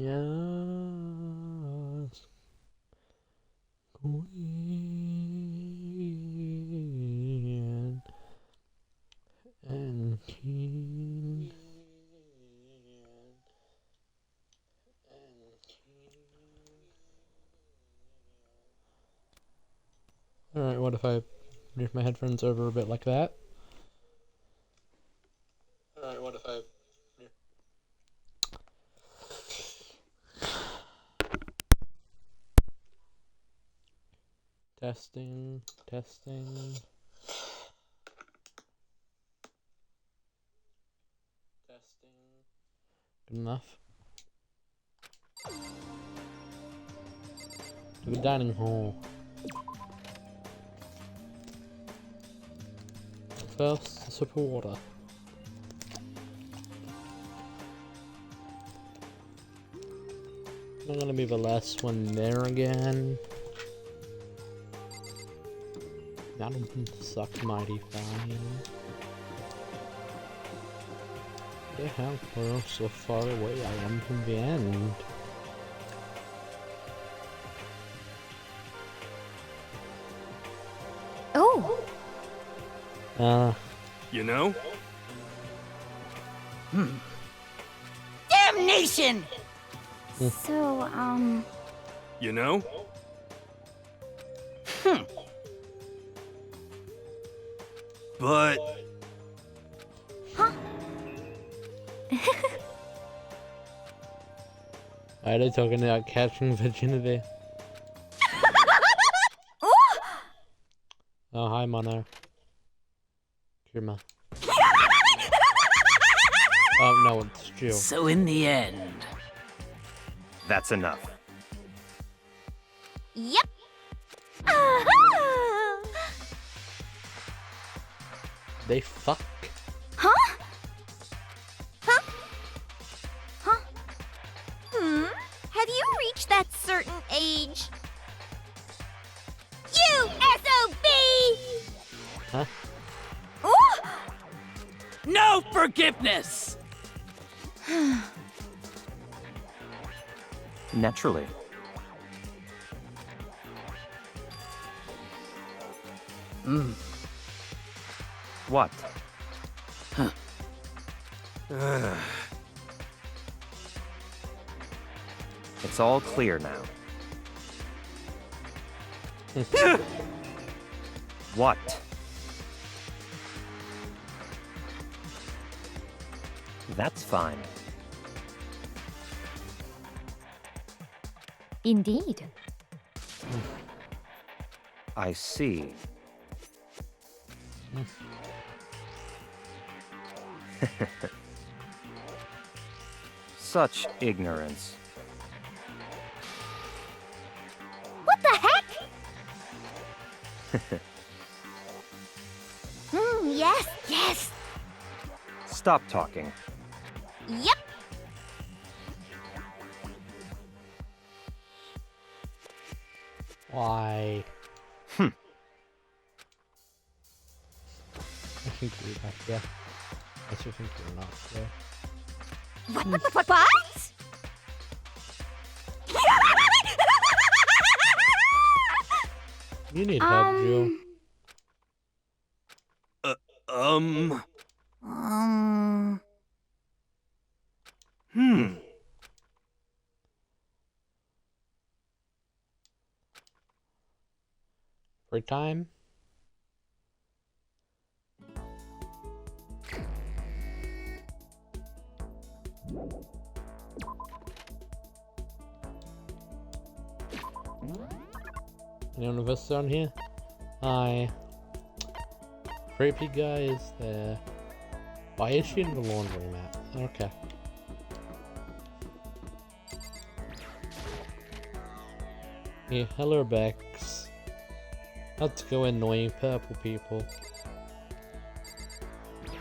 Yes, Queen and King. Alright, what if I move my headphones over a bit like that? Alright, what if I... Testing, testing. Testing. Good enough. To the dining hall. First, a sip of water. I'm gonna be the last one there again. That'll suck mighty fine. Look how close or far away I am from the end. Oh! You know? Damnation! So, You know? But... Why are they talking about catching virginity? Oh, hi, Mono. Kuma. Oh, no, it's Jill. So in the end... That's enough. yep! They fuck. Huh? Huh? Huh? Have you reached that certain age? You SOB! Huh? Ooh! No forgiveness! Naturally. What? It's all clear now. What? That's fine. Indeed. I see. Such ignorance. What the heck? Yes, yes. Stop talking. Yep. Why? Hmm. I think we're back there. I still think you're not there. What? You need help, Jill. Free time? Anyone of us down here? Hi. Creepy guy is there. Why is she in the laundromat? Okay. Yeah, hello Bex. Let's go annoying purple people.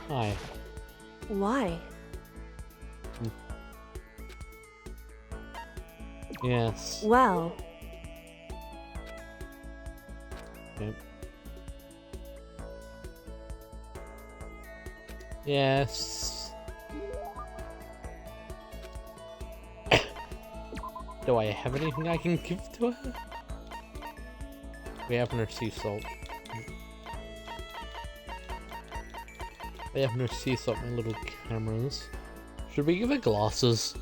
Hi. Why? Yes. Well, Yep. Yes. Do I have anything I can give to her? We have no sea salt. We have no sea salt, my little cameras. Should we give her glasses?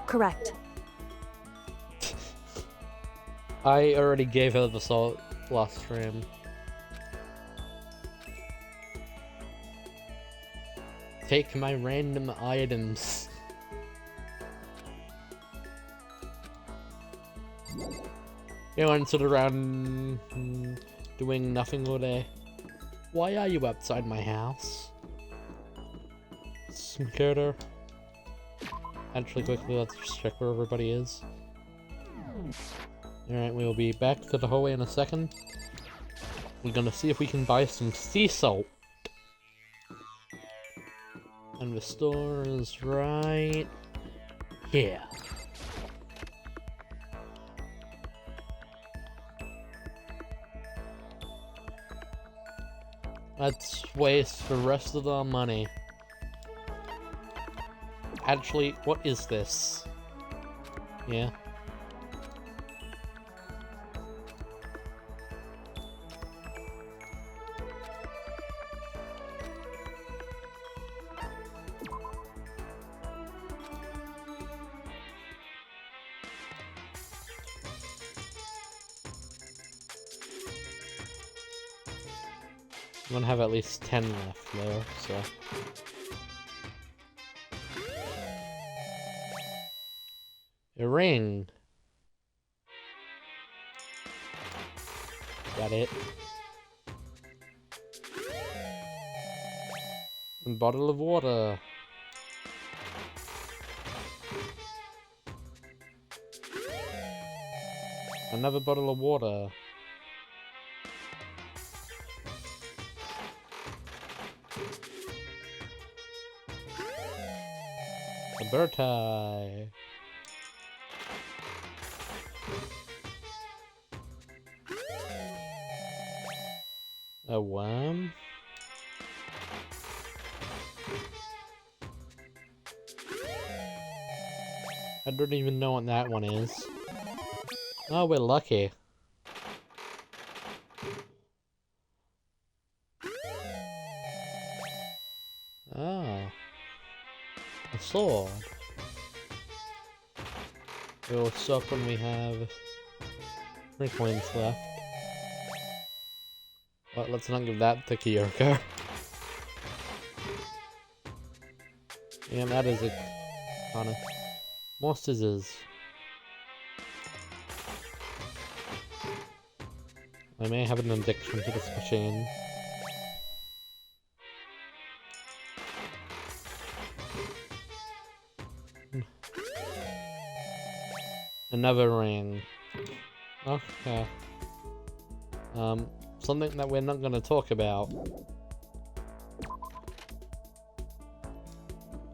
Correct. I already gave her the salt last stream. Take my random items. You want to sit around doing nothing all day? Why are you outside my house? Scooter. Actually, quickly, let's just check where everybody is. Alright, we'll be back to the hallway in a second. We're gonna see if we can buy some sea salt. And the store is right here. Let's waste the rest of our money. Actually, what is this? Yeah. I'm gonna have at least 10 left though, so. A ring. Got it. A bottle of water. Another bottle of water. A bow tie. A worm? I don't even know what that one is. Oh, we're lucky. Oh. A sword. We'll stop when we have 3 coins left. But let's not give that to Kyoko. Yeah, that is a kind of more scissors. I may have an addiction to this machine. Another ring. Okay. Something that we're not gonna talk about.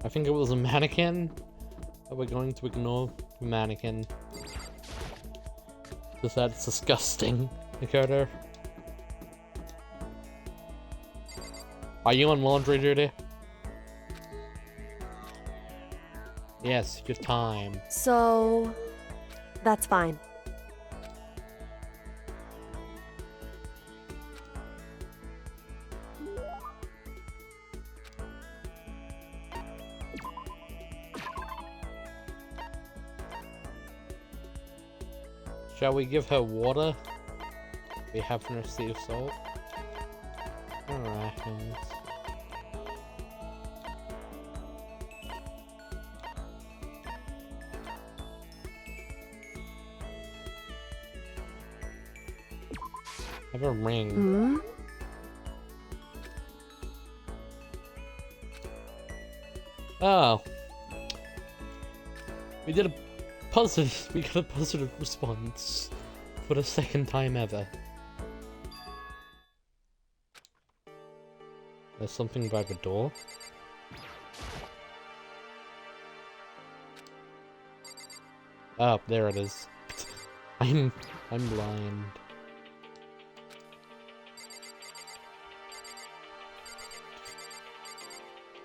I think it was a mannequin, but we're going to ignore the mannequin. Because that's disgusting, Dakota. Are you on laundry duty? Yes, your time. So, that's fine. Shall we give her water? We have no sea of salt. Alright. Have a ring. Hmm? Oh. We did a positive. We got a positive response for the second time ever. There's something by the door. Oh, there it is. I'm blind.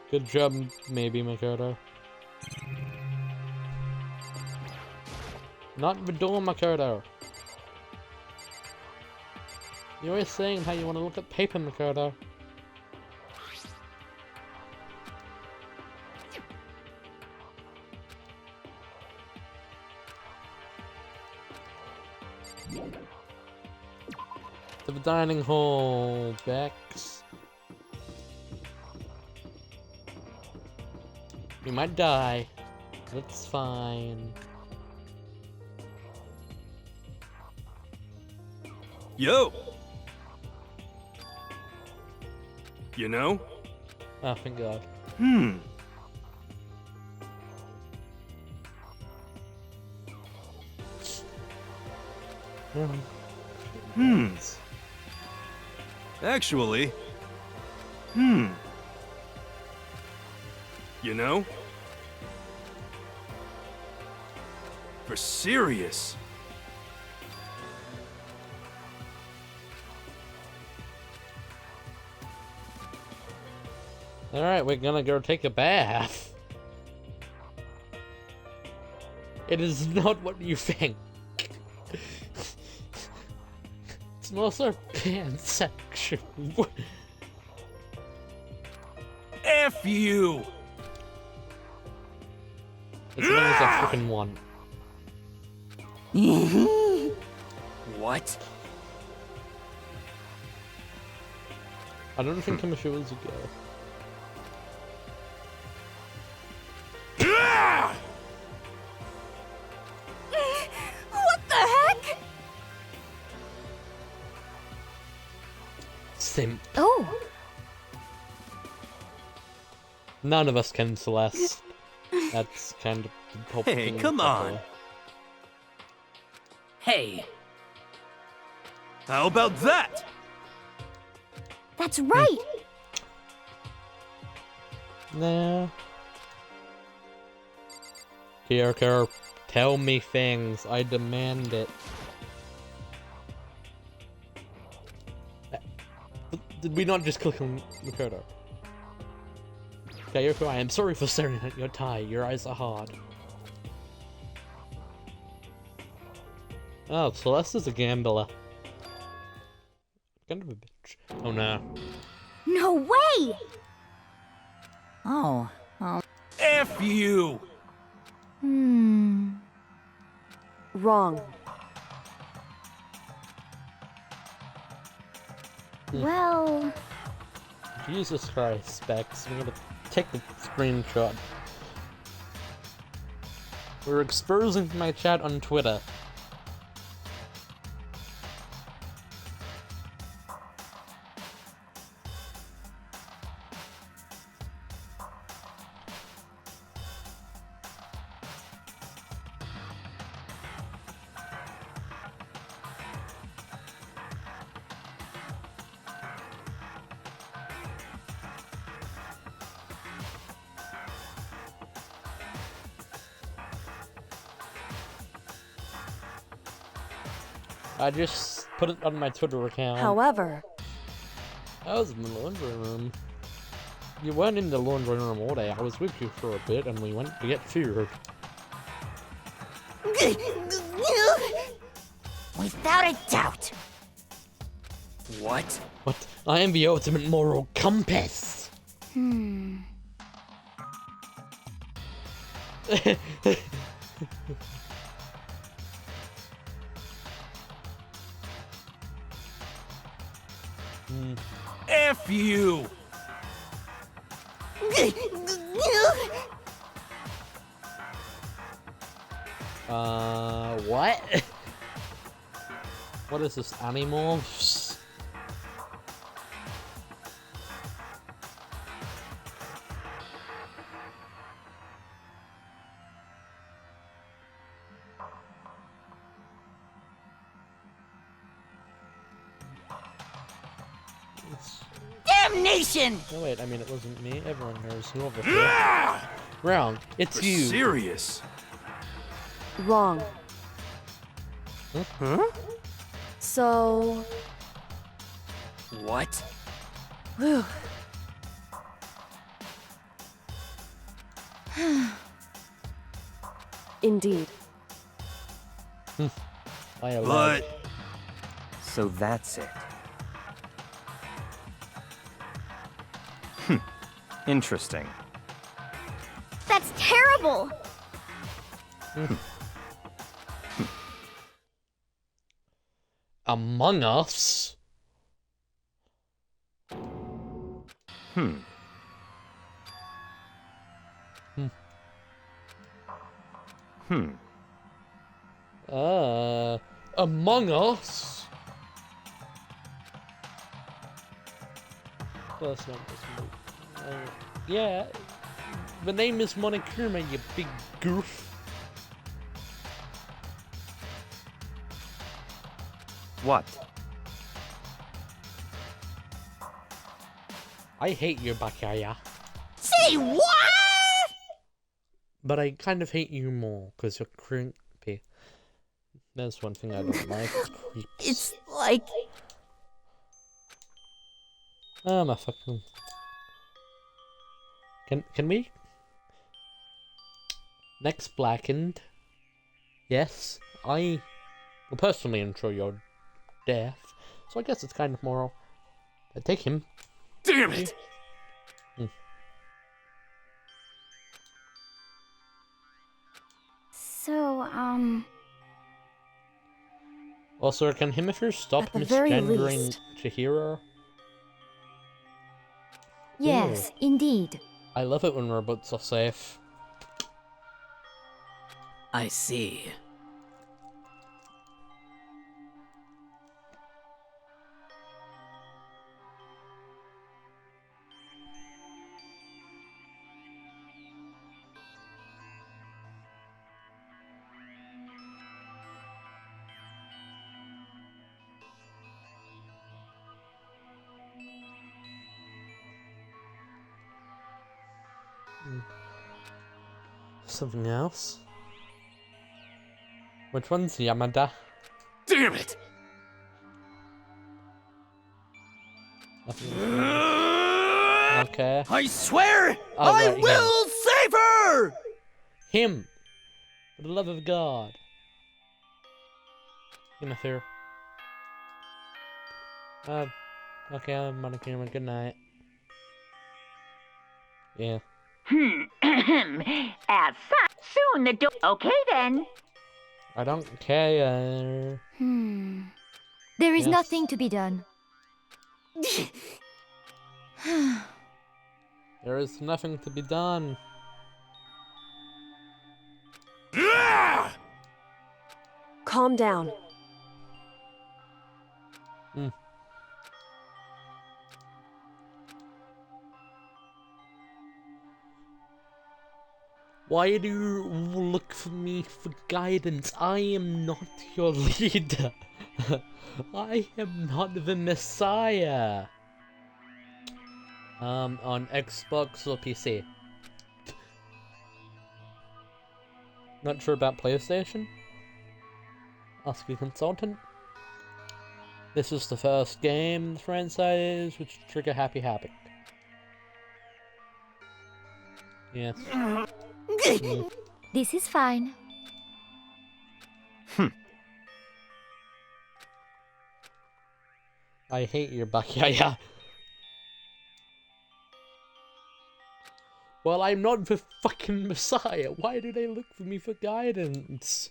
Good job, maybe, Makoto. Not the door, Makoto. You're always saying how you want to look at paper, Makoto. To the dining hall, Bex. We might die. That's fine. Yo! You know? Oh, thank God. Actually. You know? For serious. Alright, we're gonna go take a bath. It is not what you think. It's also pansexual. F you! As long as I freaking want. What? I don't think I'm sure it's a go. What the heck? Simp. Oh, None of us can, Celeste. That's kind of the whole Hey, thing come with on. her. Hey, How about that? that's right. Nah. Kyoko, tell me things. I demand it. Did we not just click on Makoto? Kyoko, I am sorry for staring at your tie. Your eyes are hard. Oh, Celeste is a gambler. Kind of a bitch. Oh no. No way. Oh, F you! Wrong. Well, Jesus Christ, Specs. I'm gonna take the screenshot. We're exposing my chat on Twitter. I just put it on my Twitter account. However, I was in the laundry room. You weren't in the laundry room all day. I was with you for a bit and we went to get food. without a doubt. what? What? I am the ultimate moral compass! F you! What? What is this, Animorphs? Damnation! Oh wait, I mean it wasn't me. Everyone knows who over here. Wrong. It's For you. serious. wrong. Huh? So, What? whew, Indeed. I allowed. But So that's it. Interesting. That's terrible! Among Us? Hmm. Hmm. Among Us? That's not this movie. Yeah, the name is Monokuma, you big goof. What? I hate you, Bakaya. Say what? But I kind of hate you more, because you're creepy. That's one thing I don't like, creeps. It's like Oh my fucking... Can we? Next Blackened. Yes, I will personally enjoy your death, so I guess it's kind of moral. Take him. damn it! So, Also, can Hemisphere stop At the very misgendering least. Chihiro? yes, indeed. I love it when robots are safe. I see. Something else? Which one's Yamada? Damn it! Nothing. Okay. I swear Oh, I right, will save her! Him! For the love of God. Hemisphere. Okay, I'm Monokuma. Good night. Yeah. As such, soon the door. Okay then. I don't care. There is Yes. nothing to be done. There is nothing to be done. Ah! Calm down. Why do you look for me for guidance? I am not your leader. I am not the Messiah. On Xbox or PC. Not sure about PlayStation? Ask your consultant. This is the first game in the franchise which trigger Happy Havoc. Yes. This is fine. I hate your Bakaya. Well, I'm not the fucking Messiah. Why do they look for me for guidance?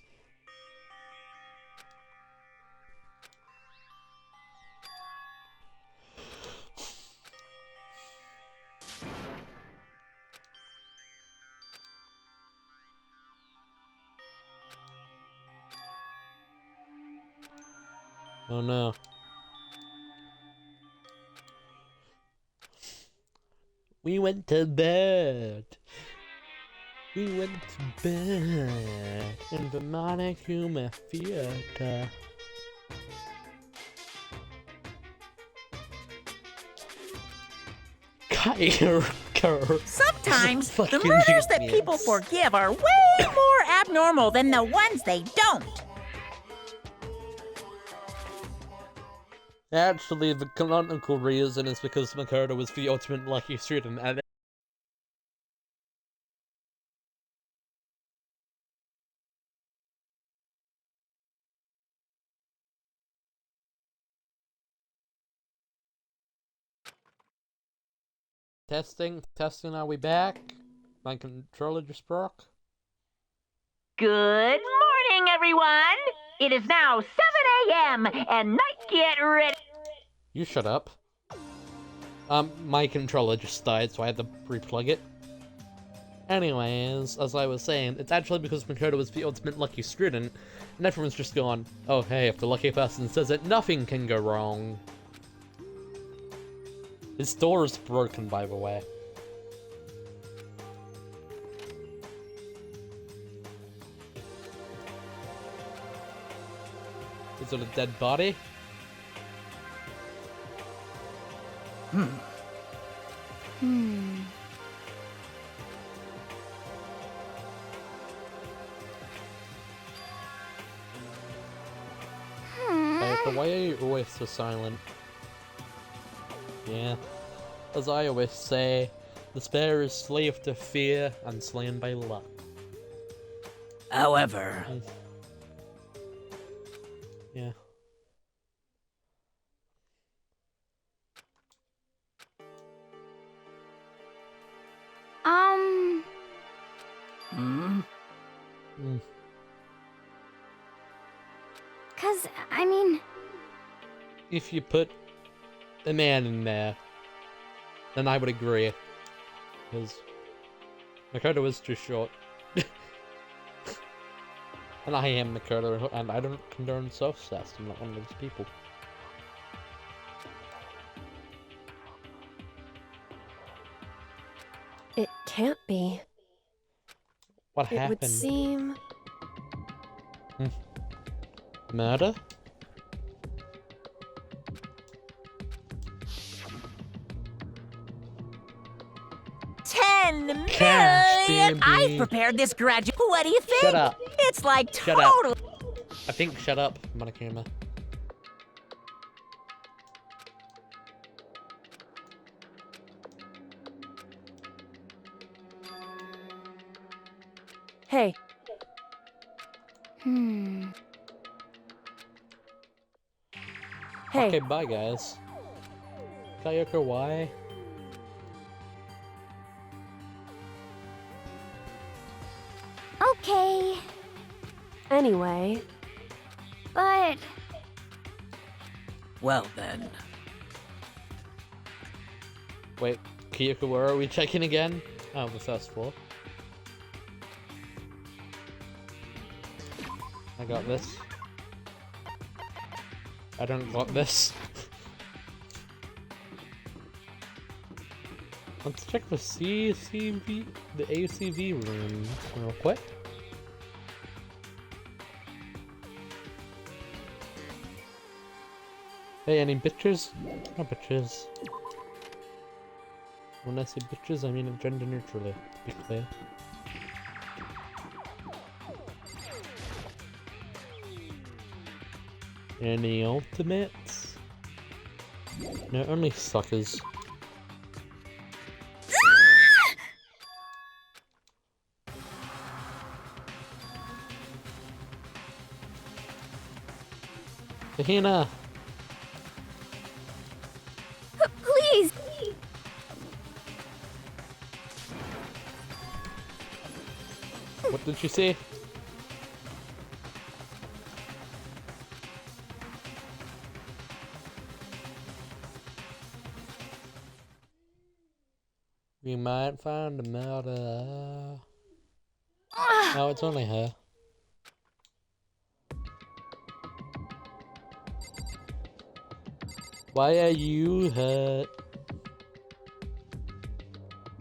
Oh no. We went to bed. We went to bed in the Monokuma Theater. Sometimes the Fucking murders that genius. people forgive are way more abnormal than the ones they don't. Actually, the canonical reason is because Makoto was the ultimate lucky student, and Testing, are we back? My controller just broke. Good morning, everyone. It is now 7 a.m. and night get ready. You shut up. My controller just died, so I had to replug it. Anyways, as I was saying, it's actually because Makoto was the ultimate lucky student, and everyone's just gone, oh hey, if the lucky person says it, nothing can go wrong. His door is broken, by the way. Is it a dead body? Why are you always so silent? Yeah. As I always say, despair is slave to fear and slain by luck. However, Yeah. hmm? Cause, I mean, If you put a man in there, then I would agree. Because Makoto is too short. And I am Makoto, and I don't condone self-cess. I'm not one of those people. It can't be. What It happened? would seem... Murder? Cash, $10 million. baby. I've prepared this graduate. What do you think? Shut up. It's like Shut up. total. I think shut up, Monokuma. Hey, hey. Okay, bye guys. Kayoko, why? okay, Anyway, but Well then. Wait, Kyoko, where are we checking again? Oh, the first floor. I got this. I don't got this. Let's check the CCV, the ACV room real quick. Hey, any bitches? No bitches. When I say bitches, I mean it gender neutrally, to be clear. Any ultimates? No, only suckers. Tahina! please. What did she say? We might find a murder. No, it's only her. Why are you hurt?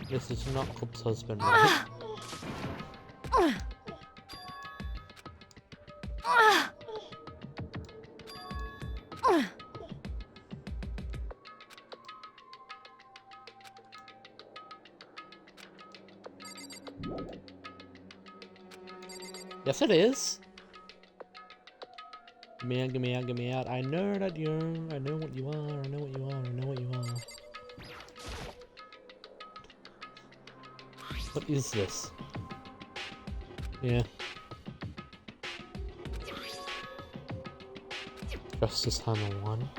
This is not Club's husband, right? Yes, it is. Get me out. I know that you're. I know what you are. I know what you are. I know what you are. What is this? Yeah. Justice Hammer 1.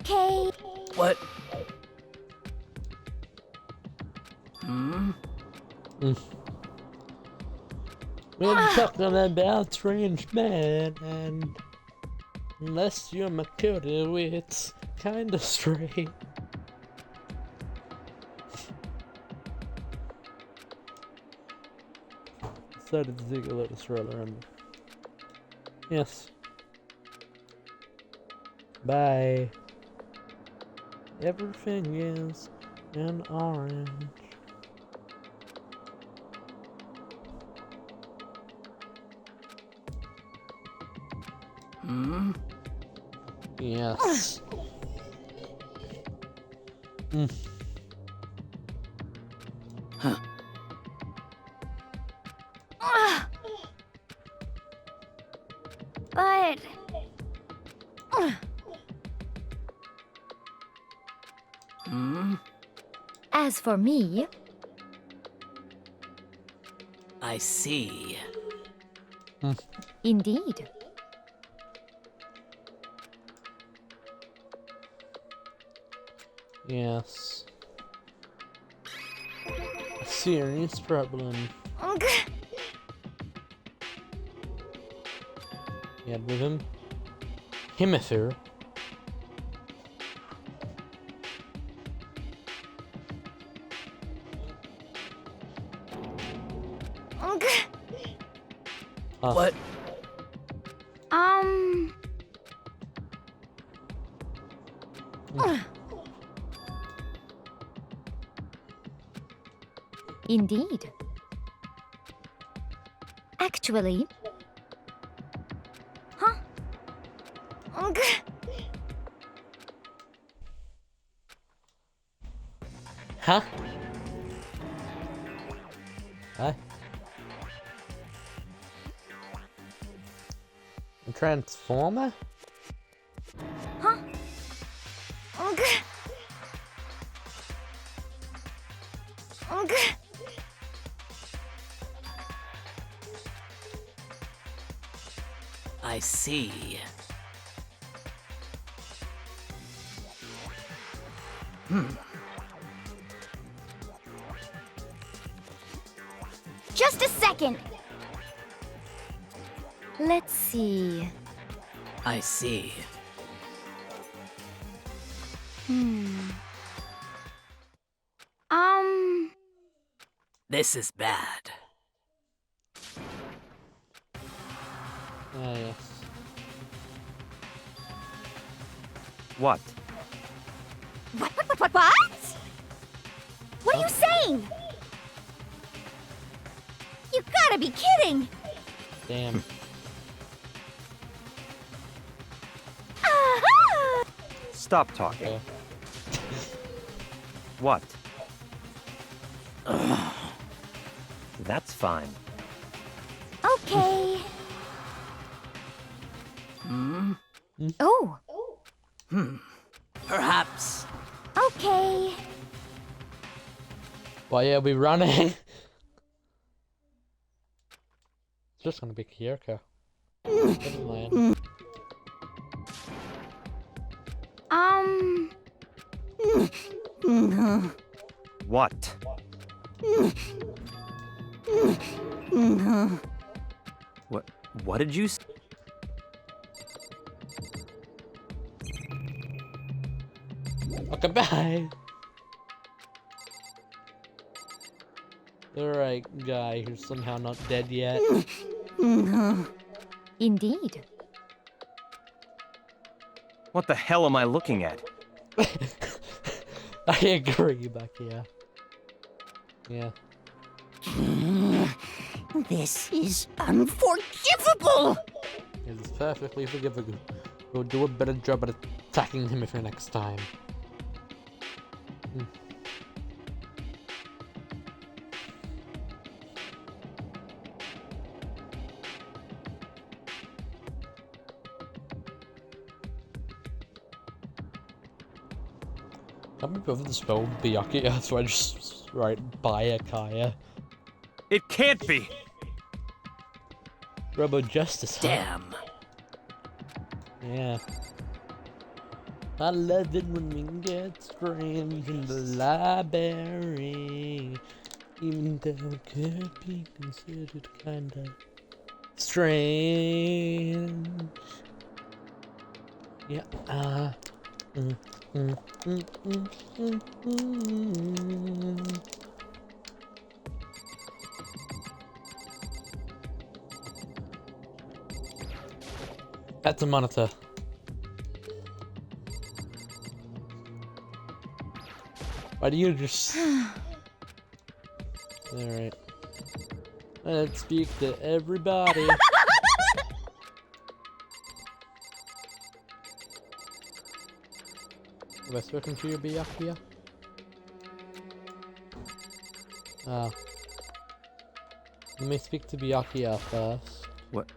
Okay. What? Hmm? We're talking about strange man, and unless you're Makoto, it's kinda straight. Decided to take a little stroll around. Yes. Bye. Everything is in orange. Hmm? Yes. Mm. Huh. But Hmm? as for me, I see. indeed. Yes. A serious problem. He had with him Hemisphere. What? Indeed. Actually. Huh? Huh? Huh? A transformer? Huh? I see. Just a second. Let's see. I see. This is bad. Ah, yes. What? What? What are you saying? You gotta be kidding! Damn. Aha! Stop talking. Okay. What? That's fine. Okay. Hmm? Oh, Perhaps. okay. Why are we running? It's just gonna be Kyoko. Never mind. What? What did you s- Okay, bye. Alright, guy who's somehow not dead yet. Indeed. What the hell am I looking at? I agree, Bakia. Yeah. This is unforgivable! It is perfectly forgivable. We'll do a better job at attacking him for next time. Can't be bothered to spell Byakuya, so I just write Bayakaya. It can't be! Robo Justice. Huh? Damn. Yeah. I love it when we get strange in the library. Even though it could be considered kinda strange. Yeah, That's a monitor. Why do you just... Alright. Let's speak to everybody. Have I spoken to you, Byakuya? Oh. Let me speak to Byakuya first. What?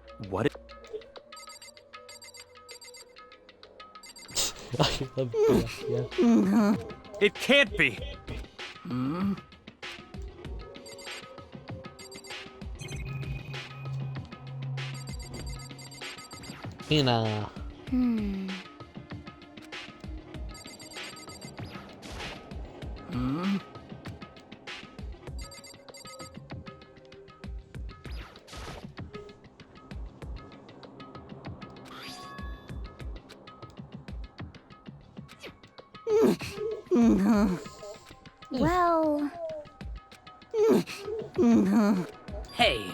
I love Byakuya. It can't be! Hmm? Hina. Hmm. Hmm? Well. Hey,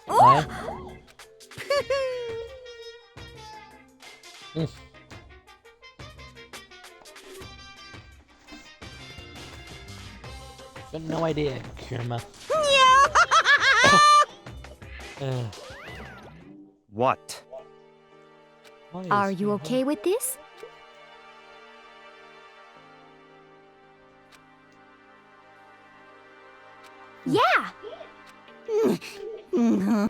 Huh? Got no idea, Kirma. What? Why is Are you he- okay with this? Yeah. You're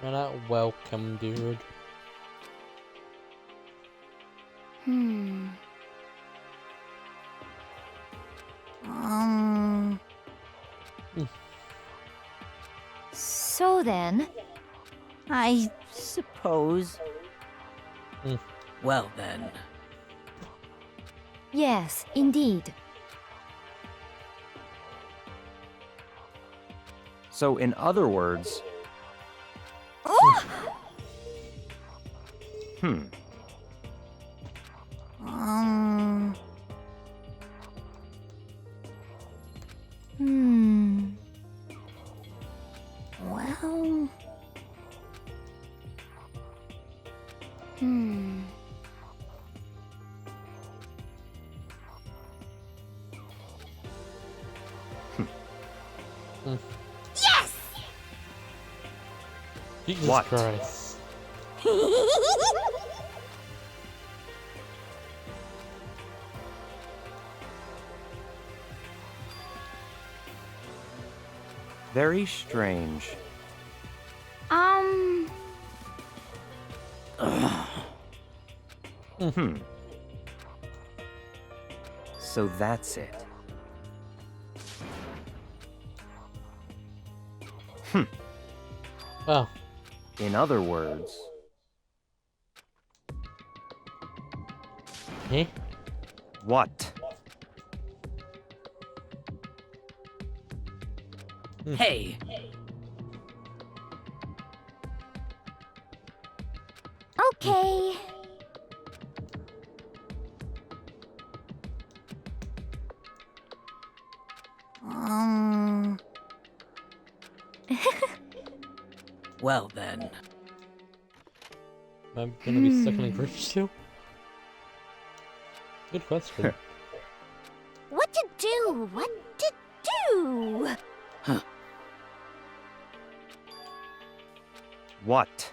not welcome, dude. Hmm. So then, I suppose. well then. Yes, indeed. So, in other words, hmm. Well. Jesus What? Christ. Very strange. Hmm. So that's it. Oh. In other words, Eh? what? Hey, Okay. well then. Am I gonna be stuck in a group still? Good question. What to do? What to do? What?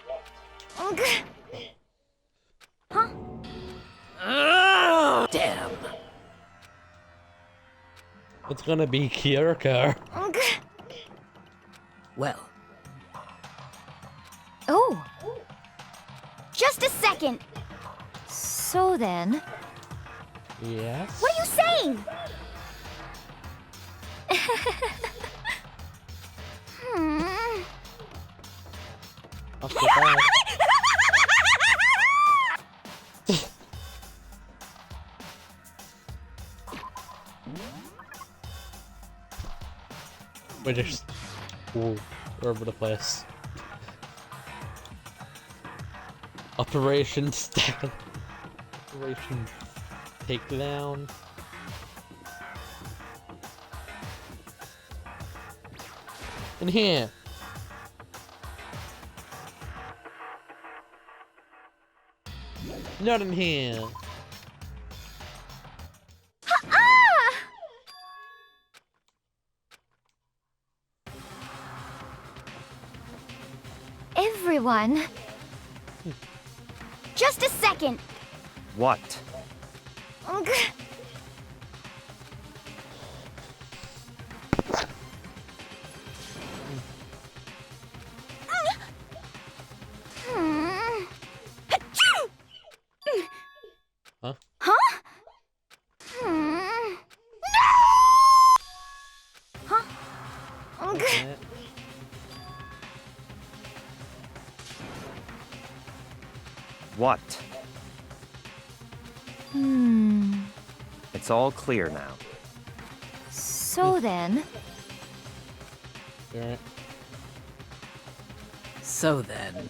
Damn. It's gonna be Kyurka. Well, Oh. Just a second. So then, Yes? what are you saying? Not so bad. We're just all over the place. Operation Stand. Operation Takedown. In here. Not in here. Everyone. Just a second. What? Ugh. Hmm. Achoo! Huh? Huh? Hmm. No! Huh? Ugh. Okay. What? Hmm. It's all clear now. So then, Alright. So then.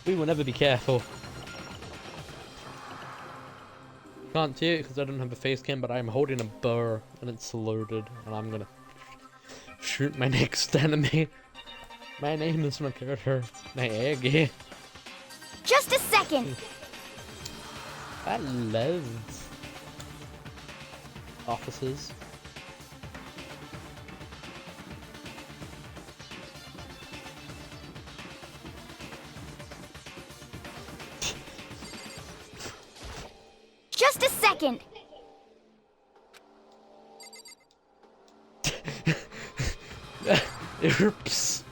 We will never be careful. Can't see it because I don't have a face cam, but I'm holding a bow and it's loaded, and I'm gonna shoot my next enemy. My name is my character, Naegi. just a second. I love offices. Just a second. Oops.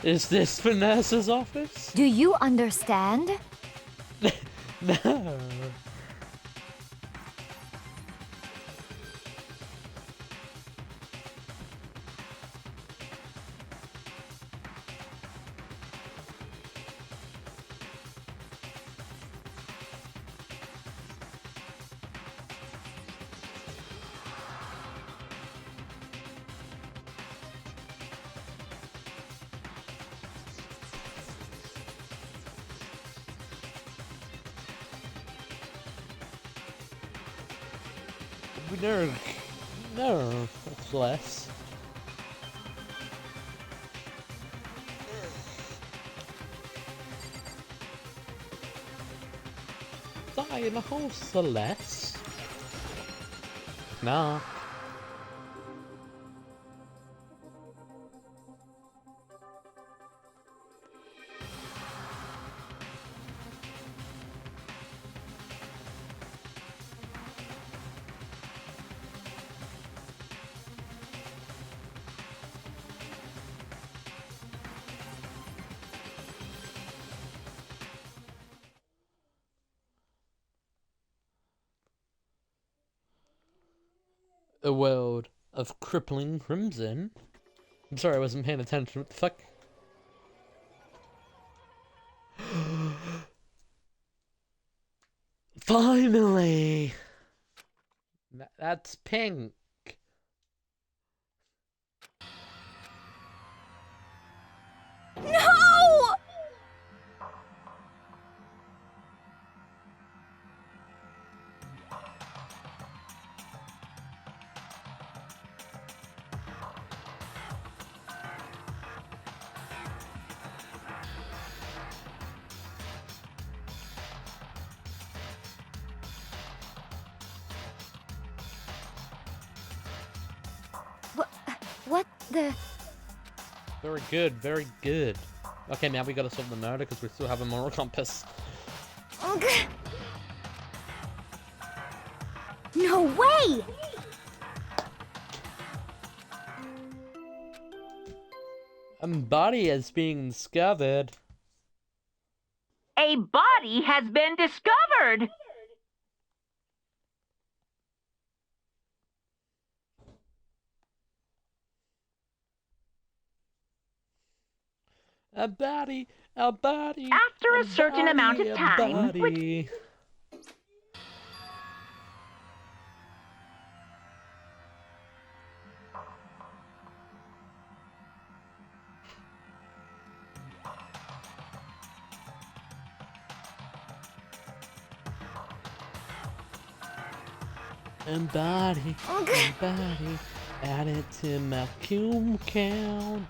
Is this Vanessa's office? Do you understand? No. No, no, that's less. Die in a hole, Celeste. Nah. A world of crippling crimson. I'm sorry, I wasn't paying attention. What the fuck? Finally! That's pink. No! The... Very good, very good. Okay, now we gotta solve the murder because we still have a moral compass. Ugh. No way! A body is being discovered. A body has been discovered. A body, a body. After a certain amount of time, which body. And body, add it to my cum count.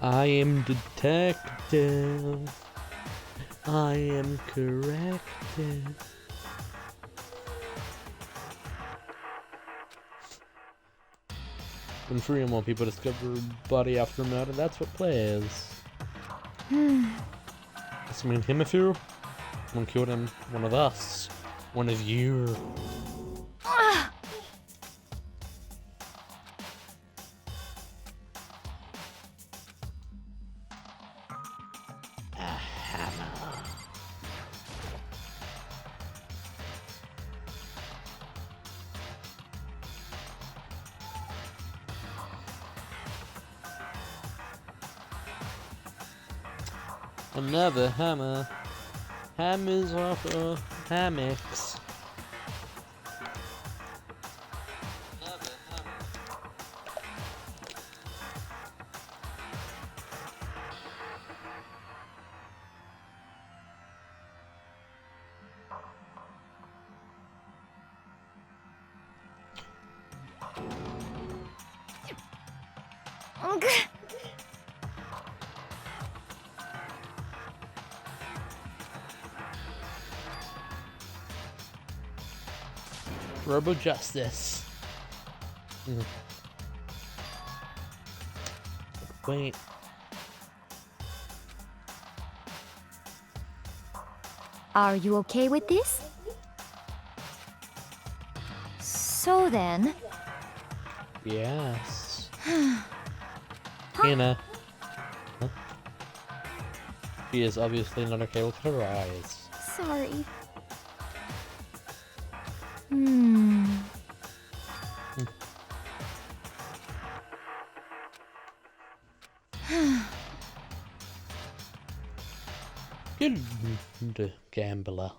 I am detective. I am corrected. When 3 or more people discover a body after murder, that's what plays. Does it mean him a few? One killed him, one of us, one of you. Another hammer. Hammers off of hammocks. Robo Justice. Wait. Are you okay with this? So then... Yes. Hannah. Huh? She is obviously not okay with her eyes. Sorry. Good gambler.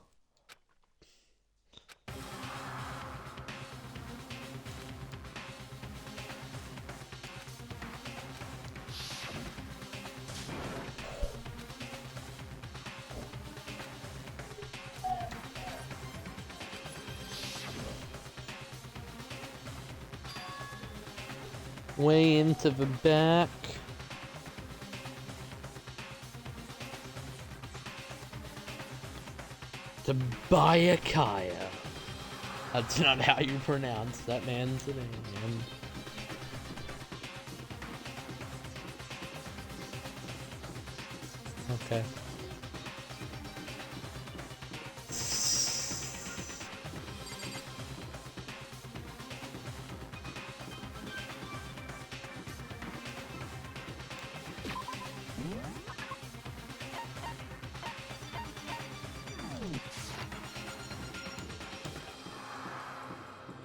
Way into the back. To Bayakaya. That's not how you pronounce that man's name. Okay.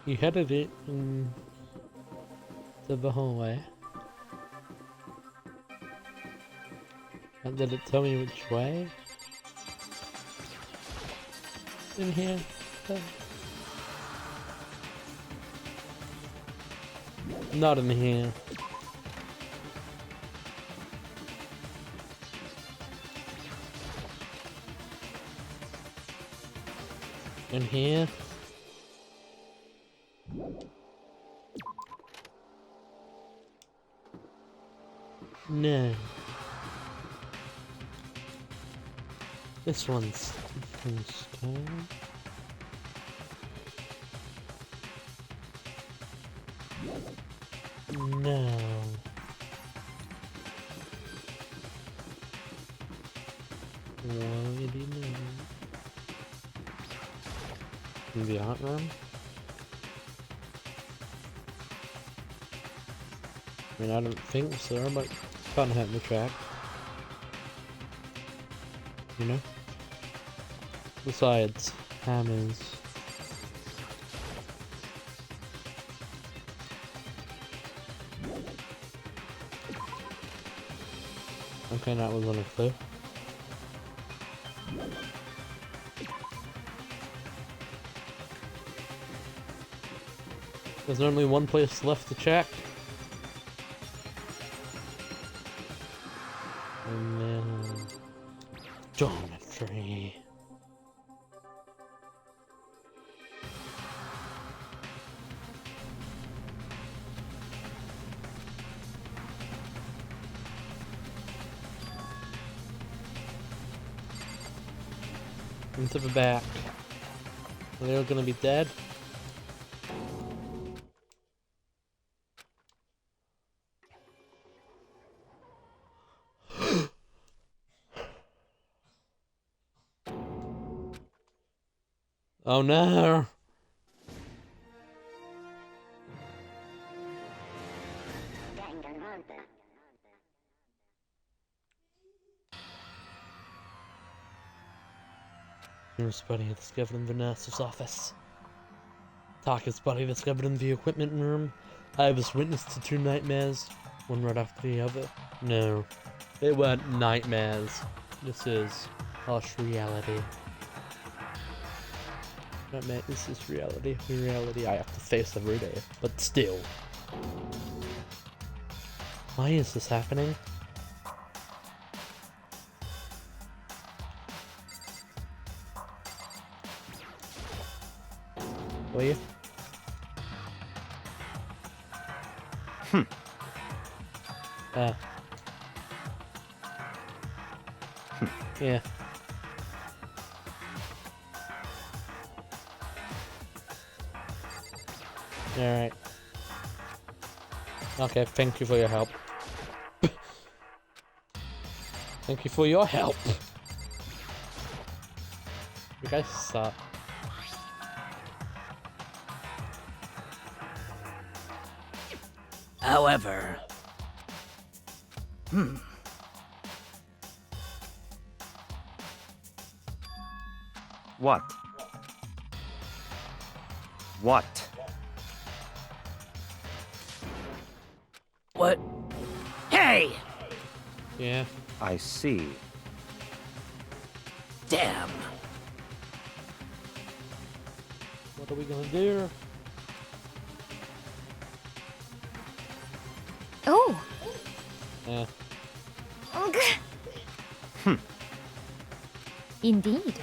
You headed it to the hallway. And did it tell me which way? In here? Not in here. In here? No. This one's stone. No. Why do you know? In the art room? I mean, I don't think so, but can't hurt me track. You know? Besides, hammers. Okay, that was on a cliff. There's only one place left to check. And then... geometry. Into the back. Are they all gonna be dead? Oh no! Here's body discovered in the nurse's office. Taka's body discovered in the equipment room. I was witness to 2 nightmares, one right after the other. No, they weren't nightmares. This is harsh reality. Nightmare, this is reality. Reality I have to face every day, but still. Why is this happening? Will you? Yeah. Alright. Okay, thank you for your help. Thank you for your help. You guys suck. However... What? What? What? Hey! Yeah. I see. Damn. What are we gonna do? Oh! Yeah. Indeed.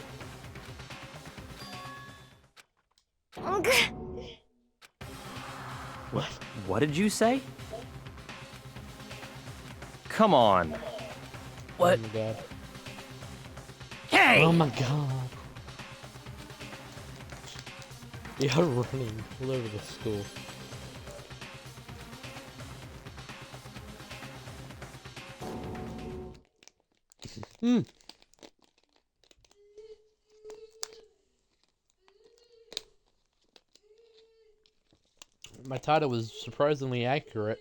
What did you say? Come on. What? Oh my god. Hey! Oh my god. You're running all over the school. My title was surprisingly accurate.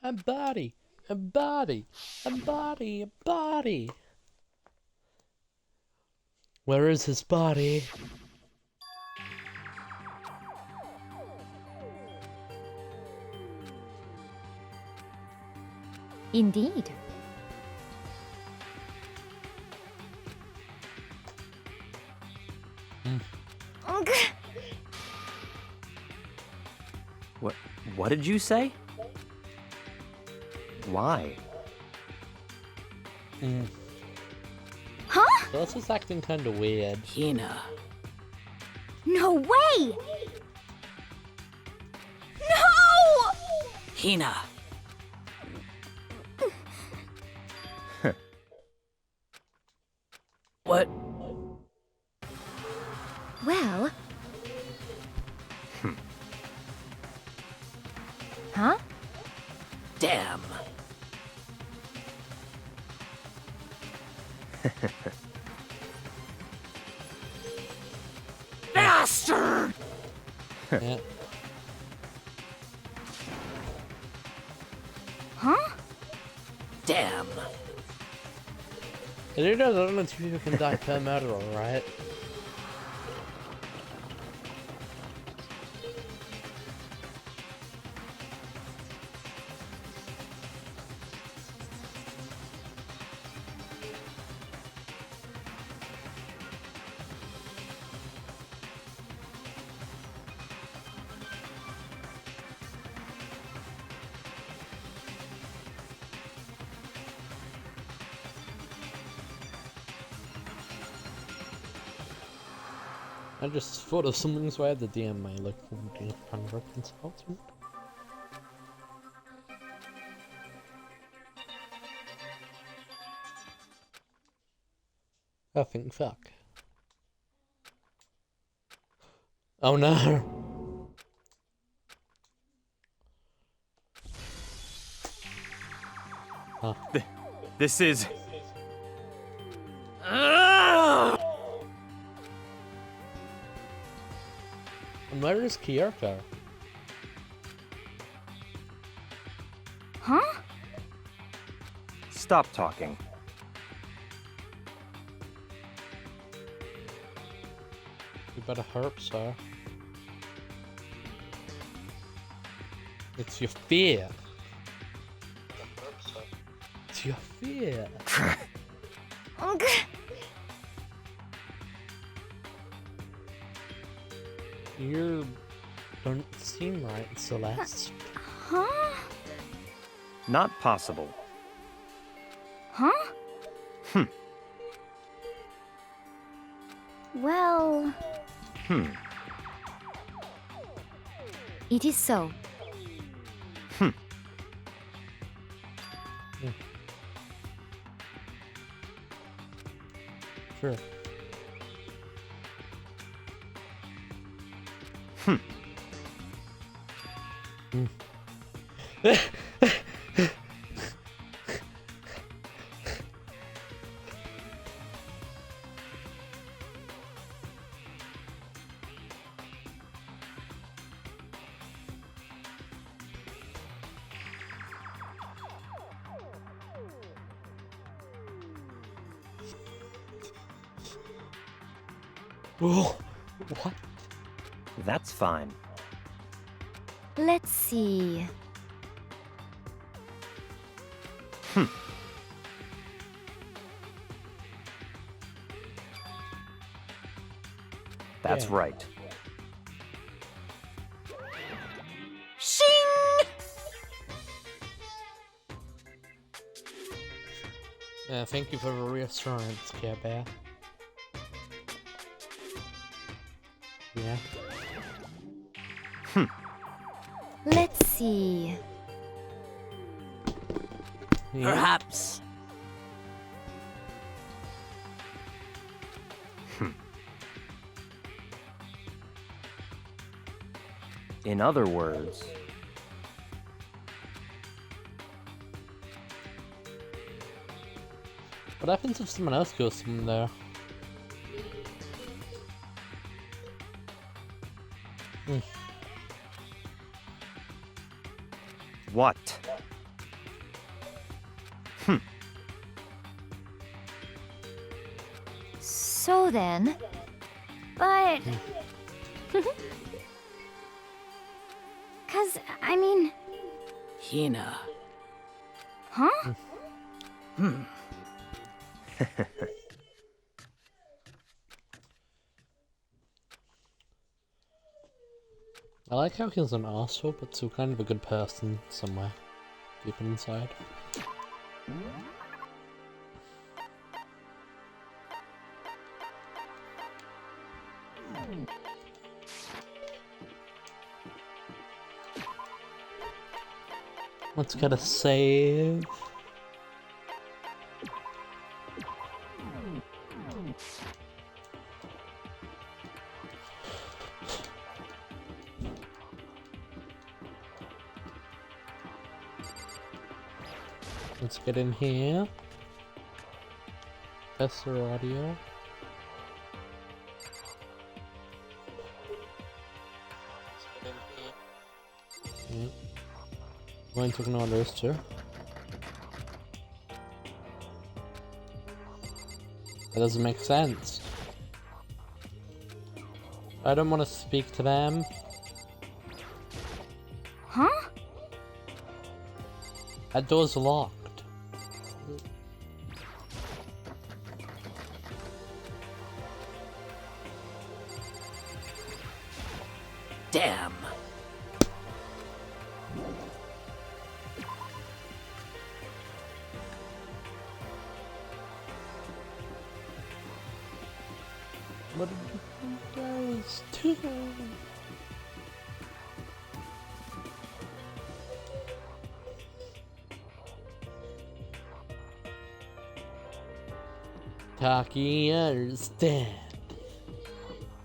A body, a body, a body, a body. Where is his body? Indeed. What did you say? Why? Huh? This is acting kind of weird. Hina. No way! No! Hina. What? Well... Huh? Damn. Bastard! Yeah. Huh? Damn. It does only 2 people can die per murderer, right? I just thought of something, so I had the DM my local DM consultant. I think fuck. Oh no! Huh. This is... And where is Kyoko? Huh? Stop talking. You better hope so. It's your fear. It's your fear. You don't seem right, Celeste. Huh? Not possible. Huh? Well... It is so. Sure. Oh, what? That's fine. Let's see. That's Yeah. right. Shing! Thank you for the reassurance, Care Bear. Yeah. Let's see. Yeah. Perhaps. In other words, What happens if someone else goes from there? what? So then... But... Cause, I mean... Hina. Huh? I like how he's an asshole, but still kind of a good person somewhere. Keep it inside. Let's get a save. Let's get in here. Test our audio. Let's get in here. Yep. Going to ignore those two. That doesn't make sense. I don't want to speak to them. Huh? That door's locked. Damn. What did you guys do? Taki is dead.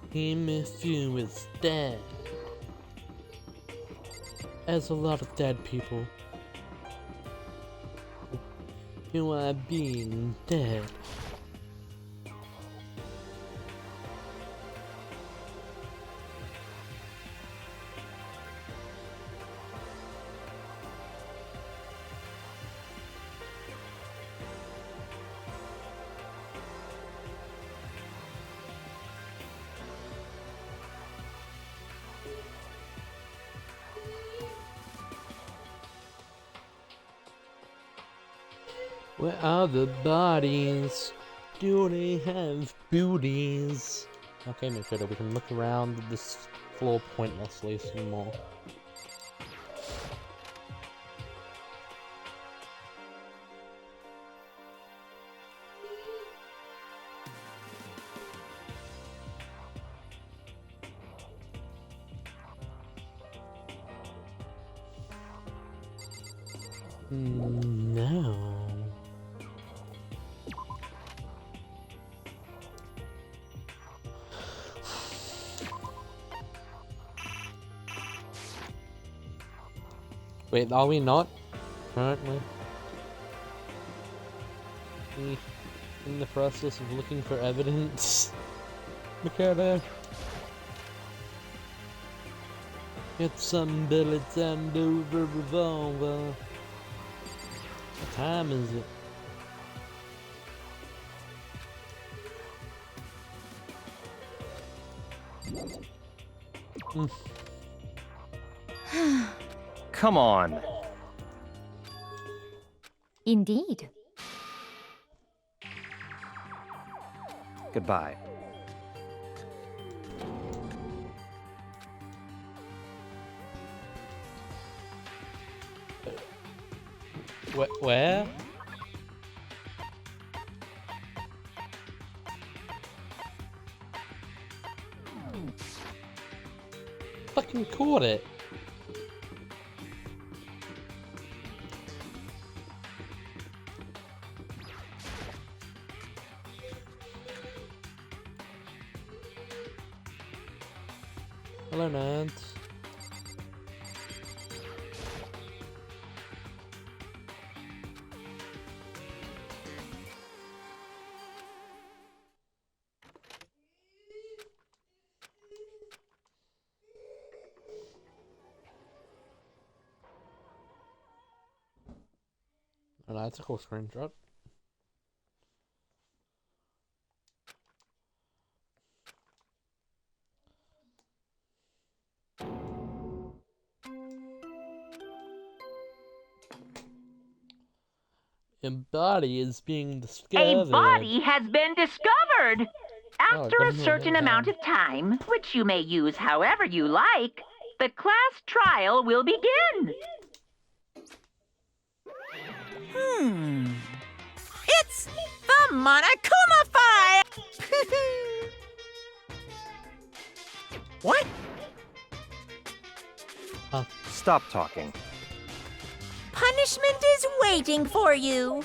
Him if you is dead. There's a lot of dead people who are being dead. Where are the bodies? Do they have booties? Okay, Mikado, we can look around this floor pointlessly some more. No. Wait, are we not? Currently? In the process of looking for evidence? Mikado? Get some bullets and over revolver. What time is it? Come on. Indeed. Goodbye. Where? Fucking caught it. Hello, Nance. Oh, that's a cool screenshot. A body is being discovered. A body has been discovered. Oh, After a certain amount of time, which you may use however you like, the class trial will begin. It's the Monokuma Five! What? Stop talking. Punishment is waiting for you.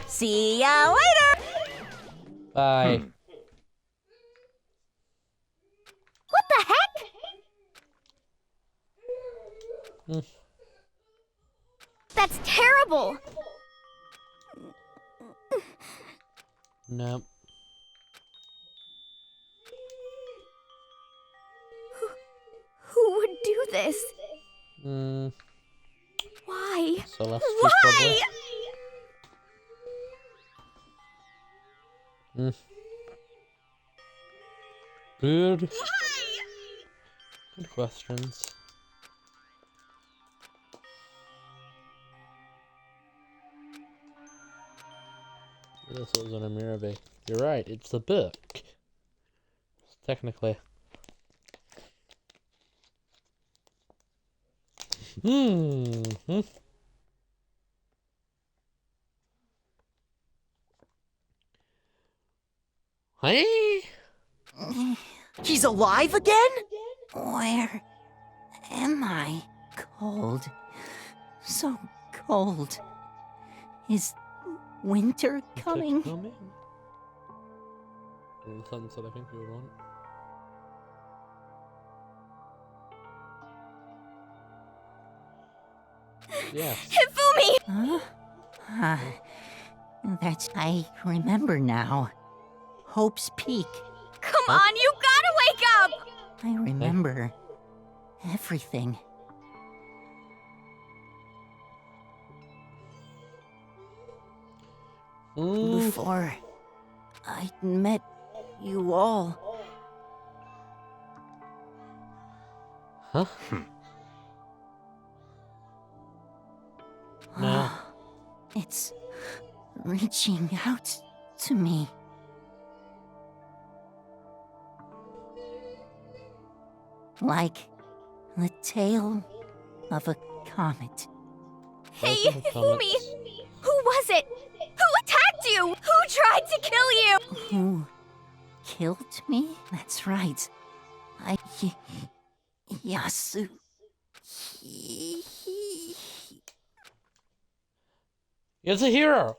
See ya later! Bye. What the heck? That's terrible. Nope. Who would do this? Hmm. Why? Celestial Why? probably. Hmm. Good. Good questions. This wasn't a Mirabe. You're right, it's a book. Technically. Hmm. Hey? He's alive again? Where am I? Cold. So cold. Is winter coming? Coming? Sunset, I think you would want. Yes. Hifumi! Huh? I remember now. Hope's Peak. Come on, you gotta wake up! I remember everything. Before I met you all. Huh? No. It's reaching out to me. Like the tail of a comet. Hey, Welcome to Hifumi! Comets. Who was it? Who attacked you? Who tried to kill you? Who killed me? That's right. Yasu. It's a hero!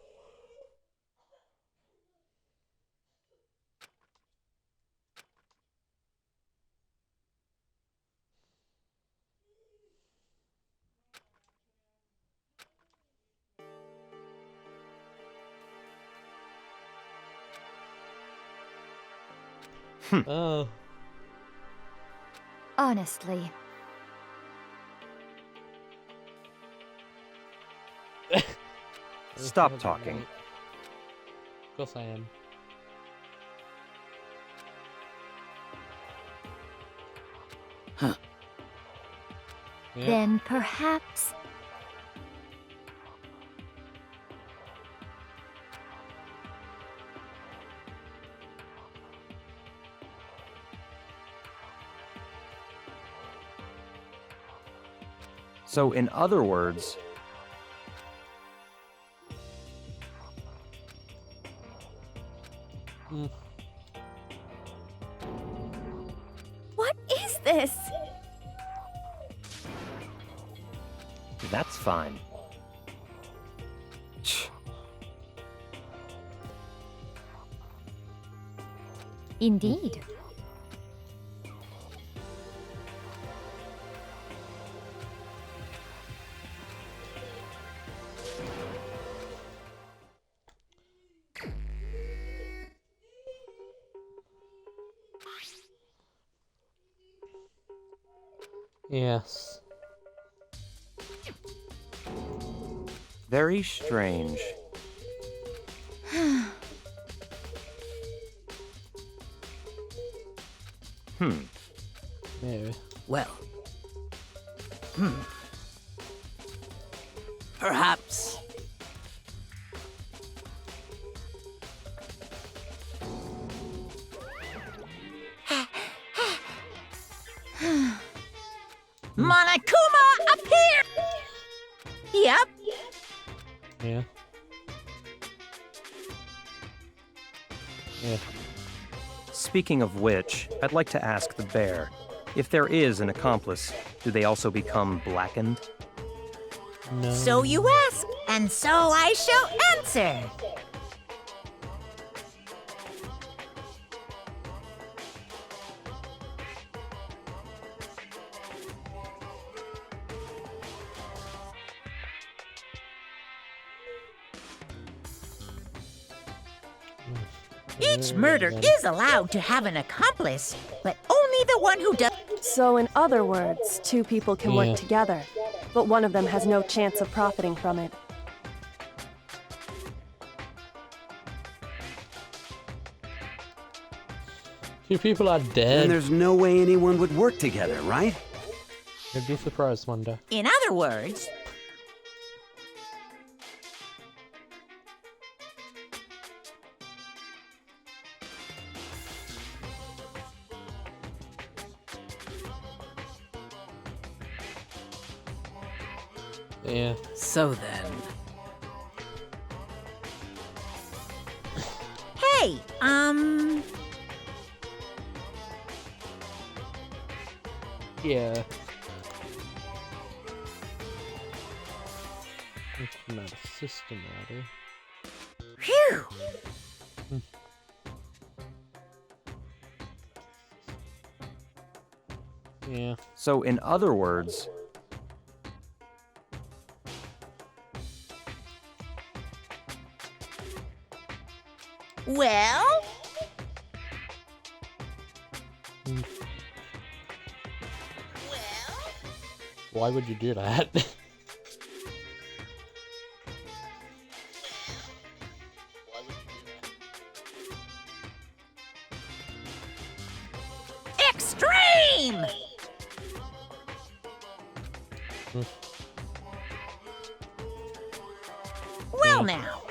Oh. Honestly, Stop talking. Of course I am. Huh. Yeah. then perhaps... So, in other words, What is this? that's fine. Indeed. Yes. Very strange. Maybe. Well. Perhaps. Monokuma appear! Yep. Yeah. Yeah. Speaking of which, I'd like to ask the bear, if there is an accomplice, do they also become blackened? No. So you ask, and so I shall answer. Each murder is allowed to have an accomplice, but only the one who does. So, in other words, two people can Yeah. work together, but one of them has no chance of profiting from it. Two people are Then dead. there's no way anyone would work together, right? You'd be surprised one day. In other words, Yeah. So then, hey, Yeah. Looking at a system already. phew. Yeah. So, in other words, Well, Why would you do that? extreme! Well, now.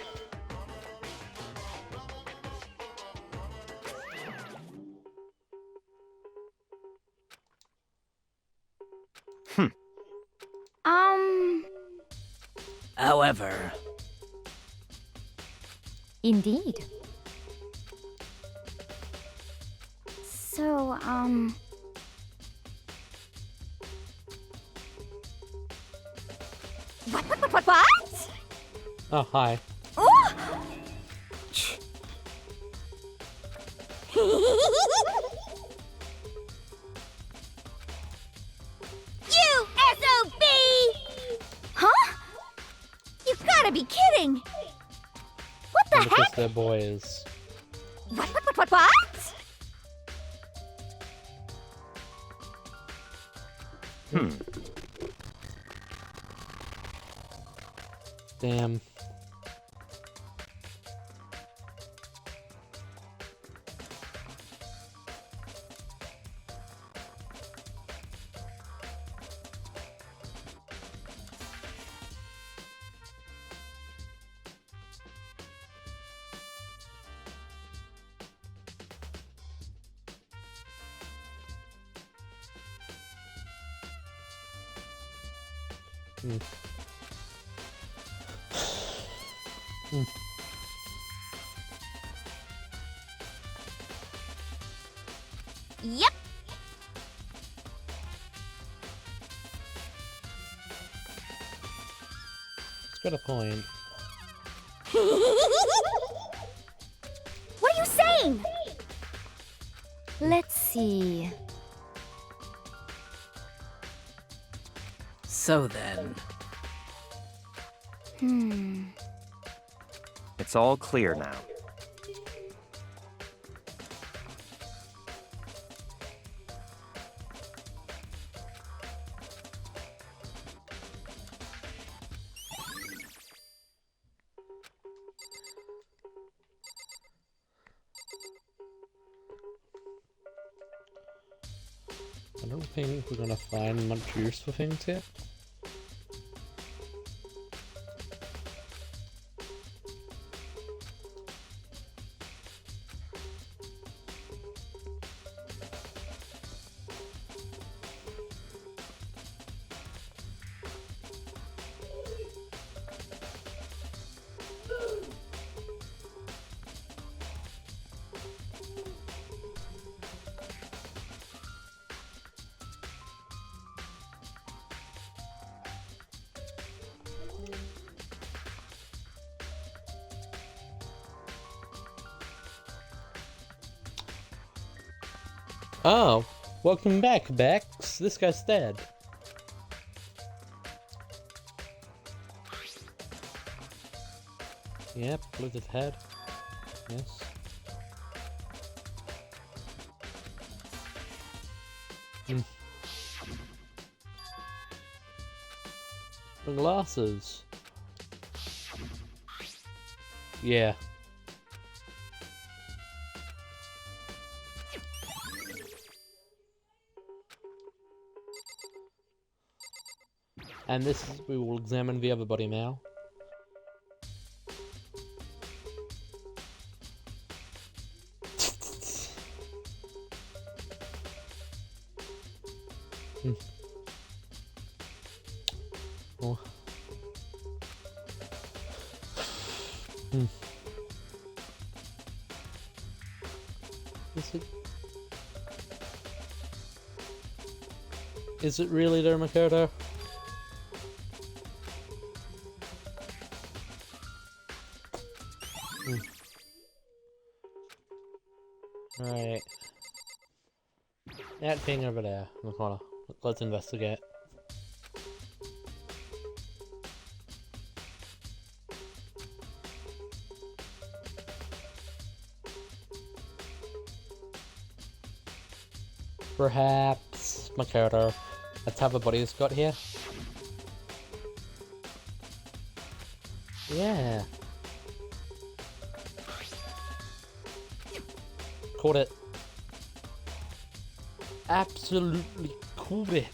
however, Indeed. So, What? Oh, hi. You SOB! Huh? You gotta be kidding! What the Because heck? they're boys. What? Damn. Yep. It's got a point. What are you saying? Let's see. so then, it's all clear now. I don't think we're gonna find much useful things here. Oh, welcome back, Bex. This guy's dead. Yep, look at his head. Yes. The glasses. Yeah. And this is, we will examine the other body now. Oh. Is it really there, Makoto? Right. That thing over there in the corner. Let's investigate. Perhaps Makoto. Let's have a body's got here. Yeah. Caught it. Absolutely caught it.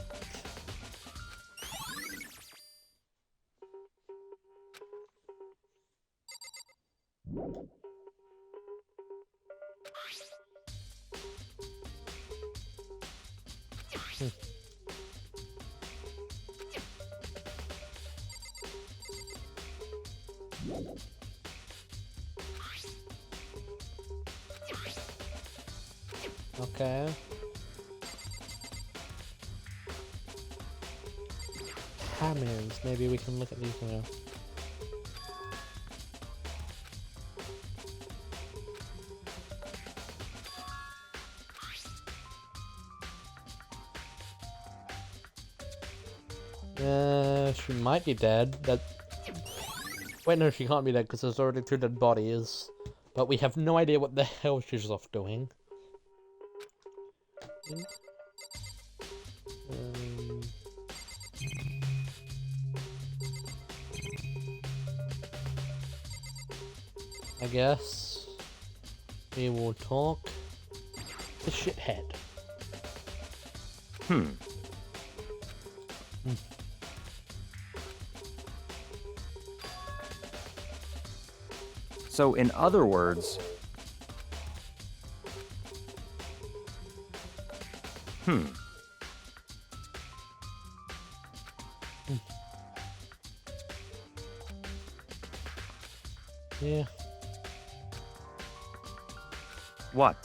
Okay. Hammers. Maybe we can look at these now. She might be dead. Wait, no, she can't be dead because there's already 2 dead bodies. But we have no idea what the hell she's off doing. I guess we will talk to Shithead. So, in other words... Yeah. What?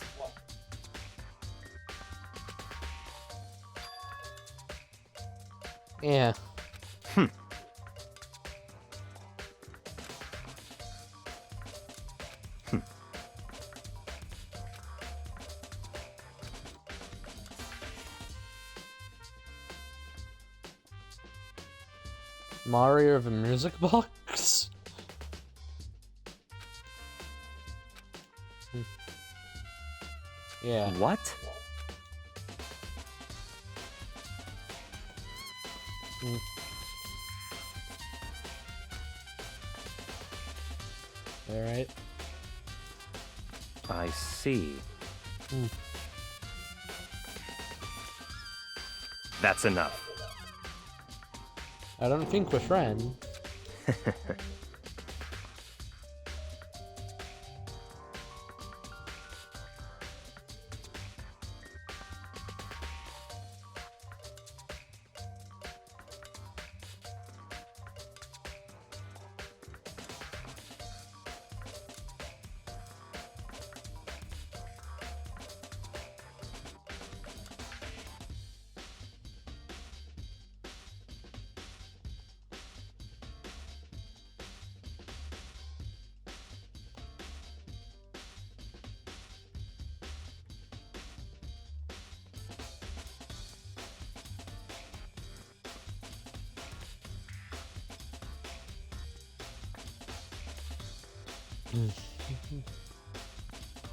Yeah. Mario of a music box? Yeah. What? Alright. I see. That's enough. I don't think we're friends.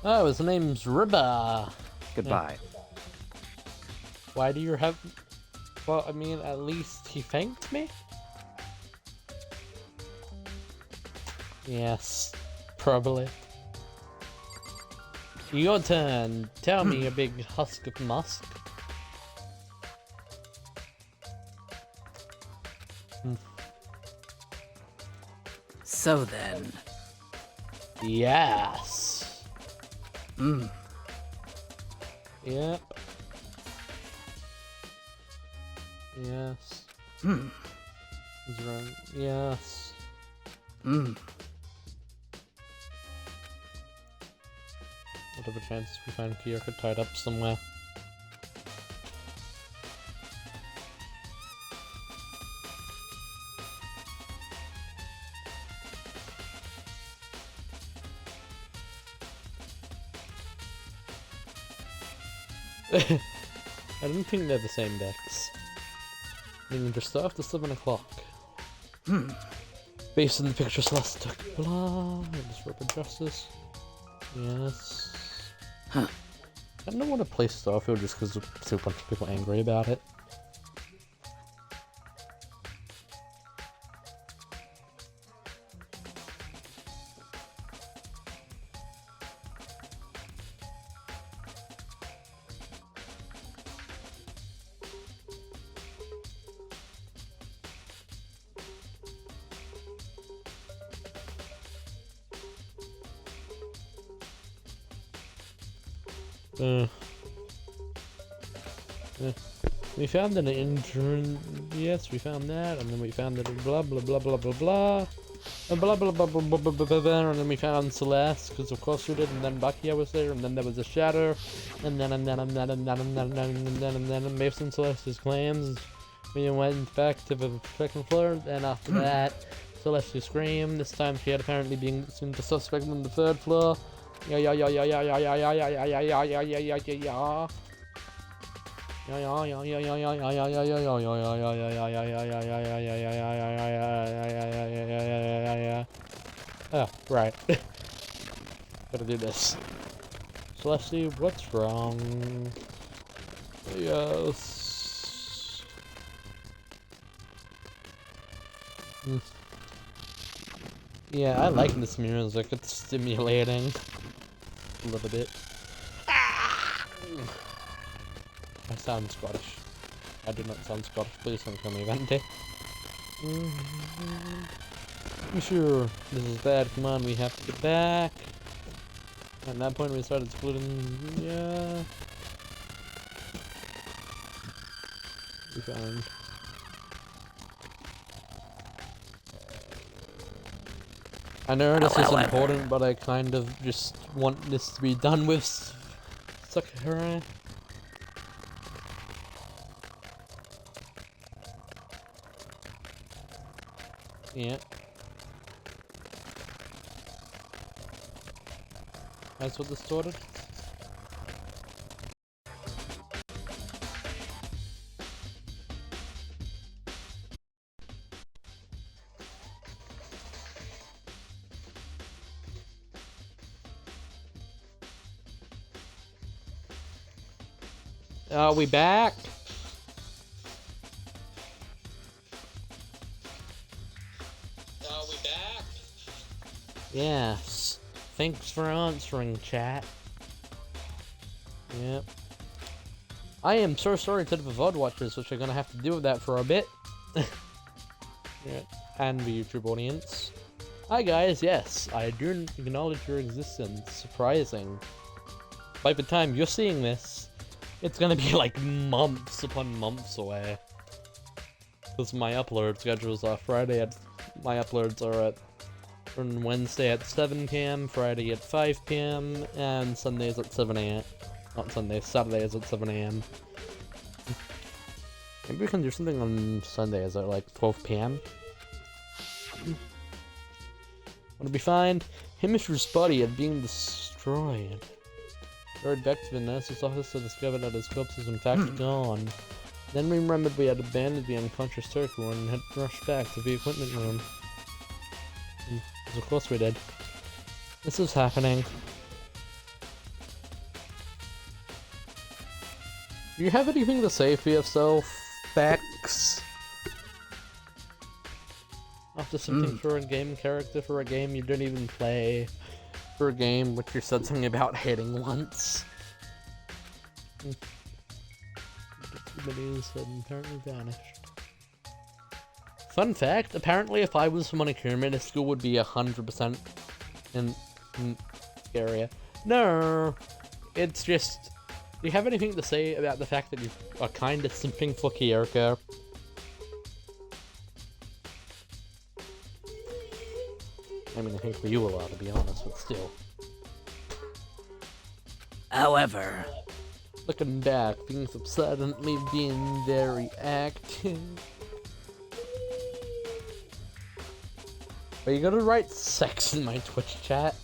Oh, his name's Ribba. Goodbye. Why do you have... Well, I mean, at least he thanked me? Yes, probably. Your turn. Tell me, you big husk of musk. So then. Yes. Hmm. Yep. Yes. Hmm. Is wrong. Yes. Hmm. What are the chances we find Kyoko tied up somewhere? I don't think they're the same decks. I mean, they're still after 7 o'clock. Hmm. Based on the pictures last took. Blah. Just Ripper Justice. Yes. Huh. I don't want to play Starfield just because I see a bunch of people angry about it. We found an intern. Yes, we found that, and then we found that blah blah blah blah blah blah. And blah blah blah blah blah blah blah blah, and then we found Celeste, because of course we did, and then Bakia was there, and then there was a Shatter, and then Mason Celeste's clams. We went back to the second floor, and after that, Celeste screamed. This time she had apparently been seen the suspect on the third floor. Yeah. Oh, right. Gotta do this. Celeste, what's wrong? Yes. Yeah, I like this music. It's stimulating. A little bit. I sound Scottish. I do not sound Scottish. Please don't kill me, Vente. Sure, this is bad. Come on, we have to get back. At that point, we started splitting. Yeah. We found. I know this is important, but I kind of just want this to be done with. Sakura. Yeah. That's what this sorted. Are we back? Are we back? Yes. Thanks for answering, chat. Yep. I am so sorry to the VOD watchers, which are gonna have to deal with that for a bit. Yeah. And the YouTube audience. Hi guys, yes, I do acknowledge your existence. Surprising. By the time you're seeing this, it's gonna be like months upon months away. Because my upload schedules are Friday at... My uploads are at... On Wednesday at 7 PM, Friday at 5 PM, and Sundays at 7 AM. Not Sundays, Saturdays at 7 AM. Maybe we can do something on Sundays at like 12 PM. What did we find? Himish's body had been destroyed. Hurried back to the nurse's office to discover that his corpse is in fact gone. Then we remembered we had abandoned the unconscious Turku and had rushed back to the equipment room. Of course we did. This is happening. Do you have anything to say for yourself, Bex? After something for a game character for a game you don't even play, for a game which you said something about hating once. Videos had apparently vanished. Fun fact, apparently if I was from Monokuma, this school would be 100% in area. No, it's just, do you have anything to say about the fact that you are kinda simping for Kyoko? I mean, I think for you a lot, to be honest, but still. However, Looking back, things have suddenly been very active. Are you gonna write sex in my Twitch chat?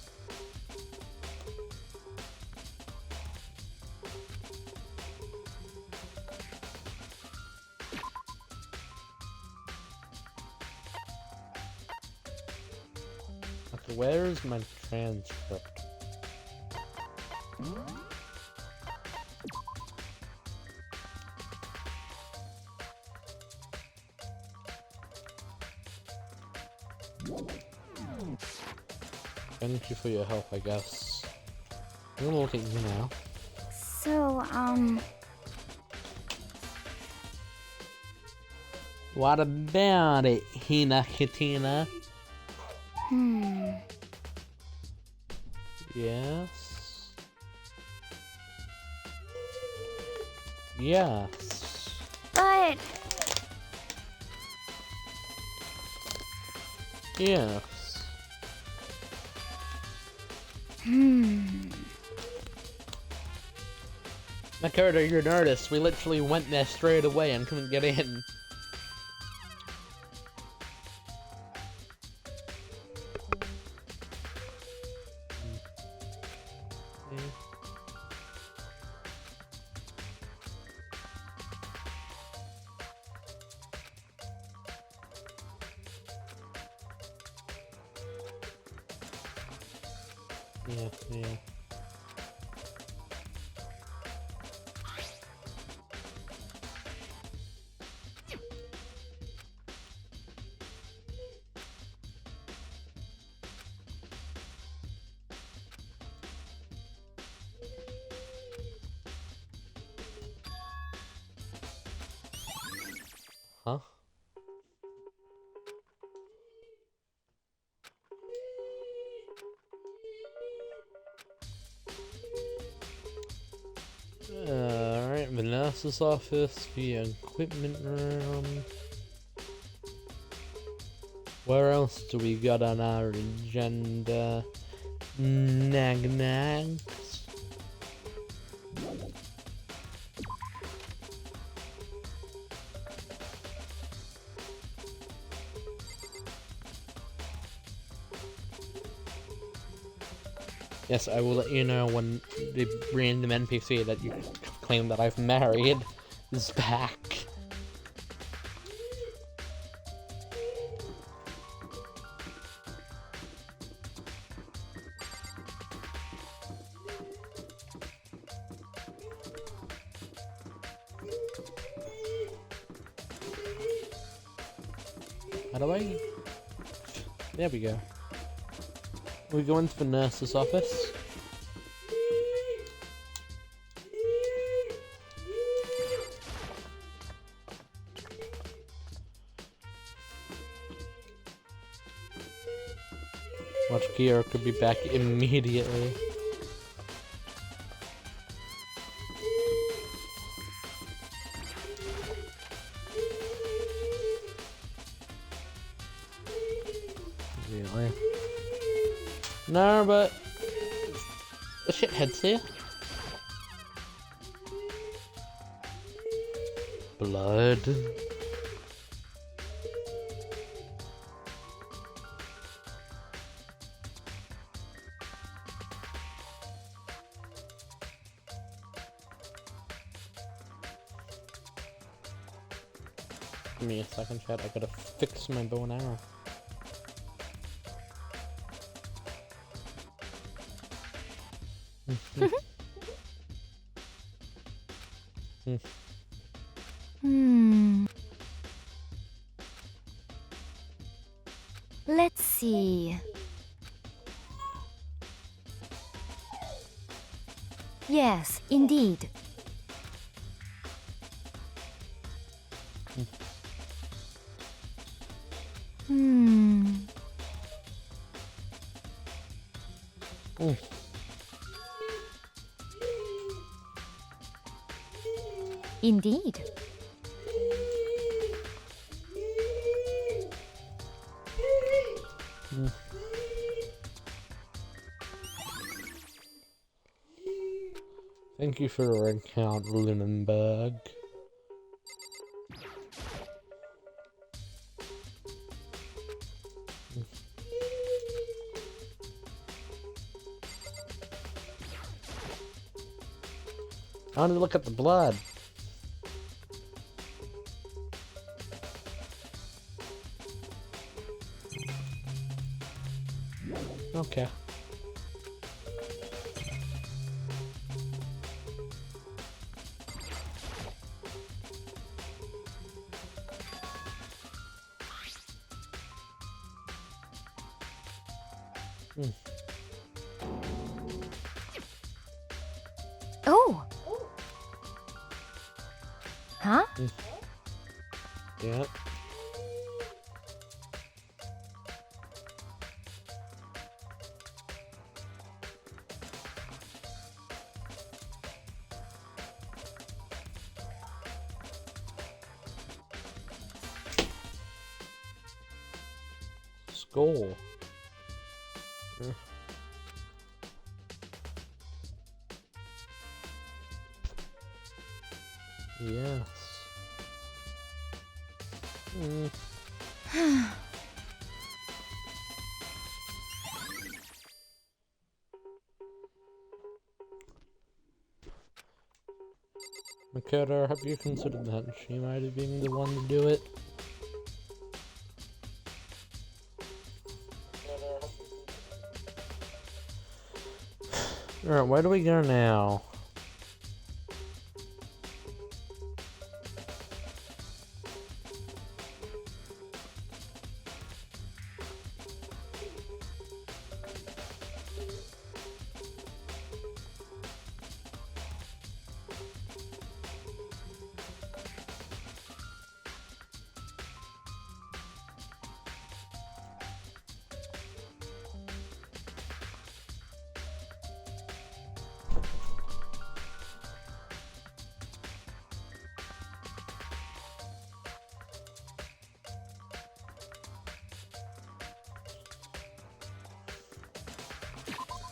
Okay, where's my transcript? Thank you for your help, I guess. I'm gonna look at you now. So, What about it, Hina Katina? Yes. Yes. but Yes. Makoto, you're an artist. We literally went there straight away and couldn't get in. Yeah. Huh? Alright, Vanessa's office, the equipment room. Where else do we got on our agenda? Nagnags. Yes, I will let you know when the random NPC that you claim that I've married is back. How do I? There we go. We go into the nurse's office. Watch Kira could be back immediately. Really? No, but the shithead's here. Blood. Give me a second, chat. I gotta fix my bow and arrow. Let's see. Yes, indeed. Indeed. Thank you for your account, Lunenberg. I want to look at the blood. Okay. Oh. Huh? Yeah. Skull. Yes. Makoto, have you considered that she might have been the one to do it? Alright, where do we go now?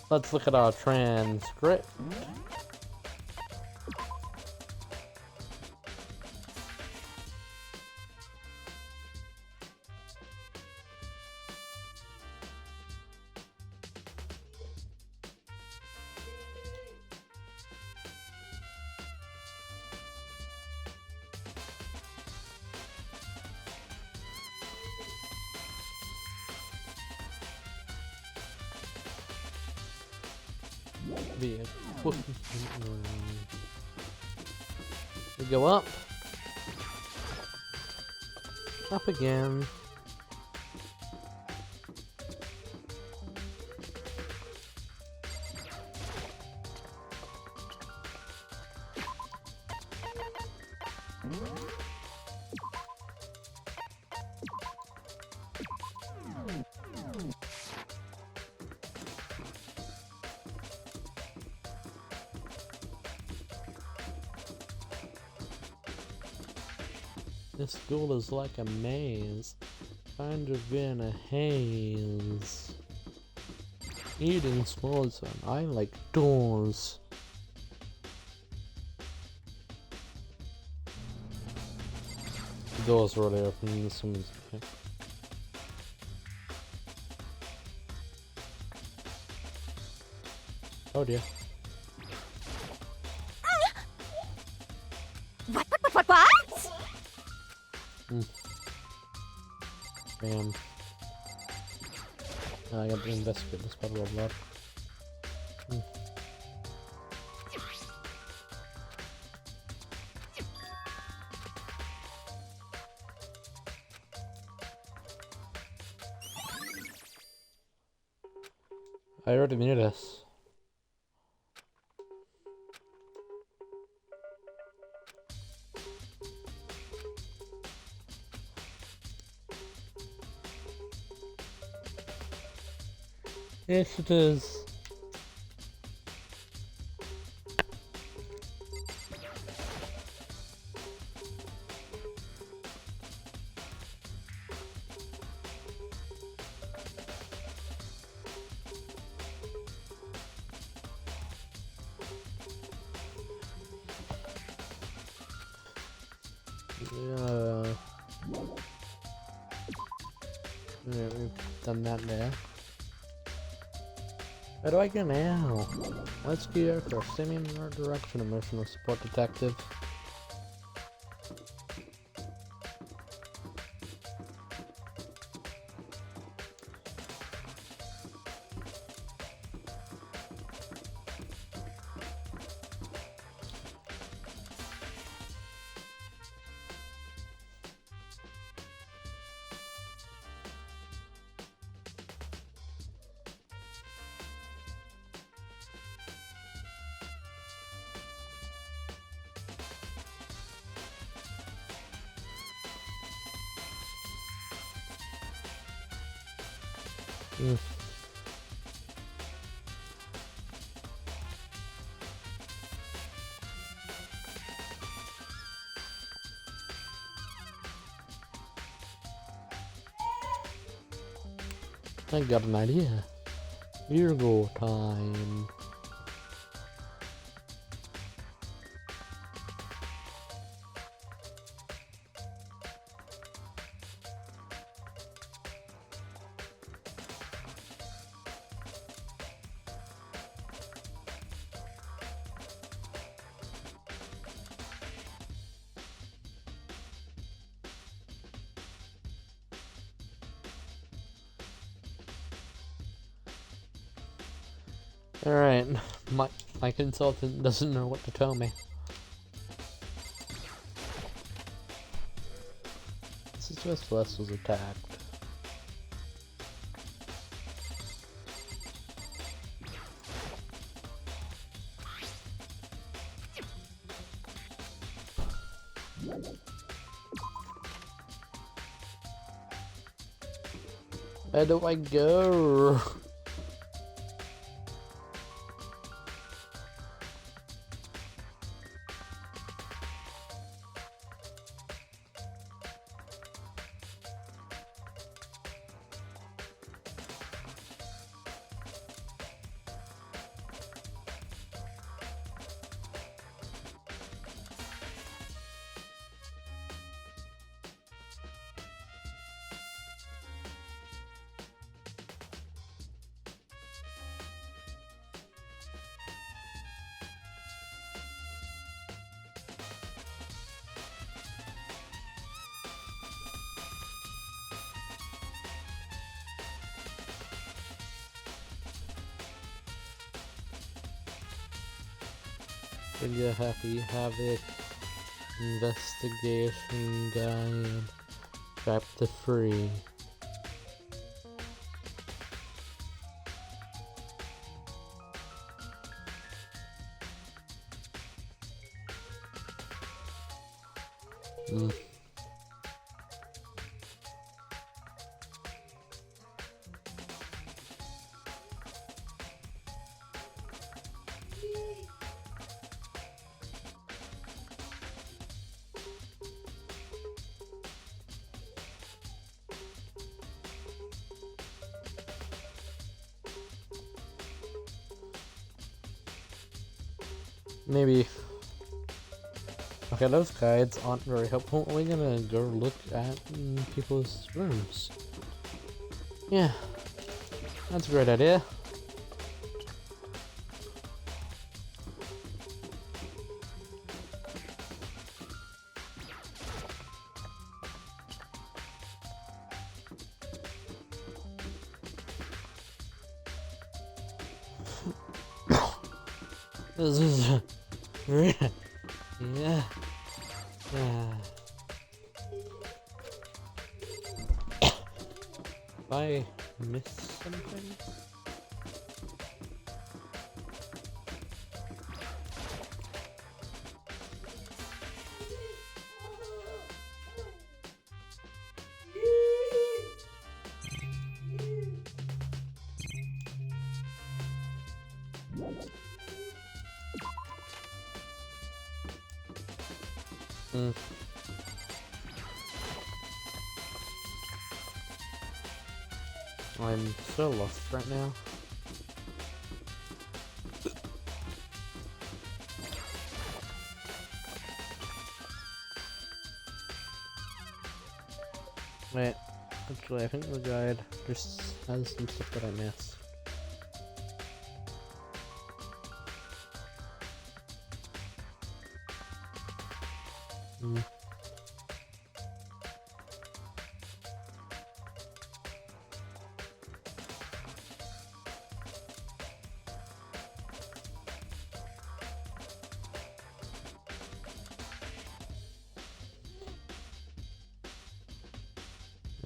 Let's look at our transcript. We go up. Up again. This school is like a maze, kind of in a haze. Eating s'mores and I like doors. The doors are already open, this one's okay. Oh dear. What? Bam. I got to investigate this bottle of blood. I already knew this. Yes, it is. Yeah, we've done that there. Where do I go now? Let's go for semi in our direction, emotional support detective. I got an idea. Virgo time. Alright, my consultant doesn't know what to tell me. This is just Wes was attacked. Where do I go? Trigger Happy Havoc Investigation Guide Chapter 3. Maybe. Okay, those guides aren't very helpful. We're gonna go look at people's rooms. Yeah, that's a great idea. This is yeah. If I miss something? I'm so lost right now. Wait, actually I think the guide just has some stuff that I missed.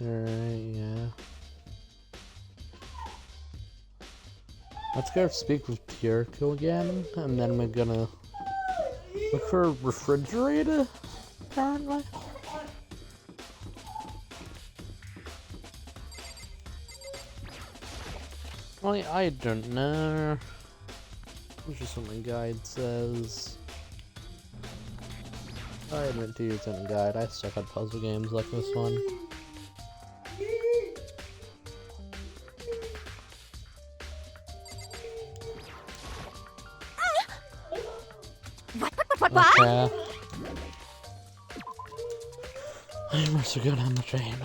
Alright, yeah. Let's go speak with Pyrico again, and then we're gonna look for a refrigerator, apparently. Well, I don't know. It's just something guide says. I admit to using a guide. I suck at puzzle games like this one. What? Okay. I must go down the train.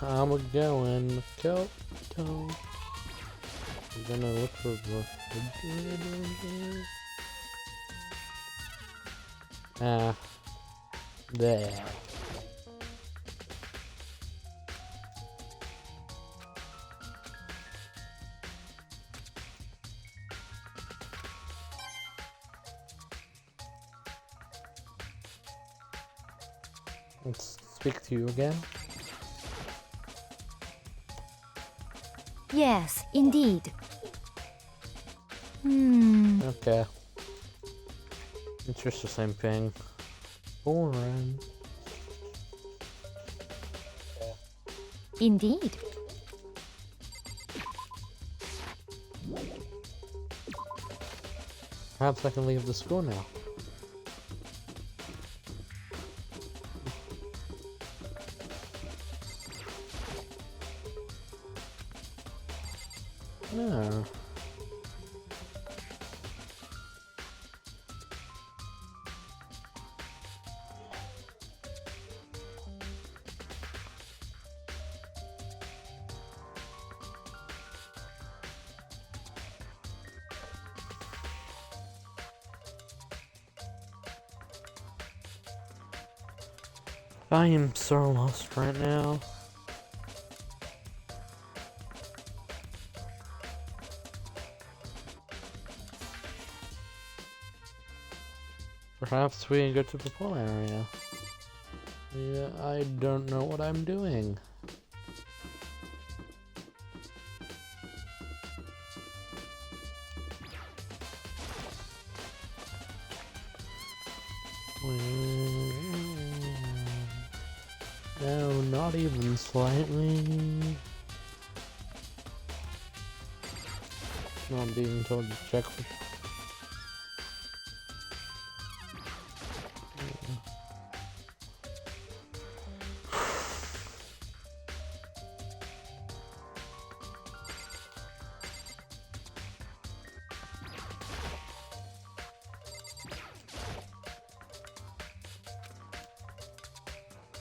I'm going Kyoto. I'm gonna look for the refrigerator. There. Let's speak to you again. Yes, indeed. Okay. It's just the same thing. Boring. Indeed. Perhaps I can leave the school now. No. I am so lost right now. Perhaps we can go to the pool area. Yeah, I don't know what I'm doing. No, not even slightly. No, I'm being told to check for.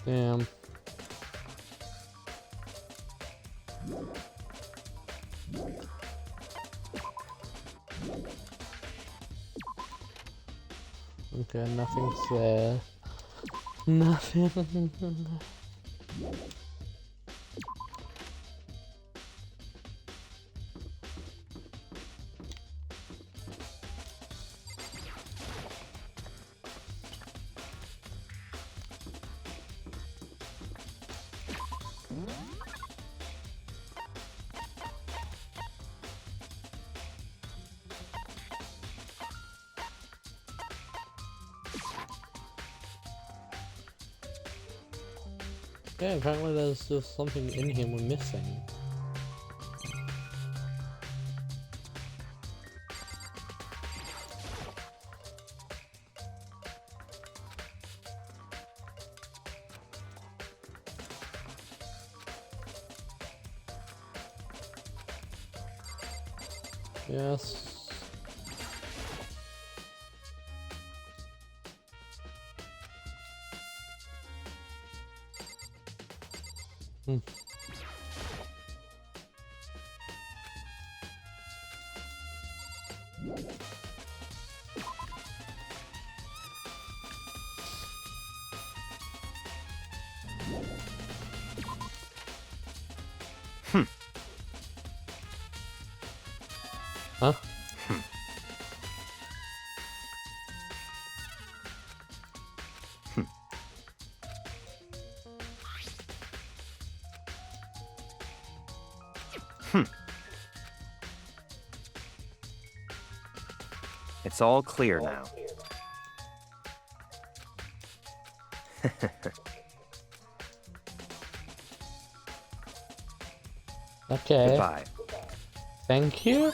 Damn. Okay, nothing's there. Nothing. Yeah, apparently there's just something in here we're missing. Yes. Hmm. Huh? It's all clear now. Okay. Goodbye. Thank you.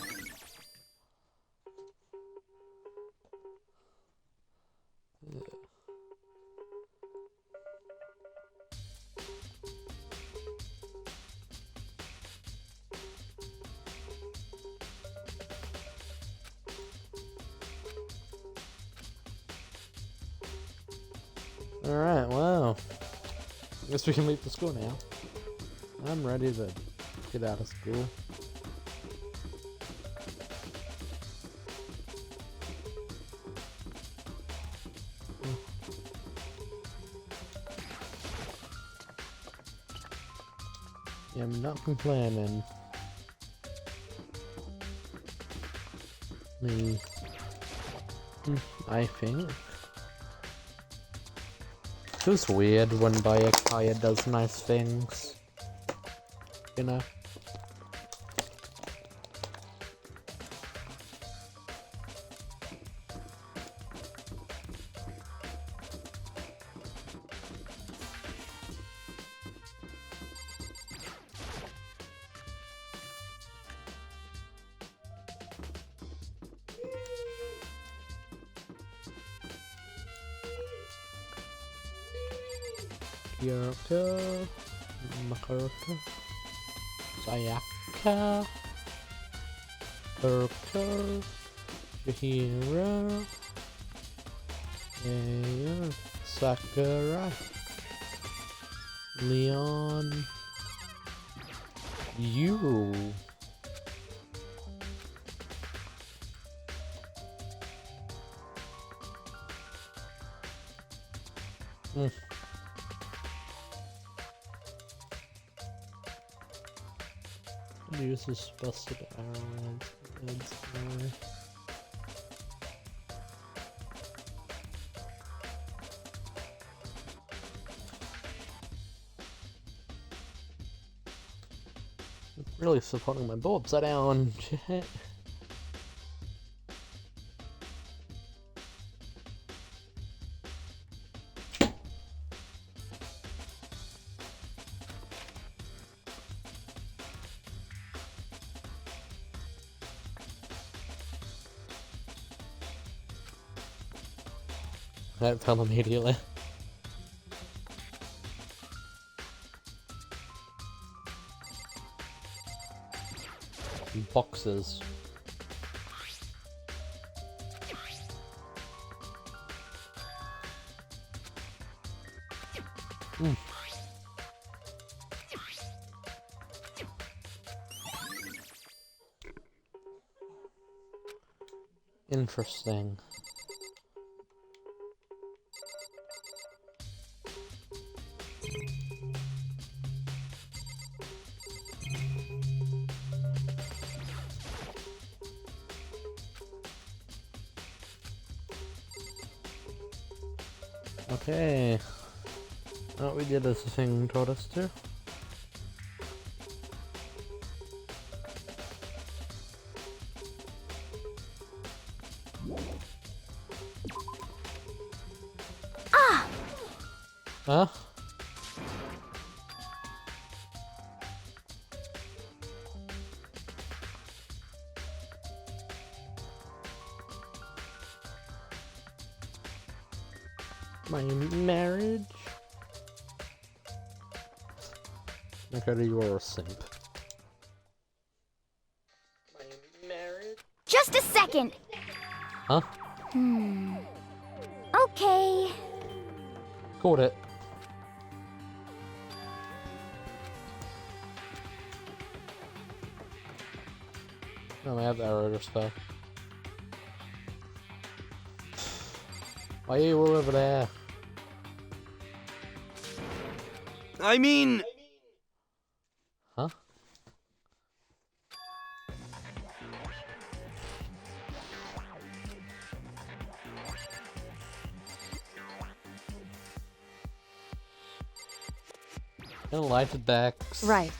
Alright, well. Guess we can leave the school now. I'm ready to get out of school. Yeah, I'm not complaining. I think. Feels weird when Bayakaya does nice things. You know? Kyoko, Makoto, Sayaka, Urko, Chihiro, Ayo, Sakura, Leon, you. Use this busted arrowheads. Really supporting my bow upside down. Shit. That fell immediately. Boxes. Interesting. Okay. What we did as the thing told us to. Huh? My marriage? Okay, you are a simp. My marriage? Just a second. Huh? Okay. Caught it. Oh, I have the arrow spell. Why are you all over there? I mean, Huh? Gonna light the decks. Right.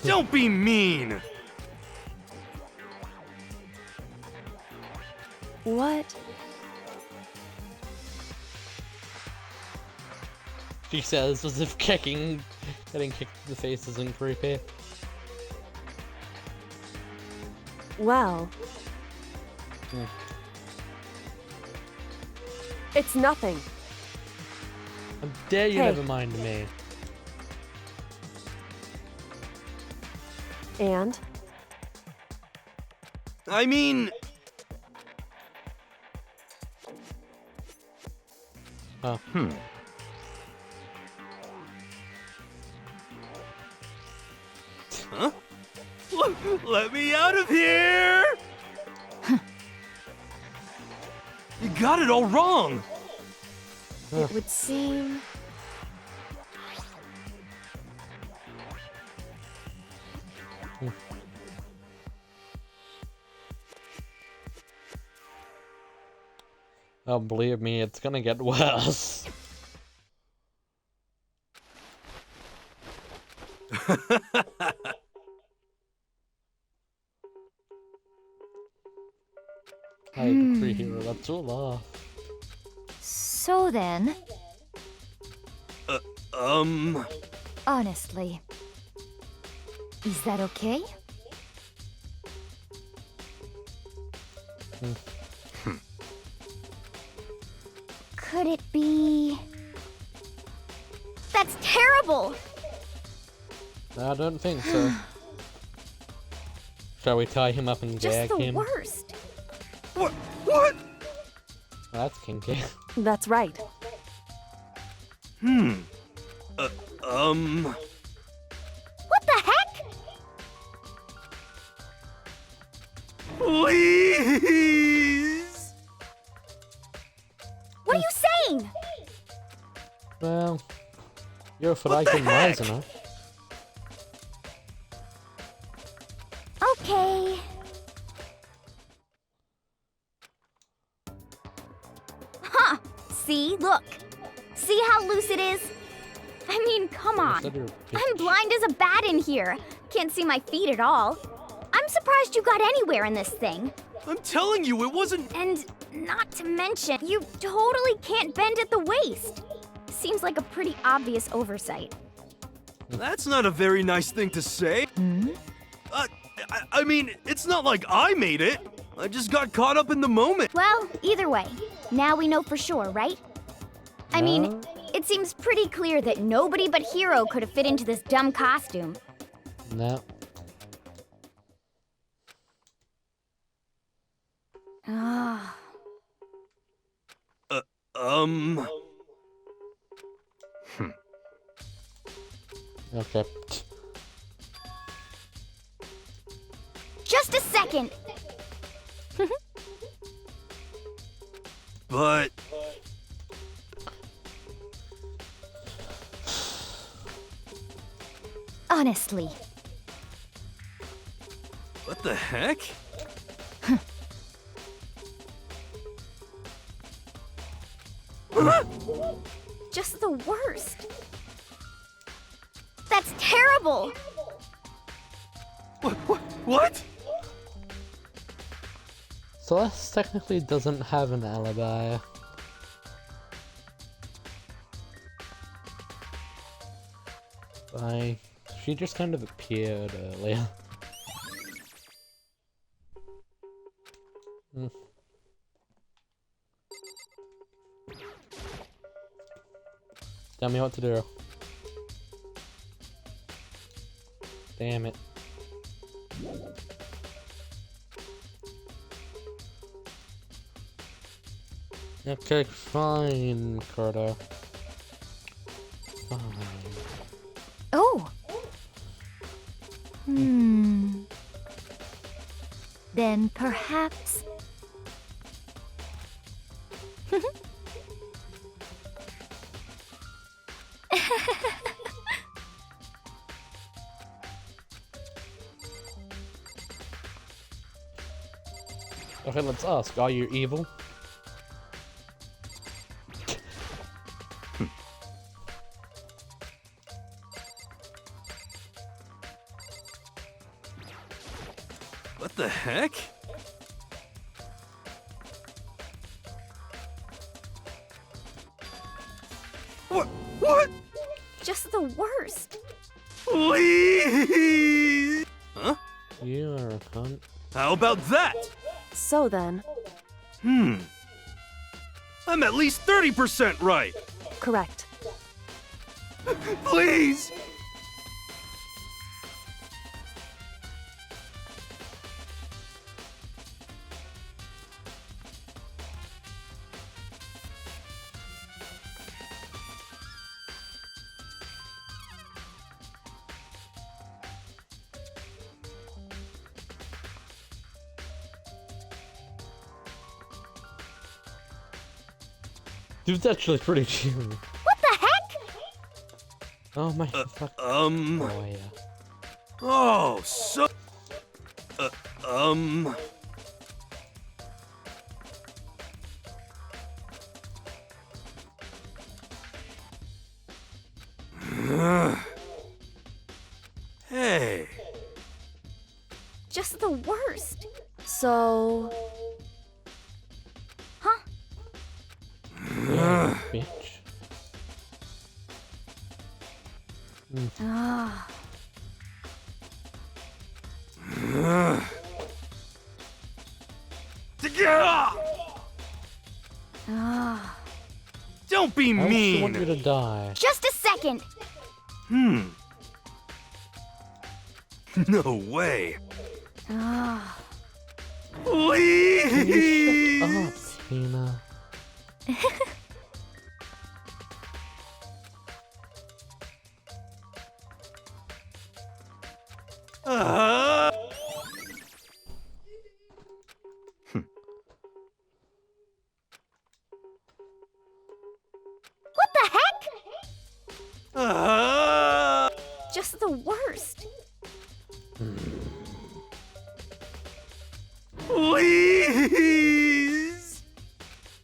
don't be mean. What? She says as if getting kicked in the face isn't creepy. Well. It's nothing. How dare you Hey. never mind me. And? I mean, Oh. huh? Let me out of here! You got it all wrong. It would seem. Oh, believe me, it's gonna get worse. I agree, hero. That's all off. So then, honestly, is that okay? Could it be? That's terrible! I don't think so. Shall we tie him up and Just gag the him? worst. What? Oh, that's kinky. That's right. What the heck? Please! What are you saying? Well, you're the frightened wise heck? enough. Okay. Huh. See? Look. See how loose it is? I mean, come on. Said you're a I'm bitch. blind as a bat in here. Can't see my feet at all. I'm surprised you got anywhere in this thing. I'm telling you, it wasn't. And not to mention, you totally can't bend at the waist. Seems like a pretty obvious oversight. That's not a very nice thing to say. I mean, it's not like I made it. I just got caught up in the moment. Well, either way, now we know for sure, right? I mean, No. it seems pretty clear that nobody but Hero could have fit into this dumb costume. No. Ah. Okay. Just a second. But Honestly. what the heck? Just the worst. That's terrible. What? Celeste technically doesn't have an alibi. She just kind of appeared earlier. Tell me what to do. Damn it. Okay, fine, Carter. Fine. Oh! Then perhaps... Okay, let's ask, are you evil? What the heck? What? Just the worst. Please! Huh? You are a cunt. How about that? So then, I'm at least 30% right. correct. Please! Dude's actually pretty cute. What the heck? Oh my fuck. Oh yeah. Oh, so... Hey. Just the worst. So, Huh? Yeah, bitch. Ah. Ah. Don't be I also mean. want you to die. Just a second. No way. Ah. Please. Oh, Tina. What the heck? Just the worst. Please.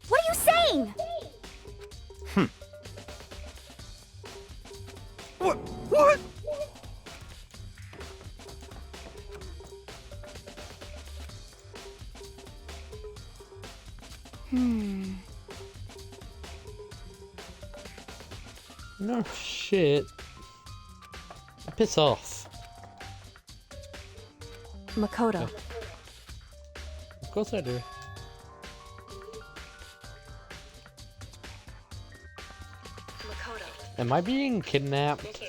What are you saying? What? No shit. Piss off. Makoto. Of course I do. Am I being kidnapped?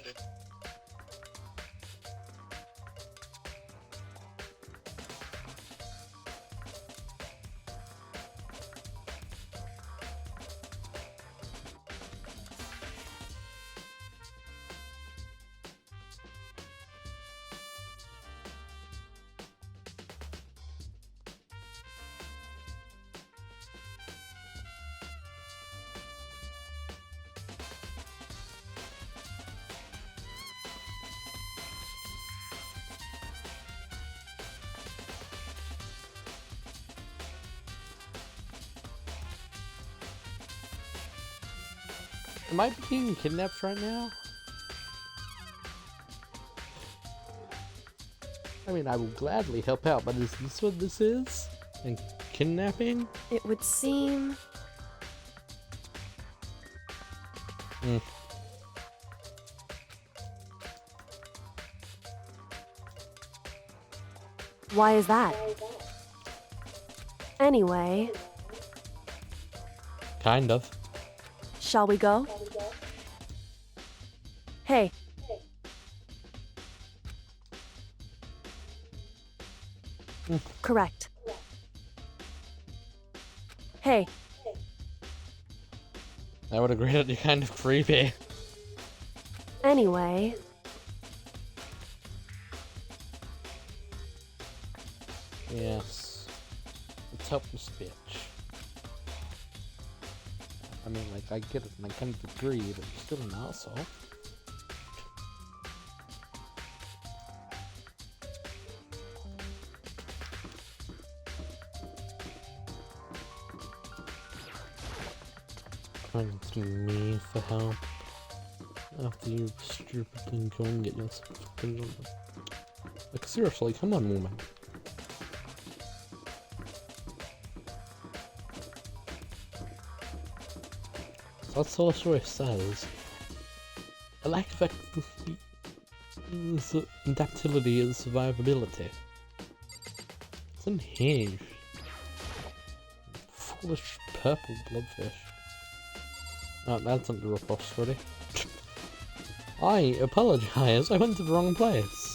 Am I being kidnapped right now? I mean, I will gladly help out, but is this what this is? And kidnapping? It would seem. Hmm. Why is that? Anyway, Kind of. shall we go? Hey. Correct. Hey, I would agree that you're kind of creepy. anyway, Yes. Let's help this bitch. I mean, like, I get it, and I kind of agree, but you're still an asshole. Coming to me for help after you stupidly go and get yourself killed. Like, seriously, come on, woman. That's all the story says. A lack of adaptability and survivability. It's unhinged. Foolish purple bloodfish. Oh, that's under repository. I apologize, I went to the wrong place.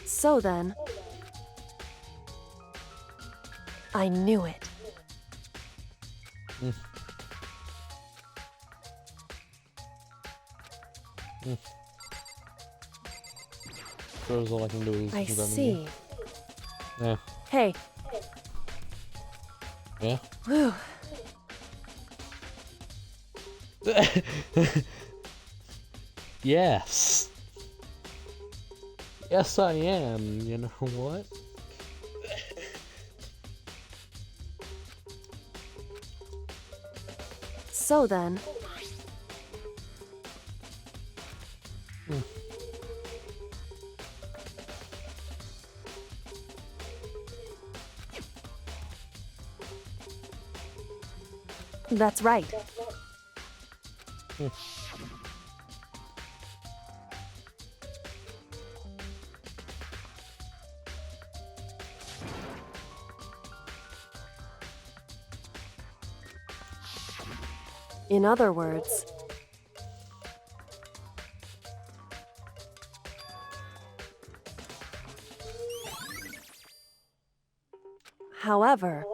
so then. I knew it. Suppose all I can do is I examine see. you. Yeah. Hey. Yeah. Whew. Yes. Yes, I am. You know what? So then. That's right. In other words, however,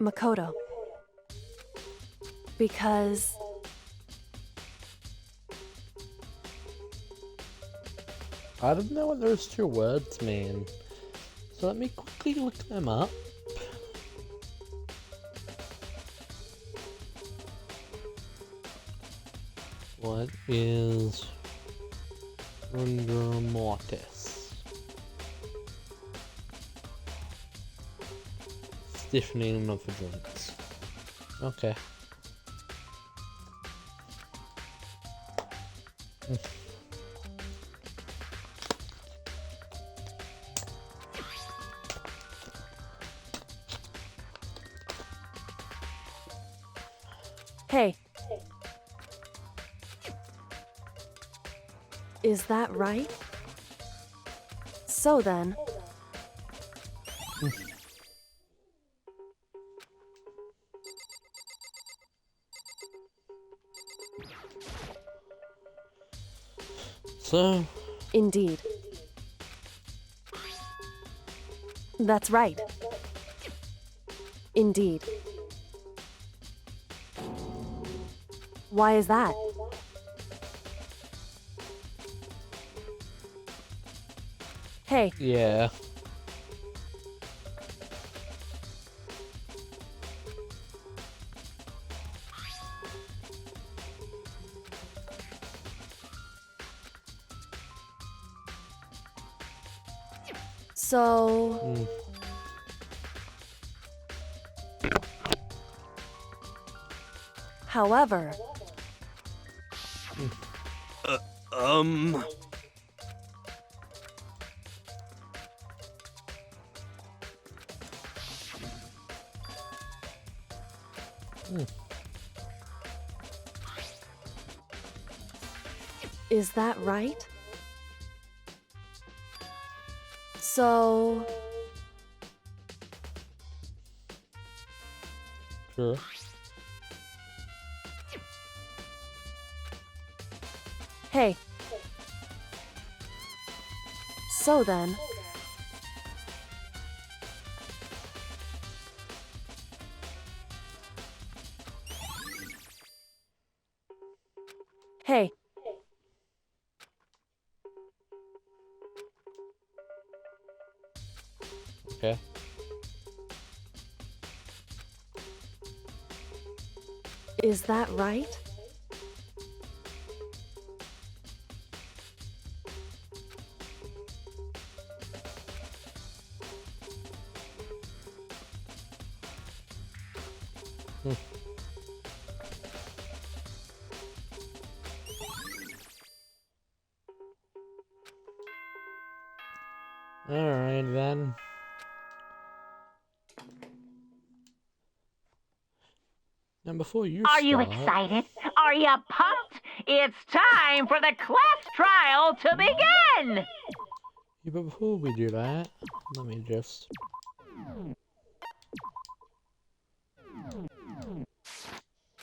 Makoto, because I don't know what those two words mean. So let me quickly look them up. What is rigor mortis? Stiffening of the joints. Okay. hey. Is that right? So then. So, Indeed. That's right. Indeed. Why is that? Hey, yeah. So. However. Is that right? So. Sure. Hey. So then. Hey. Okay. Is that right? Alright then. Now before you Are you start- excited? Are you pumped? It's time for the class trial to begin! Yeah, but before we do that, let me just...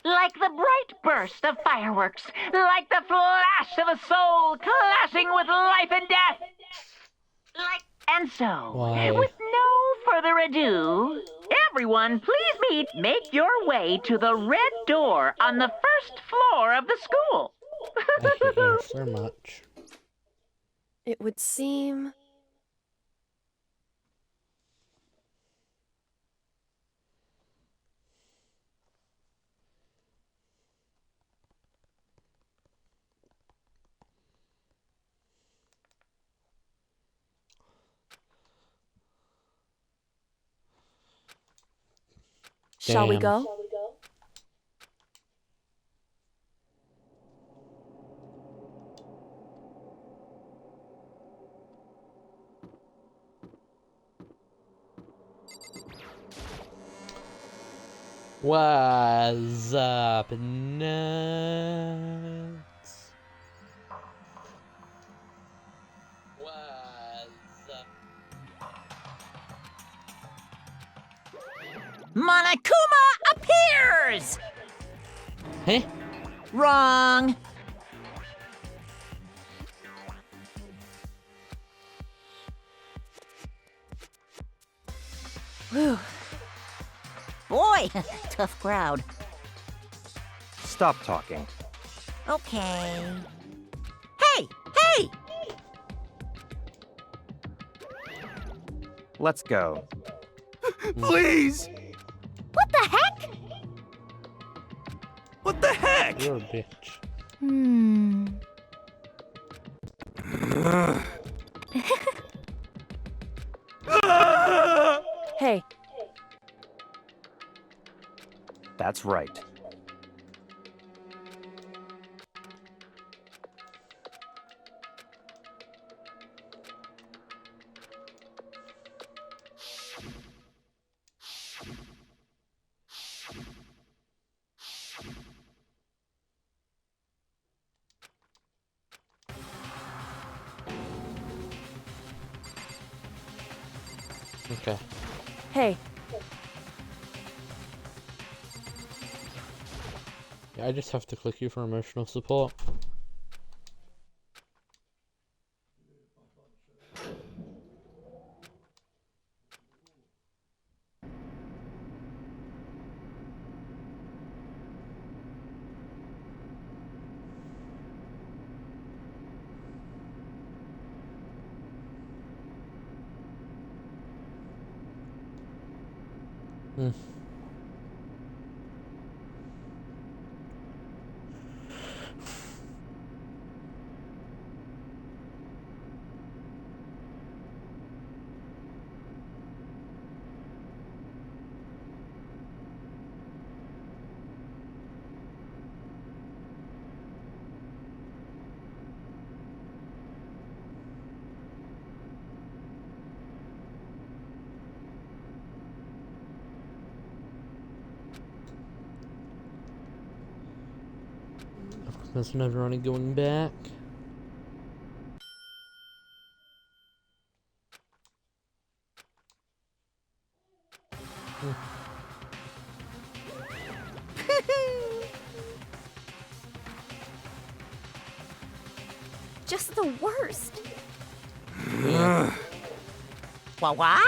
Like the bright burst of fireworks, like the flash of a soul clashing with life and death. And so, Why? with no further ado, everyone please make your way to the red door on the first floor of the school. I hate you so much. It would seem. Shall we Damn. go? What's up, nuts? What's up? Monokuma appears! Huh? Wrong. Whew. Boy, tough crowd. Stop talking. Okay. Hey! Hey! Let's go. Please! What the heck? What the heck? You're a bitch. Hey. That's right. Okay. Hey. Yeah, I just have to click you for emotional support. There's never any going back. Just the worst. Wah?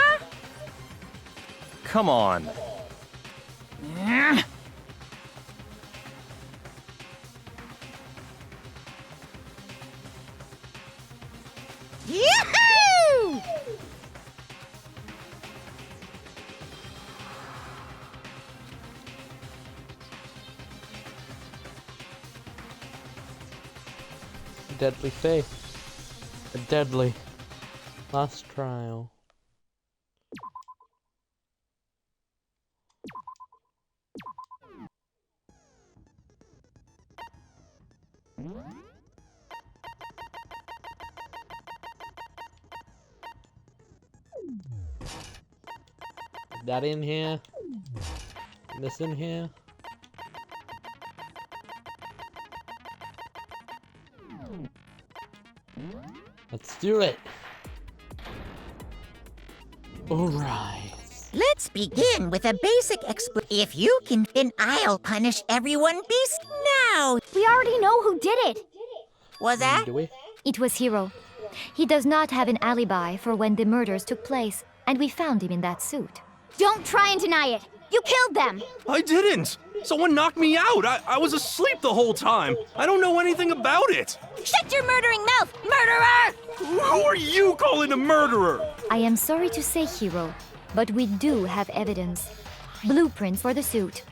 Come on. Yahoo! Deadly faith. A deadly last trial. That in here. This in here. Let's do it. Alright. Let's begin with a basic If you can, then I'll punish everyone beast now. We already know who did it. Was that? Do we? It was Hiro. He does not have an alibi for when the murders took place, and we found him in that suit. Don't try and deny it. You killed them. I didn't! Someone knocked me out! I was asleep the whole time! I don't know anything about it! Shut your murdering mouth, murderer! Who are you calling a murderer? I am sorry to say, Hiro, but we do have evidence. Blueprints for the suit.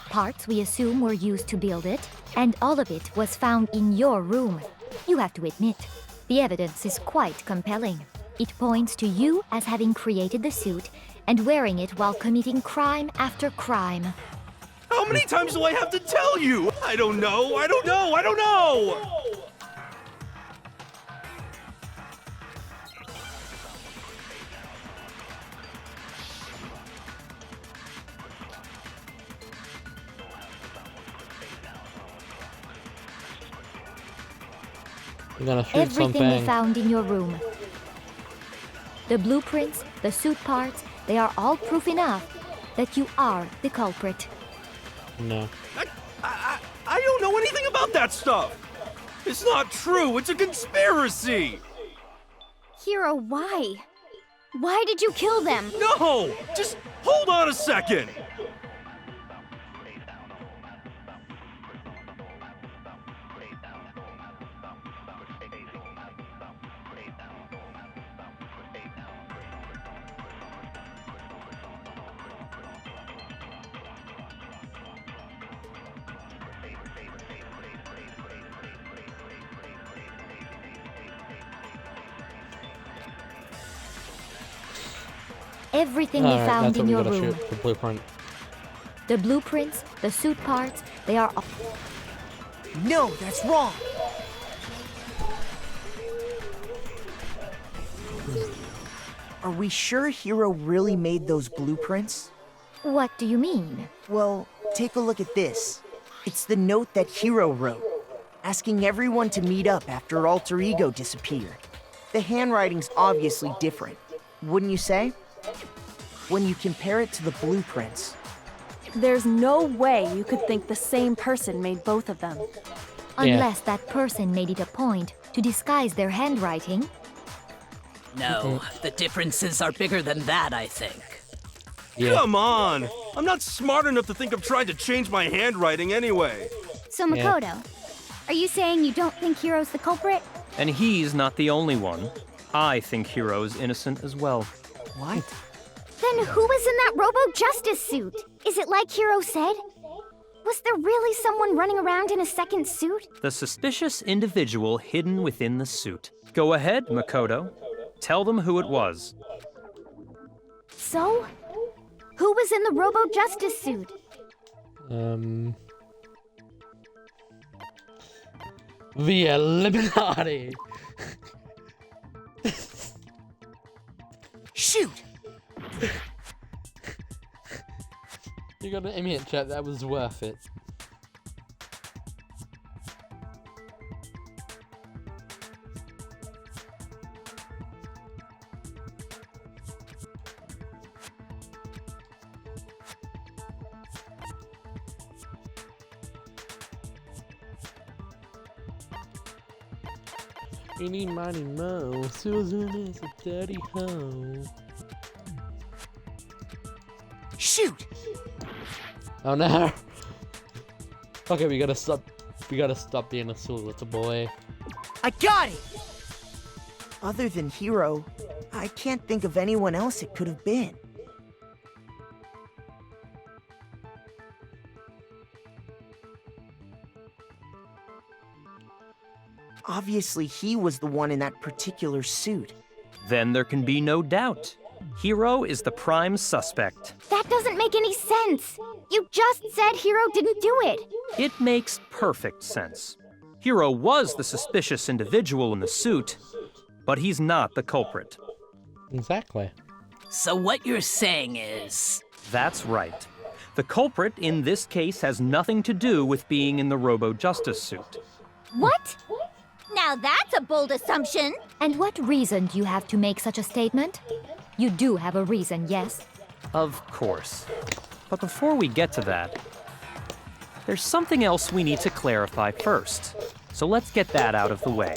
Parts we assume were used to build it, and all of it was found in your room. You have to admit, the evidence is quite compelling. It points to you as having created the suit and wearing it while committing crime after crime. How many times do I have to tell you? I don't know! We're gonna shoot Everything something. we found in your room. The blueprints, the suit parts, they are all proof enough that you are the culprit. No. I don't know anything about that stuff! It's not true! It's a conspiracy! Hiro, why? Why did you kill them? No! Just hold on a second! Everything we Alright, found that's what in we your gotta room. shoot. The blueprint. The blueprints, the suit parts, they are all... No, that's wrong. Are we sure Hiro really made those blueprints? What do you mean? Well, take a look at this. It's the note that Hiro wrote, asking everyone to meet up after Alter Ego disappeared. The handwriting's obviously different, wouldn't you say? When you compare it to the blueprints. There's no way you could think the same person made both of them. Unless that person made it a point to disguise their handwriting. No, the differences are bigger than that, I think. Yeah. Come on! I'm not smart enough to think of trying to change my handwriting anyway. So, Makoto, are you saying you don't think Hiro's the culprit? And he's not the only one. I think Hiro's innocent as well. What? Then who was in that Robo-Justice suit? Is it like Hiro said? Was there really someone running around in a second suit? The suspicious individual hidden within the suit. Go ahead, Makoto. Tell them who it was. So? Who was in the Robo-Justice suit? The Illuminati. Shoot! You got an image chat, that was worth it. Eeny, miny, mo. Susan is a dirty hoe. Shoot! Oh no! Okay, we gotta stop. We gotta stop being a silly little boy. I got it! Other than Hiro, I can't think of anyone else it could have been. Obviously, he was the one in that particular suit. Then there can be no doubt. Hiro is the prime suspect. That doesn't make any sense. You just said Hiro didn't do it. It makes perfect sense. Hiro was the suspicious individual in the suit, but he's not the culprit. Exactly. So what you're saying is... That's right. The culprit in this case has nothing to do with being in the Robo-Justice suit. What? Now that's a bold assumption. And what reason do you have to make such a statement? You do have a reason, yes? Of course. But before we get to that, there's something else we need to clarify first. So let's get that out of the way.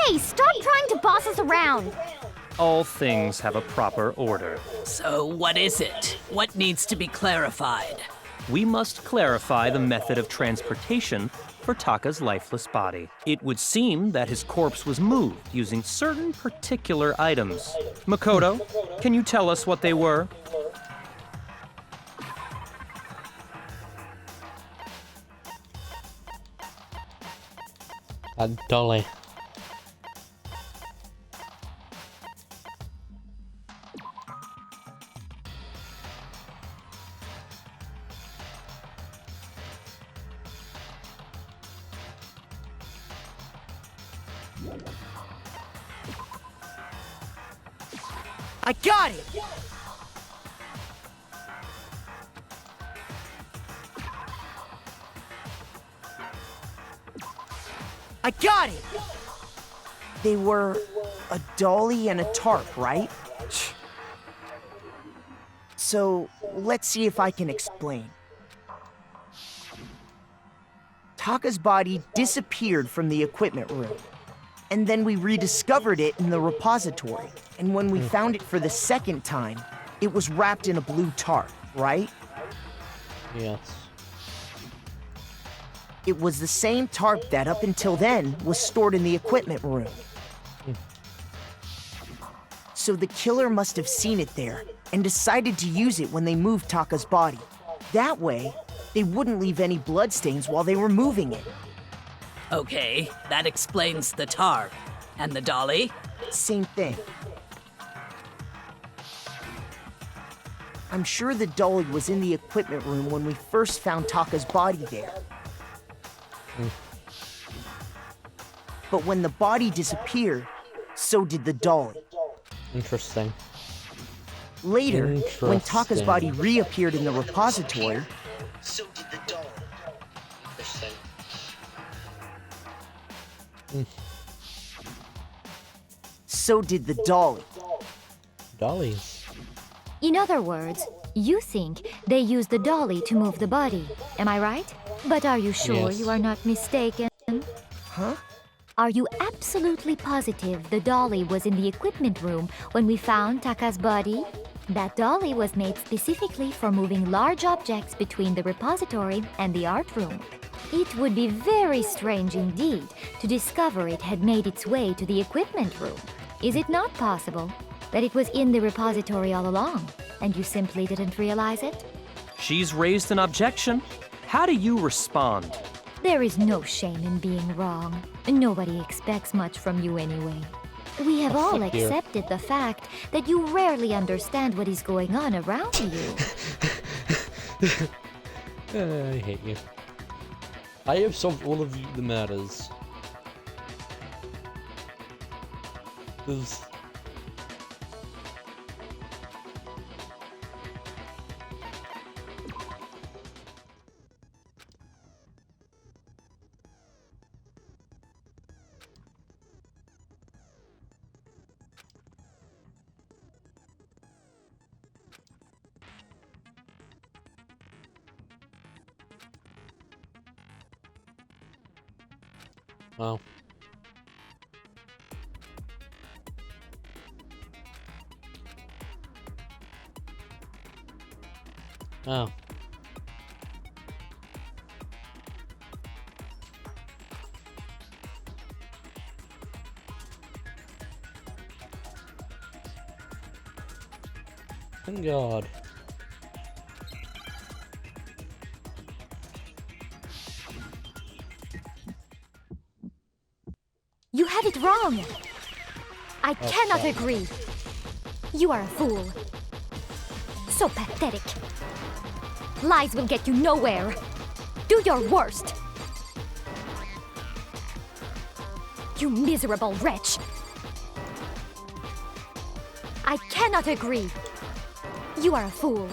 Hey, stop trying to boss us around. All things have a proper order. So what is it? What needs to be clarified? We must clarify the method of transportation for Taka's lifeless body. It would seem that his corpse was moved using certain particular items. Makoto, can you tell us what they were? Dolly. I got it! I got it! They were a dolly and a tarp, right? So, let's see if I can explain. Taka's body disappeared from the equipment room. And then we rediscovered it in the repository. And when we found it for the second time, it was wrapped in a blue tarp, right? Yes. It was the same tarp that, up until then, was stored in the equipment room. So the killer must have seen it there and decided to use it when they moved Taka's body. That way, they wouldn't leave any bloodstains while they were moving it. Okay, that explains the tarp. And the dolly? Same thing. I'm sure the dolly was in the equipment room when we first found Taka's body there. But when the body disappeared, so did the dolly. Interesting. Later, when Taka's body reappeared in the repository, so did the dolly. Interesting. So did the dolly. Dollies. In other words, you think they used the dolly to move the body. Am I right? But are you sure Yes. you are not mistaken? Huh? Are you absolutely positive the dolly was in the equipment room when we found Taka's body? That dolly was made specifically for moving large objects between the repository and the art room. It would be very strange indeed to discover it had made its way to the equipment room. Is it not possible that it was in the repository all along, and you simply didn't realize it? She's raised an objection. How do you respond? There is no shame in being wrong. Nobody expects much from you anyway. We have all fuck you. accepted the fact that you rarely understand what is going on around you. I hate you. I have solved all of the murders. There's... Oh. Oh. Thank God. You have it wrong. I cannot agree. You are a fool. So pathetic. Lies will get you nowhere. Do your worst. You miserable wretch. I cannot agree. You are a fool.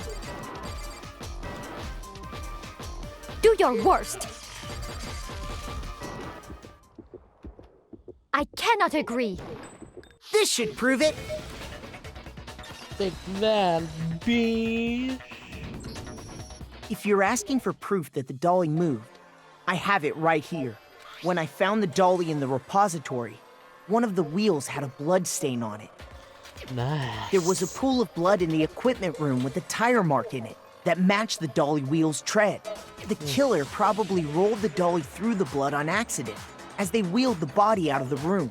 Do your worst. I cannot agree. This should prove it. Take that, bitch. If you're asking for proof that the dolly moved, I have it right here. When I found the dolly in the repository, one of the wheels had a blood stain on it. Nice. There was a pool of blood in the equipment room with a tire mark in it that matched the dolly wheel's tread. The killer probably rolled the dolly through the blood on accident as they wheeled the body out of the room.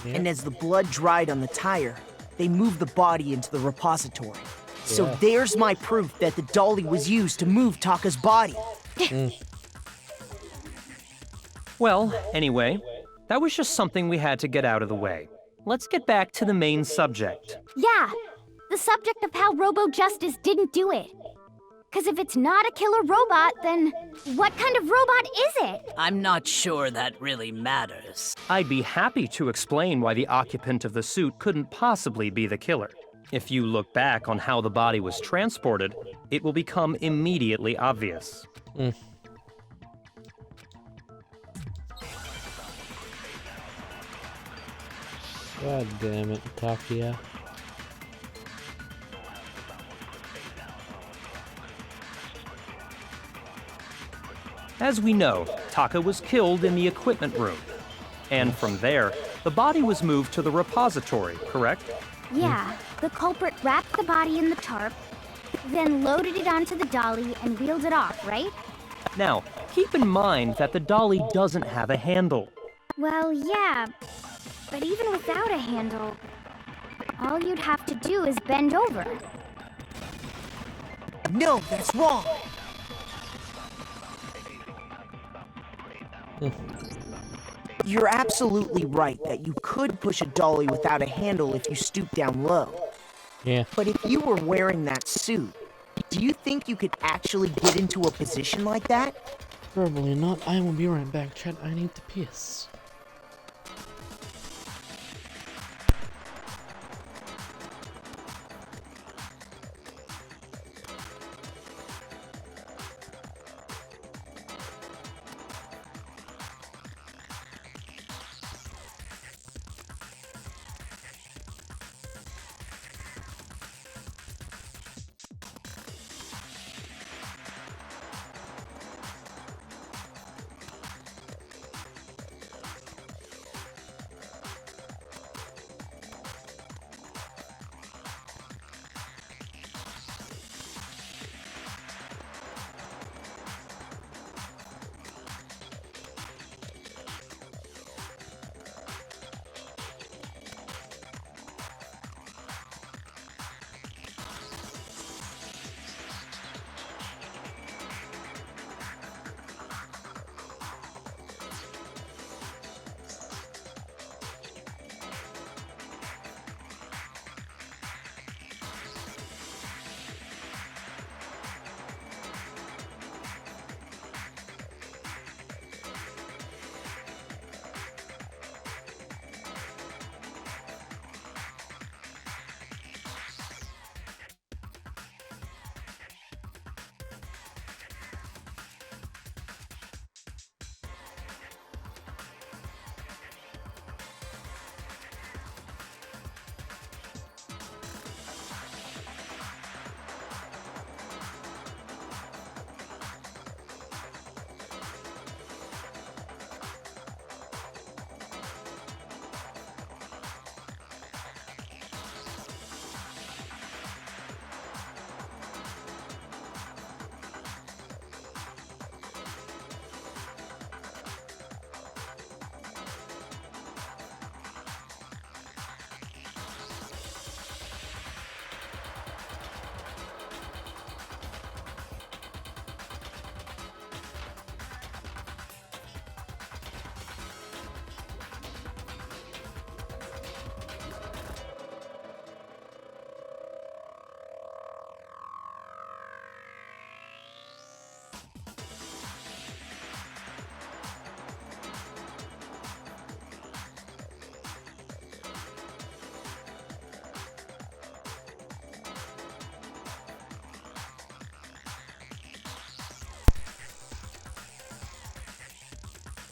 Yeah. And as the blood dried on the tire, they moved the body into the repository. So Yeah. there's my proof that the dolly was used to move Taka's body. Well, anyway, that was just something we had to get out of the way. Let's get back to the main subject. Yeah, the subject of how Robo Justice didn't do it. Because if it's not a killer robot, then what kind of robot is it? I'm not sure that really matters. I'd be happy to explain why the occupant of the suit couldn't possibly be the killer. If you look back on how the body was transported, it will become immediately obvious. God damn it, Takia. As we know, Taka was killed in the equipment room. And from there, the body was moved to the repository, correct? Yeah, the culprit wrapped the body in the tarp, then loaded it onto the dolly and wheeled it off, right? Now, keep in mind that the dolly doesn't have a handle. Well, yeah, but even without a handle, all you'd have to do is bend over. No, that's wrong. You're absolutely right that you could push a dolly without a handle if you stoop down low. Yeah. But if you were wearing that suit, do you think you could actually get into a position like that? Probably not. I will be right back, chat. I need to piss.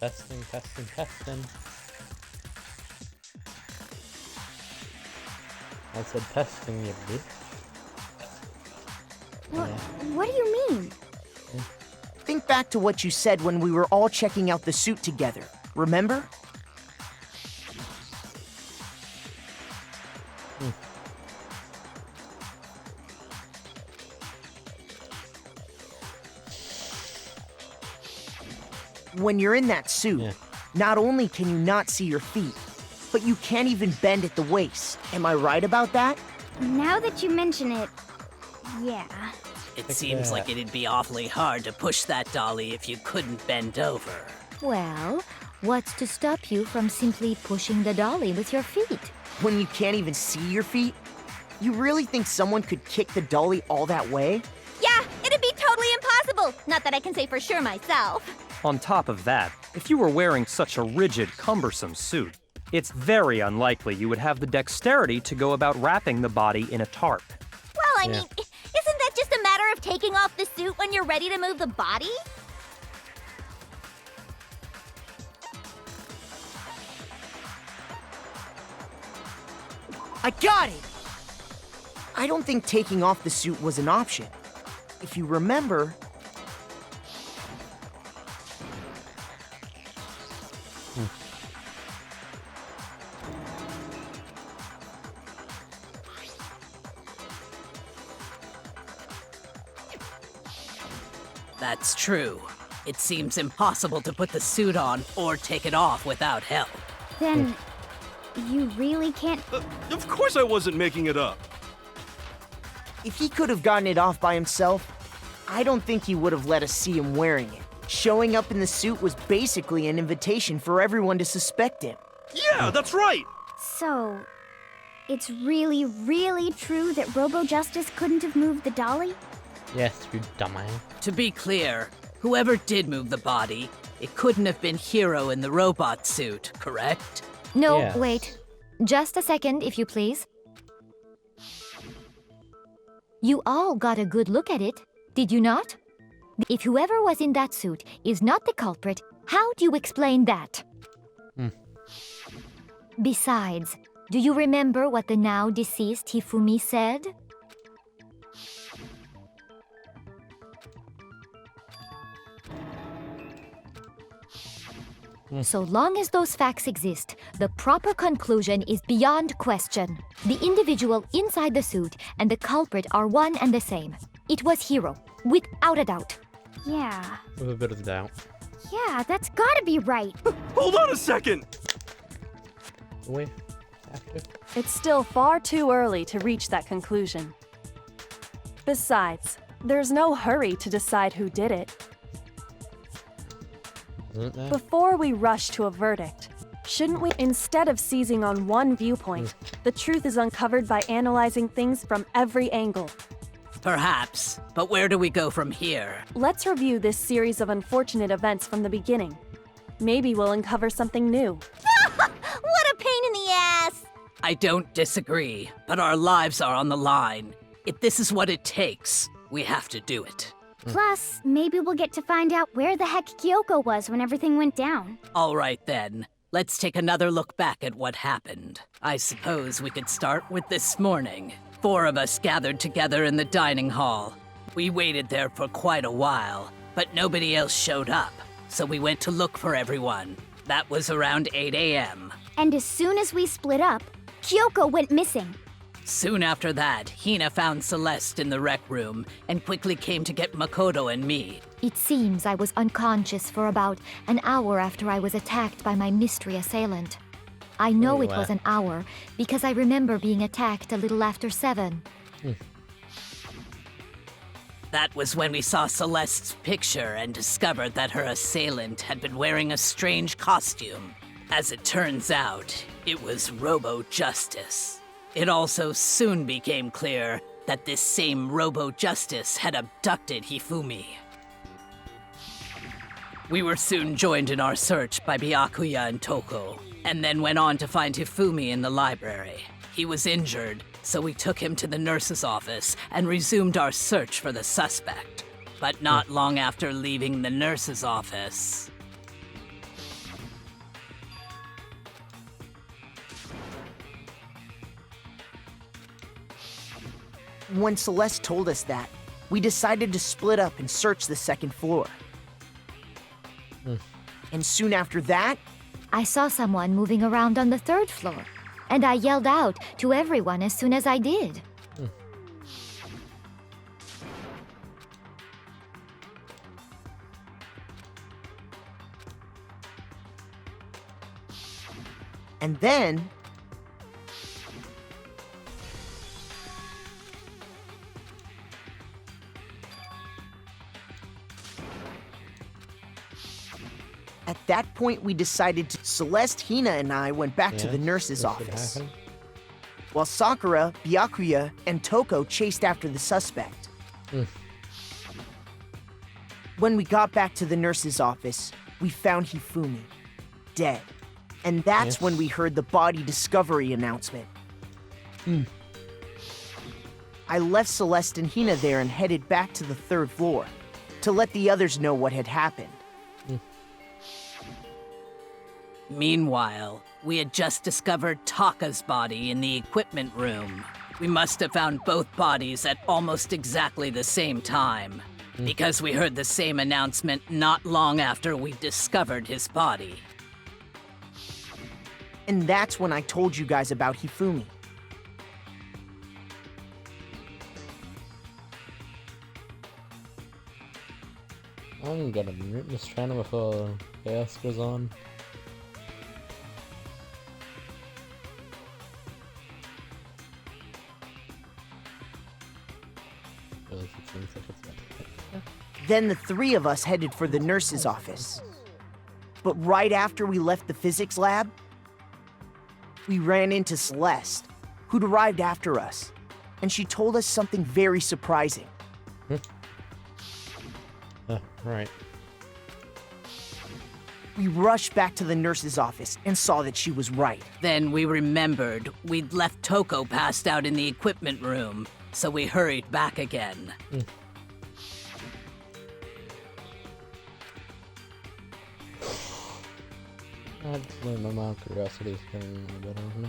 Testing, testing, testing. I said testing, you bitch. What do you mean? Think back to what you said when we were all checking out the suit together. Remember? When you're in that suit, not only can you not see your feet, but you can't even bend at the waist. Am I right about that? Now that you mention it, yeah. It seems like it'd be awfully hard to push that dolly if you couldn't bend over. Well, what's to stop you from simply pushing the dolly with your feet? When you can't even see your feet? You really think someone could kick the dolly all that way? Yeah, it'd be totally impossible. Not that I can say for sure myself. On top of that, if you were wearing such a rigid, cumbersome suit, it's very unlikely you would have the dexterity to go about wrapping the body in a tarp. Well, I mean, isn't that just a matter of taking off the suit when you're ready to move the body? I got it! I don't think taking off the suit was an option. If you remember... That's true. It seems impossible to put the suit on or take it off without help. Then you really can't. Of course I wasn't making it up. If he could have gotten it off by himself, I don't think he would have let us see him wearing it. Showing up in the suit was basically an invitation for everyone to suspect him. Yeah, that's right! So, it's really, really true that Robo Justice couldn't have moved the dolly? Yes, you dumbass. To be clear, whoever did move the body, it couldn't have been Hero in the robot suit, correct? No, Yeah. wait. Just a second, if you please. You all got a good look at it, did you not? If whoever was in that suit is not the culprit, how do you explain that? Besides, do you remember what the now deceased Hifumi said? So long as those facts exist, the proper conclusion is beyond question. The individual inside the suit and the culprit are one and the same. It was Hiro, without a doubt. Yeah. With a bit of doubt. Yeah, that's gotta be right. Hold on a second! Wait. After. It's still far too early to reach that conclusion. Besides, there's no hurry to decide who did it. Isn't there? Before we rush to a verdict, shouldn't we, instead of seizing on one viewpoint, the truth is uncovered by analyzing things from every angle? Perhaps, but where do we go from here? Let's review this series of unfortunate events from the beginning. Maybe we'll uncover something new. What a pain in the ass! I don't disagree, but our lives are on the line. If this is what it takes, we have to do it. Plus, maybe we'll get to find out where the heck Kyoko was when everything went down. All right then, let's take another look back at what happened. I suppose we could start with this morning. 4 of us gathered together in the dining hall. We waited there for quite a while, but nobody else showed up, so we went to look for everyone. That was around 8 a.m. And as soon as we split up, Kyoko went missing. Soon after that, Hina found Celeste in the rec room and quickly came to get Makoto and me. It seems I was unconscious for about an hour after I was attacked by my mystery assailant. I know it was an hour because I remember being attacked a little after 7. That was when we saw Celeste's picture and discovered that her assailant had been wearing a strange costume. As it turns out, it was Robo Justice. It also soon became clear that this same Robo Justice had abducted Hifumi. We were soon joined in our search by Byakuya and Toko, and then went on to find Hifumi in the library. He was injured, so we took him to the nurse's office and resumed our search for the suspect. But not long after leaving the nurse's office... When Celeste told us that, we decided to split up and search the second floor. And soon after that, I saw someone moving around on the 3rd floor, and I yelled out to everyone as soon as I did. and then at that point, we decided to. Celeste, Hina, and I went back to the nurse's office, while Sakura, Byakuya, and Toko chased after the suspect. When we got back to the nurse's office, we found Hifumi, dead. And that's when we heard the body discovery announcement. I left Celeste and Hina there and headed back to the 3rd floor to let the others know what had happened. Meanwhile, we had just discovered Taka's body in the equipment room. We must have found both bodies at almost exactly the same time, because we heard the same announcement not long after we discovered his body. And that's when I told you guys about Hifumi. I'm gonna mute this channel before chaos goes on. Then the 3 of us headed for the nurse's office. But right after we left the physics lab, we ran into Celeste, who'd arrived after us, and she told us something very surprising. Right. We rushed back to the nurse's office and saw that she was right. Then we remembered we'd left Toko passed out in the equipment room, so we hurried back again. Absolutely, my curiosity is getting a bit of me.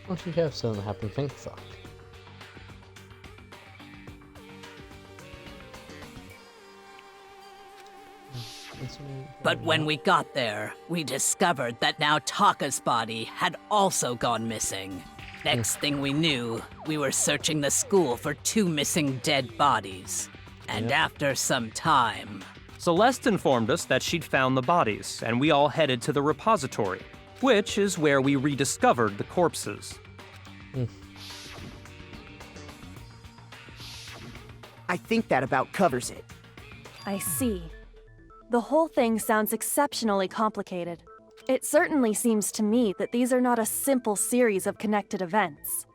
What you have something happen? Think fuck. But when we got there, we discovered that now Taka's body had also gone missing. Next thing we knew, we were searching the school for 2 missing dead bodies. And after some time... Celeste informed us that she'd found the bodies, and we all headed to the repository, which is where we rediscovered the corpses. I think that about covers it. I see. The whole thing sounds exceptionally complicated. It certainly seems to me that these are not a simple series of connected events.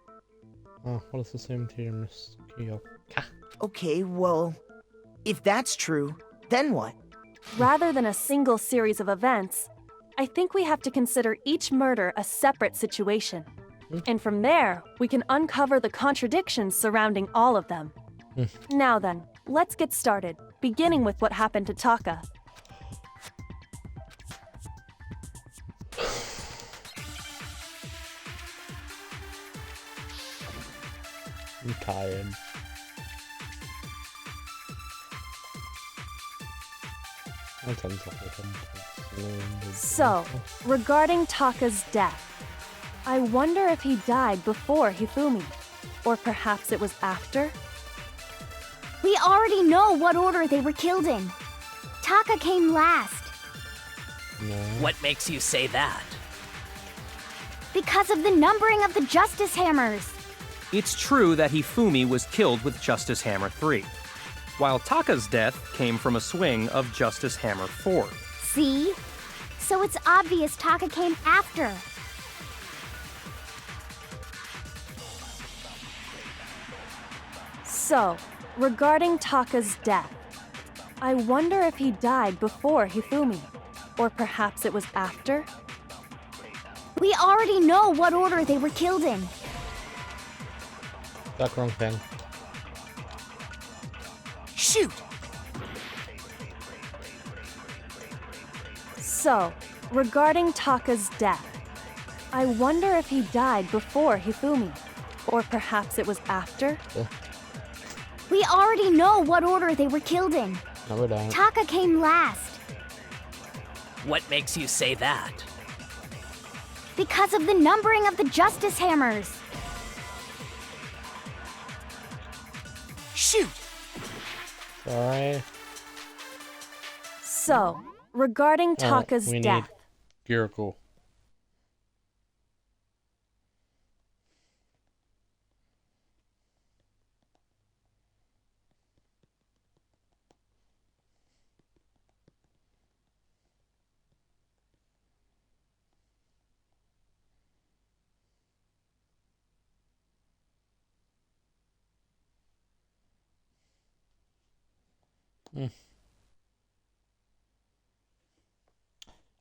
Oh, what is the same to Miss Kyoka? Okay, well, if that's true, then what? Rather than a single series of events, I think we have to consider each murder a separate situation. And from there, we can uncover the contradictions surrounding all of them. Now then, let's get started, beginning with what happened to Taka. I'm tired. So, regarding Taka's death, I wonder if he died before Hifumi, or perhaps it was after? We already know what order they were killed in. Taka came last. What makes you say that? Because of the numbering of the Justice Hammers. It's true that Hifumi was killed with Justice Hammer 3, while Taka's death came from a swing of Justice Hammer 4. See? So it's obvious Taka came after. So, regarding Taka's death, I wonder if he died before Hifumi, or perhaps it was after? We already know what order they were killed in. That wrong thing. Shoot! So, regarding Taka's death, I wonder if he died before Hifumi, or perhaps it was after? We already know what order they were killed in. No, we don't. Taka came last. What makes you say that? Because of the numbering of the Justice Hammers. Shoot! Sorry. So, regarding Taka's we death, need Gyracle.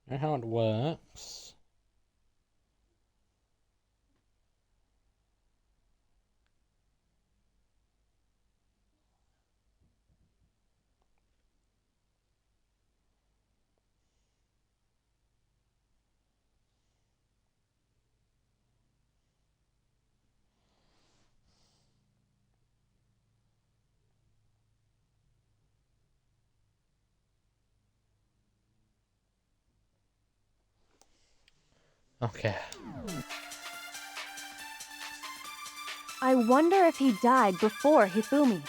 Know how it works. Okay. I wonder if he died before Hifumi,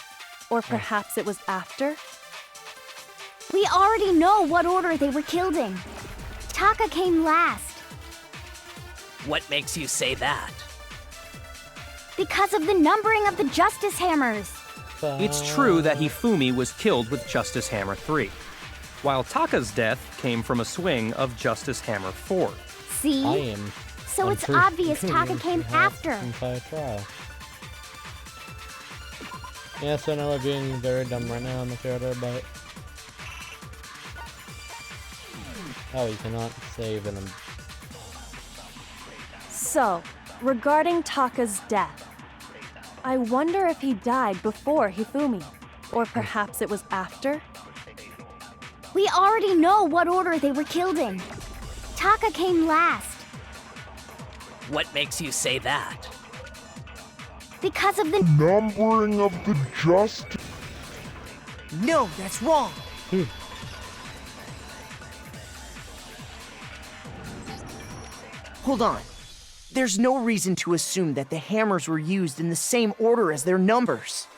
or perhaps it was after? We already know what order they were killed in. Taka came last. What makes you say that? Because of the numbering of the Justice Hammers. It's true that Hifumi was killed with Justice Hammer 3, while Taka's death came from a swing of Justice Hammer 4. See? I am. So it's obvious Taka came after. Entire trial. Yes, I know I'm being very dumb right now on the character, but oh, you cannot save in him. So, regarding Taka's death, I wonder if he died before Hifumi, or perhaps it was after? We already know what order they were killed in. Taka came last. What makes you say that? Because of the numbering of the Justice. No, that's wrong. Hold on. There's no reason to assume that the hammers were used in the same order as their numbers.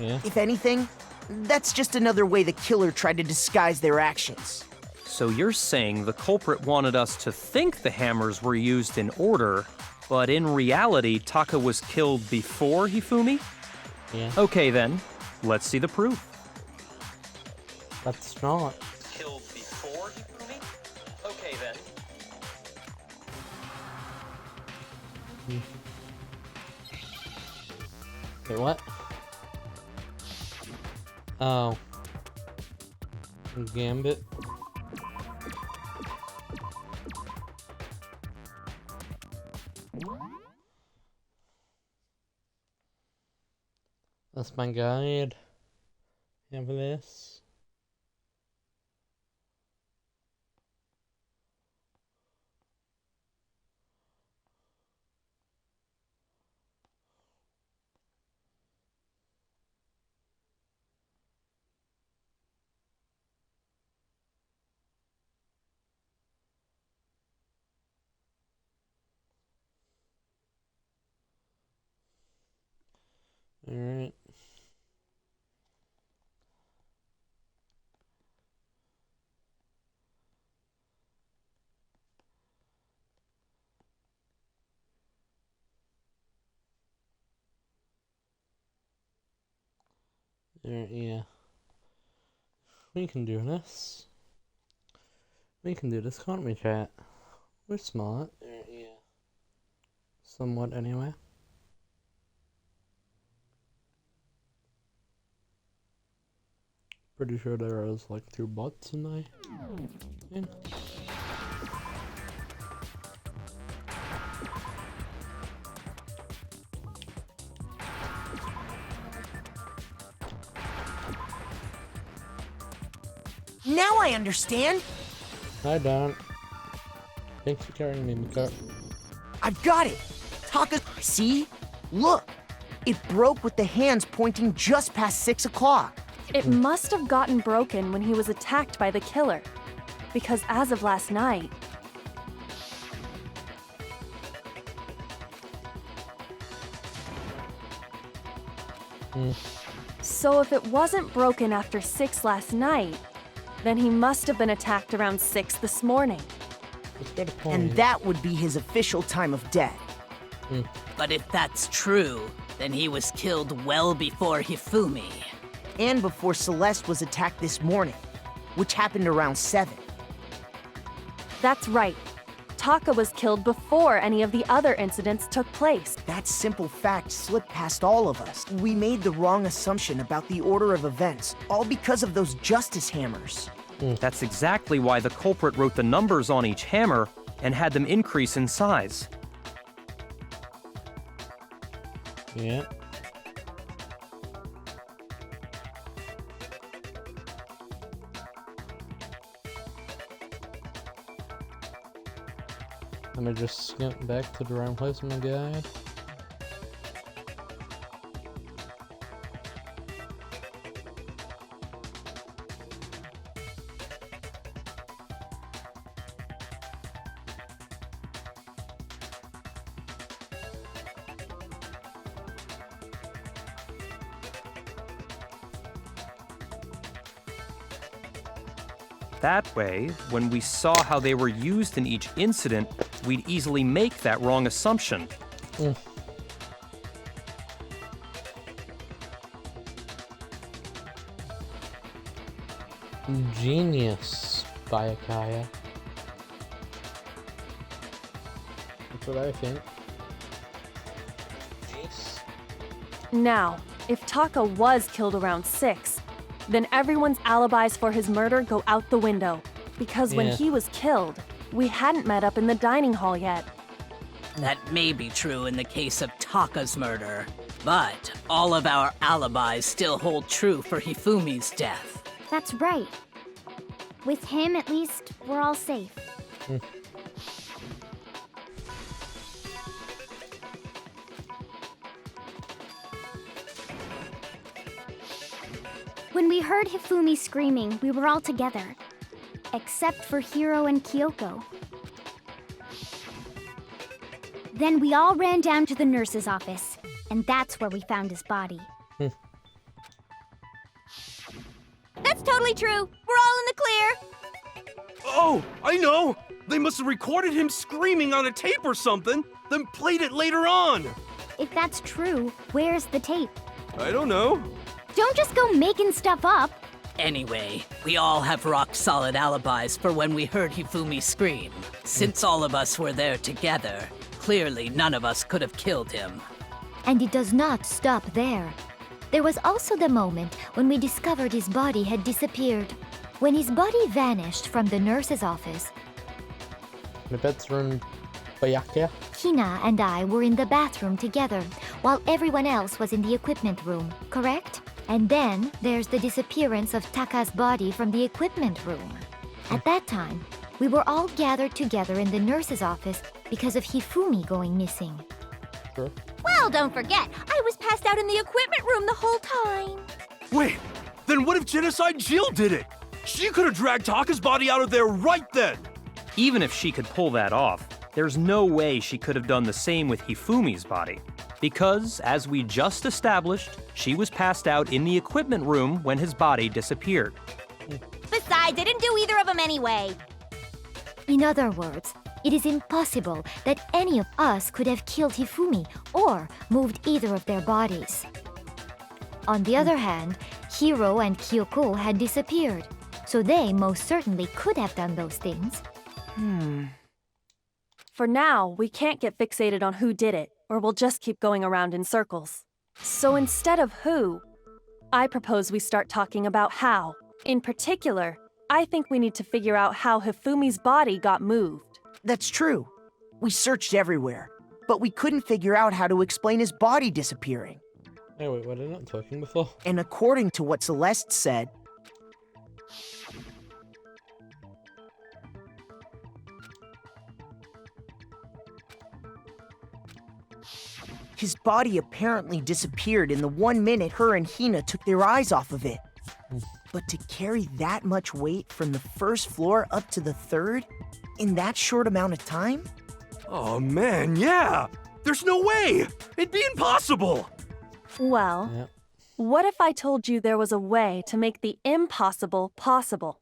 Yeah. If anything, that's just another way the killer tried to disguise their actions. So you're saying the culprit wanted us to think the hammers were used in order, but in reality, Taka was killed before Hifumi? Yeah. Okay then, let's see the proof. That's not. Killed before Hifumi? Okay then. Wait, what? Oh. Gambit. That's my guide. Have this. All right. Yeah. We can do this. We can do this, can't we, chat? We're smart. Yeah. Somewhat, anyway. Pretty sure there is like 2 bots in there. Yeah. Now I understand. I don't. Thanks for carrying me, Miko. I've got it. Taka, see? Look. It broke with the hands pointing just past 6 o'clock. It must have gotten broken when he was attacked by the killer. Because as of last night, So if it wasn't broken after 6 last night, then he must have been attacked around 6 this morning. And that would be his official time of death. But if that's true, then he was killed well before Hifumi. And before Celeste was attacked this morning, which happened around 7. That's right. Taka was killed before any of the other incidents took place. That simple fact slipped past all of us. We made the wrong assumption about the order of events, all because of those justice hammers. That's exactly why the culprit wrote the numbers on each hammer and had them increase in size. Yeah. Let me just skip back to the round placement guide. That way, when we saw how they were used in each incident, we'd easily make that wrong assumption. Genius, Bayakaya. That's what I think. Now, if Taka was killed around 6, then everyone's alibis for his murder go out the window. Because when he was killed, we hadn't met up in the dining hall yet. That may be true in the case of Taka's murder, but all of our alibis still hold true for Hifumi's death. That's right. With him, at least, we're all safe. When we heard Hifumi screaming, we were all together. Except for Hiro and Kyoko. Then we all ran down to the nurse's office, and that's where we found his body. That's totally true. We're all in the clear. Oh, I know! They must have recorded him screaming on a tape or something, then played it later on! If that's true, where's the tape? I don't know. Don't just go making stuff up. Anyway, we all have rock-solid alibis for when we heard Hifumi scream. Since all of us were there together, clearly none of us could have killed him. And it does not stop there. There was also the moment when we discovered his body had disappeared. When his body vanished from the nurse's office, My bedroom, Bayaka. Hina and I were in the bathroom together, while everyone else was in the equipment room, correct? And then there's the disappearance of Taka's body from the equipment room. At that time, we were all gathered together in the nurse's office because of Hifumi going missing. Sure. Well, don't forget, I was passed out in the equipment room the whole time. Wait, then what if Genocide Jill did it? She could have dragged Taka's body out of there right then! Even if she could pull that off, there's no way she could have done the same with Hifumi's body. Because, as we just established, she was passed out in the equipment room when his body disappeared. Besides, I didn't do either of them anyway. In other words, it is impossible that any of us could have killed Hifumi or moved either of their bodies. On the other hand, Hiro and Kyoko had disappeared, so they most certainly could have done those things. For now, we can't get fixated on who did it, or we'll just keep going around in circles. So instead of who, I propose we start talking about how. In particular, I think we need to figure out how Hifumi's body got moved. That's true. We searched everywhere, but we couldn't figure out how to explain his body disappearing. Hey, wait, were they not talking before? And according to what Celeste said, his body apparently disappeared in the 1 minute her and Hina took their eyes off of it. But to carry that much weight from the first floor up to the third in that short amount of time? Oh man, yeah! There's no way! It'd be impossible! Well, Yeah. what if I told you there was a way to make the impossible possible?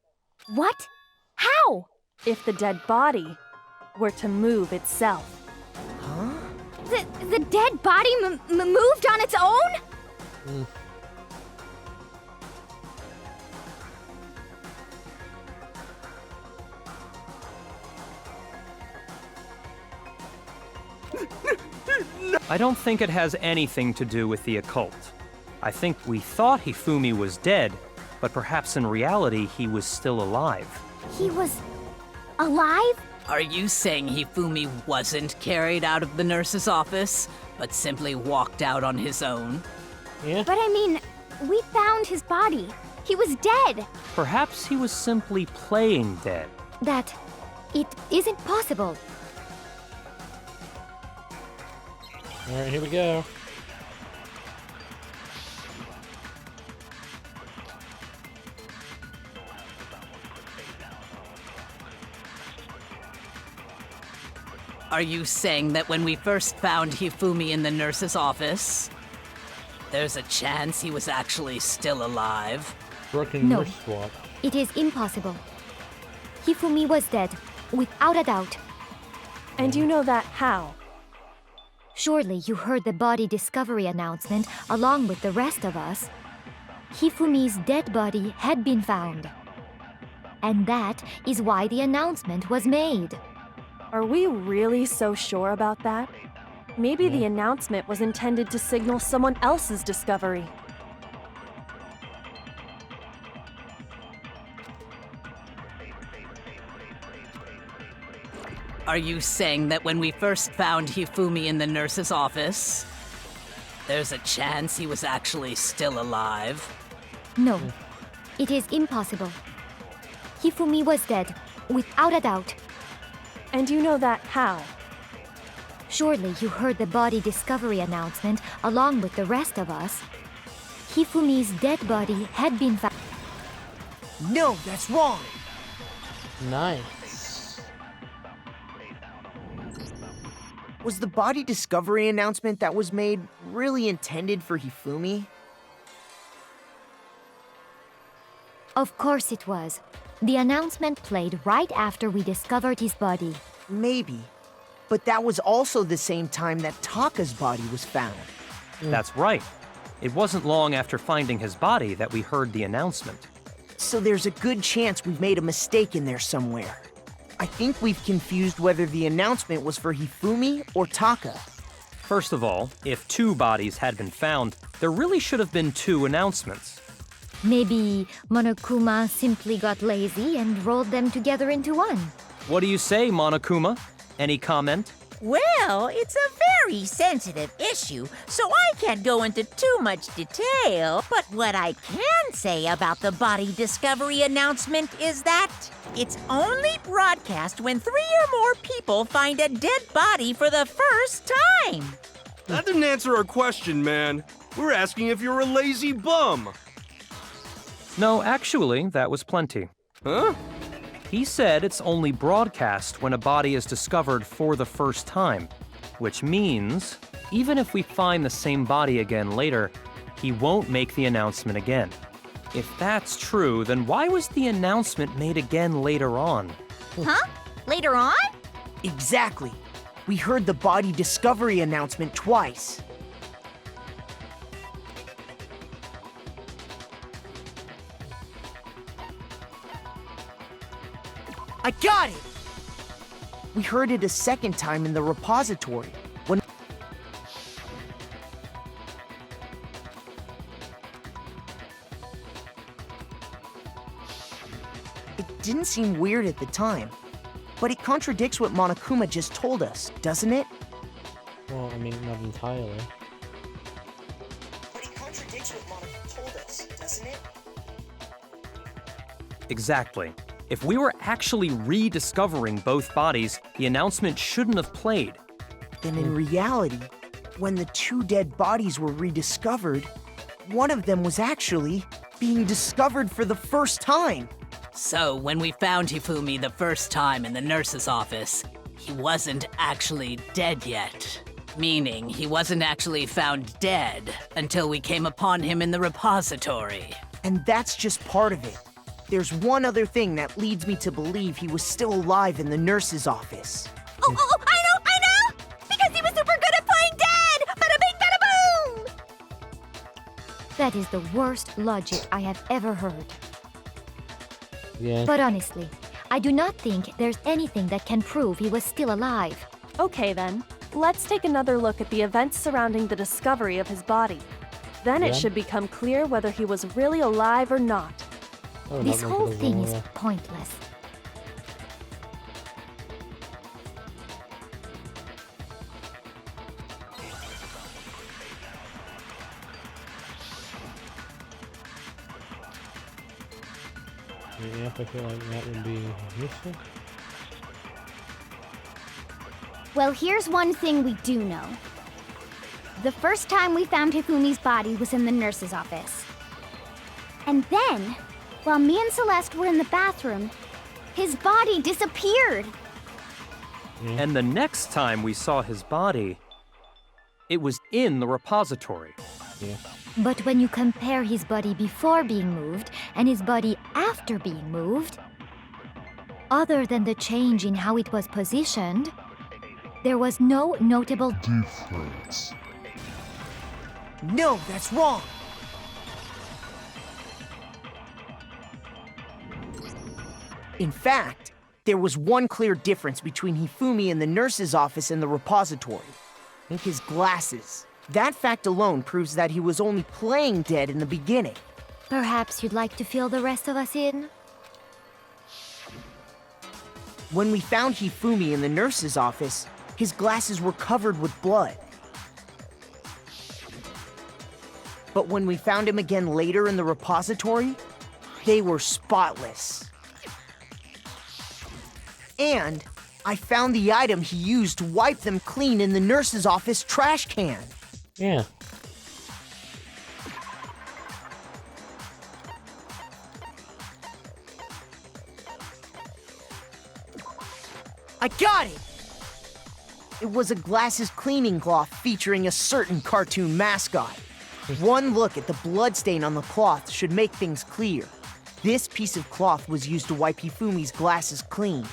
What? How? If the dead body were to move itself. The dead body moved on its own? I don't think it has anything to do with the occult. I think we thought Hifumi was dead, but perhaps in reality he was still alive. He was alive? Are you saying Hifumi wasn't carried out of the nurse's office, but simply walked out on his own? Yeah. But I mean, we found his body. He was dead. Perhaps he was simply playing dead. That it isn't possible. Alright, here we go. Are you saying that when we first found Hifumi in the nurse's office, there's a chance he was actually still alive? Broken No. wristwatch. It is impossible. Hifumi was dead, without a doubt. And you know that how? Surely you heard the body discovery announcement along with the rest of us. Hifumi's dead body had been found. And that is why the announcement was made. Are we really so sure about that? Maybe the announcement was intended to signal someone else's discovery. Are you saying that when we first found Hifumi in the nurse's office, there's a chance he was actually still alive? No, it is impossible. Hifumi was dead, without a doubt. And you know that how? Surely you heard the body discovery announcement along with the rest of us. Hifumi's dead body had been found. no, that's wrong. Nice. Was the body discovery announcement that was made really intended for Hifumi? Of course it was. The announcement played right after we discovered his body. Maybe. But that was also the same time that Taka's body was found. That's right. It wasn't long after finding his body that we heard the announcement. So there's a good chance we've made a mistake in there somewhere. I think we've confused whether the announcement was for Hifumi or Taka. First of all, if 2 bodies had been found, there really should have been 2 announcements. Maybe Monokuma simply got lazy and rolled them together into one. What do you say, Monokuma? Any comment? Well, it's a very sensitive issue, so I can't go into too much detail. But what I can say about the body discovery announcement is that it's only broadcast when 3 or more people find a dead body for the first time. That didn't answer our question, man. We're asking if you're a lazy bum. No, actually, that was plenty. Huh? He said it's only broadcast when a body is discovered for the first time, which means even if we find the same body again later, he won't make the announcement again. If that's true, then why was the announcement made again later on? Huh? Later on? Exactly. We heard the body discovery announcement twice. I got it! We heard it a second time in the repository. When it didn't seem weird at the time, but it contradicts what Monokuma just told us, doesn't it? Well, I mean, not entirely. But it contradicts what Monokuma told us, doesn't it? Exactly. If we were actually rediscovering both bodies, the announcement shouldn't have played. Then in reality, when the two dead bodies were rediscovered, one of them was actually being discovered for the first time. So, when we found Hifumi the first time in the nurse's office, he wasn't actually dead yet. Meaning, he wasn't actually found dead until we came upon him in the repository. And that's just part of it. There's one other thing that leads me to believe he was still alive in the nurse's office. Oh, I know! Because he was super good at playing dead! Bada bing, bada boom! That is the worst logic I have ever heard. Yeah. But honestly, I do not think there's anything that can prove he was still alive. Okay then, let's take another look at the events surrounding the discovery of his body. Then Yeah. it should become clear whether he was really alive or not. Oh, This not whole like it thing was is all- pointless. Yep, I feel like that would be useful. Well, here's one thing we do know. The first time we found Hifumi's body was in the nurse's office. And then, while me and Celeste were in the bathroom, his body disappeared. And the next time we saw his body, it was in the repository. Yeah. But when you compare his body before being moved and his body after being moved, other than the change in how it was positioned, there was no notable Difference. No, that's wrong. In fact, there was one clear difference between Hifumi in the nurse's office and the repository. His glasses. That fact alone proves that he was only playing dead in the beginning. Perhaps you'd like to fill the rest of us in? When we found Hifumi in the nurse's office, his glasses were covered with blood. But when we found him again later in the repository, they were spotless. And I found the item he used to wipe them clean in the nurse's office trash can. Yeah. I got it! It was a glasses cleaning cloth featuring a certain cartoon mascot. One look at the bloodstain on the cloth should make things clear. This piece of cloth was used to wipe Hifumi's glasses clean.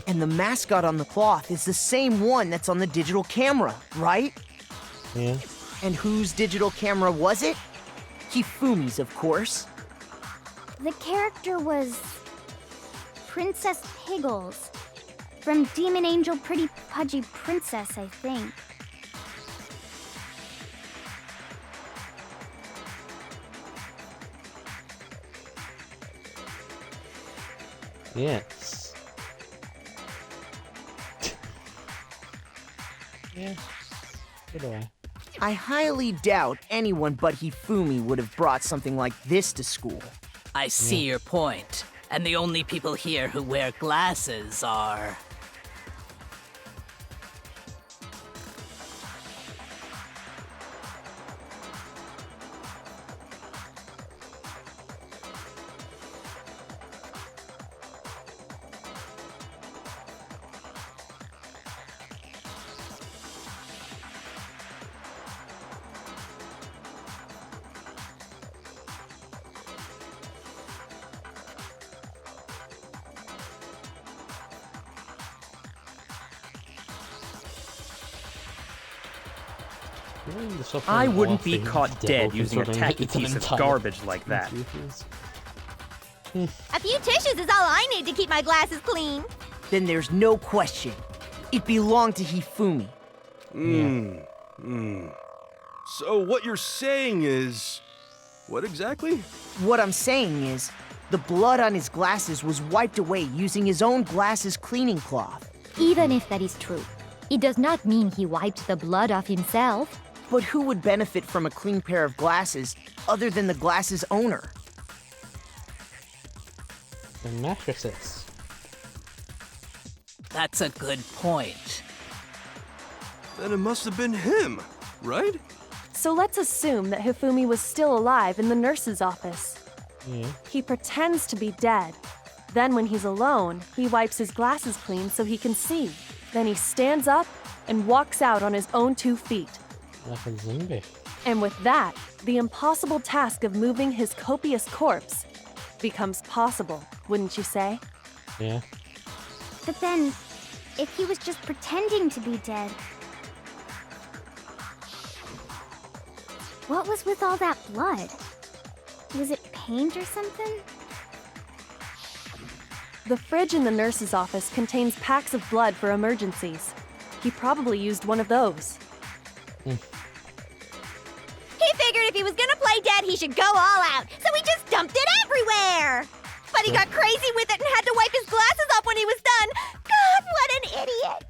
And the mascot on the cloth is the same one that's on the digital camera, right? Yeah. And whose digital camera was it? Hifumi's, of course. The character was Princess Piggles from Demon Angel Pretty Pudgy Princess, I think. Yes. Yeah. So do I. I highly doubt anyone but Hifumi would have brought something like this to school. I see your point. And the only people here who wear glasses are... I wouldn't be caught dead Devil, using a considering tacky it's an piece of entire garbage like that. species. A few tissues is all I need to keep my glasses clean. Then there's no question. It belonged to Hifumi. So what you're saying is... What exactly? What I'm saying is, the blood on his glasses was wiped away using his own glasses cleaning cloth. Even if that is true, it does not mean he wiped the blood off himself. But who would benefit from a clean pair of glasses other than the glasses owner? The mattresses. That's a good point. Then it must have been him, right? So let's assume that Hifumi was still alive in the nurse's office. Yeah. He pretends to be dead. Then when he's alone, he wipes his glasses clean so he can see. Then he stands up and walks out on his own 2 feet. Like a zombie. And with that, the impossible task of moving his copious corpse becomes possible, wouldn't you say? Yeah. But then, if he was just pretending to be dead, what was with all that blood? Was it paint or something? The fridge in the nurse's office contains packs of blood for emergencies. He probably used one of those. He figured if he was gonna play dead, he should go all out, so he just dumped it everywhere. But he got crazy with it and had to wipe his glasses off when he was done. God, what an idiot!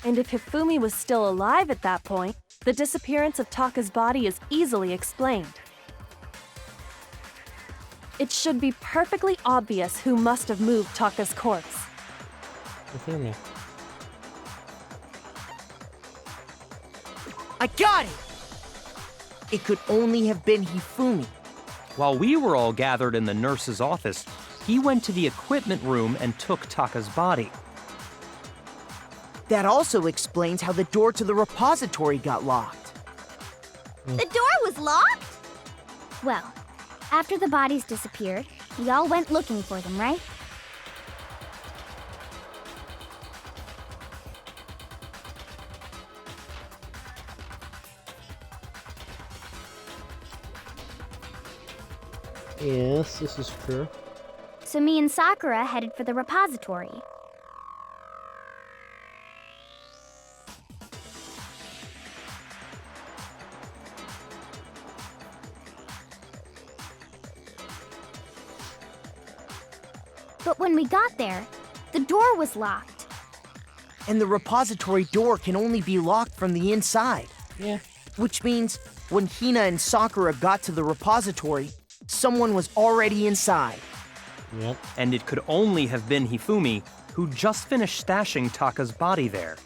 And if Hifumi was still alive at that point, the disappearance of Taka's body is easily explained. It should be perfectly obvious who must have moved Taka's corpse. You hear me? I got it! It could only have been Hifumi. While we were all gathered in the nurse's office, he went to the equipment room and took Taka's body. That also explains how the door to the repository got locked. The door was locked? Well, after the bodies disappeared, we all went looking for them, right? Yes, this is true. So me and Sakura headed for the repository. But when we got there, the door was locked. And the repository door can only be locked from the inside. Yeah. Which means when Hina and Sakura got to the repository, someone was already inside. Yep. And it could only have been Hifumi, who just finished stashing Taka's body there.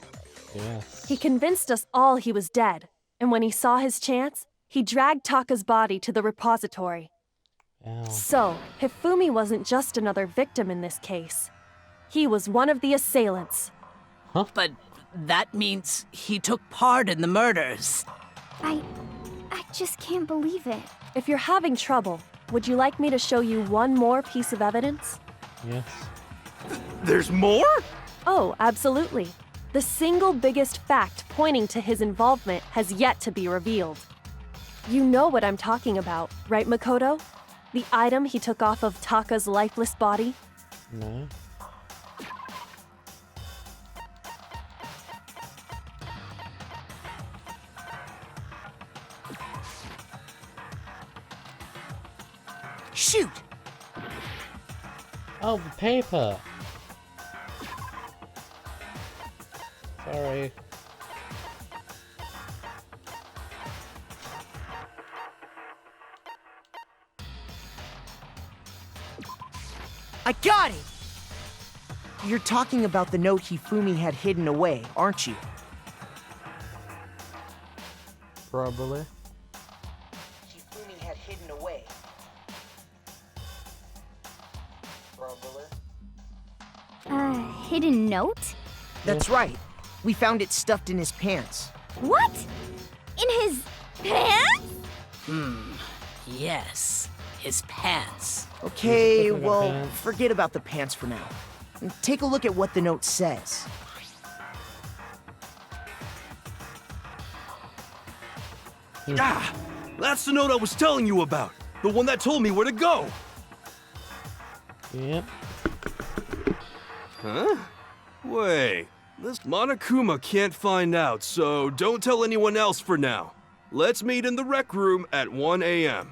Yes. He convinced us all he was dead, and when he saw his chance, he dragged Taka's body to the repository. Ow. So, Hifumi wasn't just another victim in this case. He was one of the assailants. But that means he took part in the murders. I just can't believe it. If you're having trouble, would you like me to show you one more piece of evidence? Yes. There's more? Oh, absolutely. The single biggest fact pointing to his involvement has yet to be revealed. You know what I'm talking about, right, Makoto? The item he took off of Taka's lifeless body? No. Shoot! Oh, the paper. Sorry. I got it! You're talking about the note Hifumi had hidden away, aren't you? Probably. Hifumi had hidden away. Probably. Hidden note? That's right. We found it stuffed in his pants. What? In his pants? Yes, his pants. Okay, Stuffing the well, pants. forget about the pants for now. Take a look at what the note says. Ah! That's the note I was telling you about! The one that told me where to go! Yep. Huh? Wait, this Monokuma can't find out, so don't tell anyone else for now. Let's meet in the rec room at 1 a.m.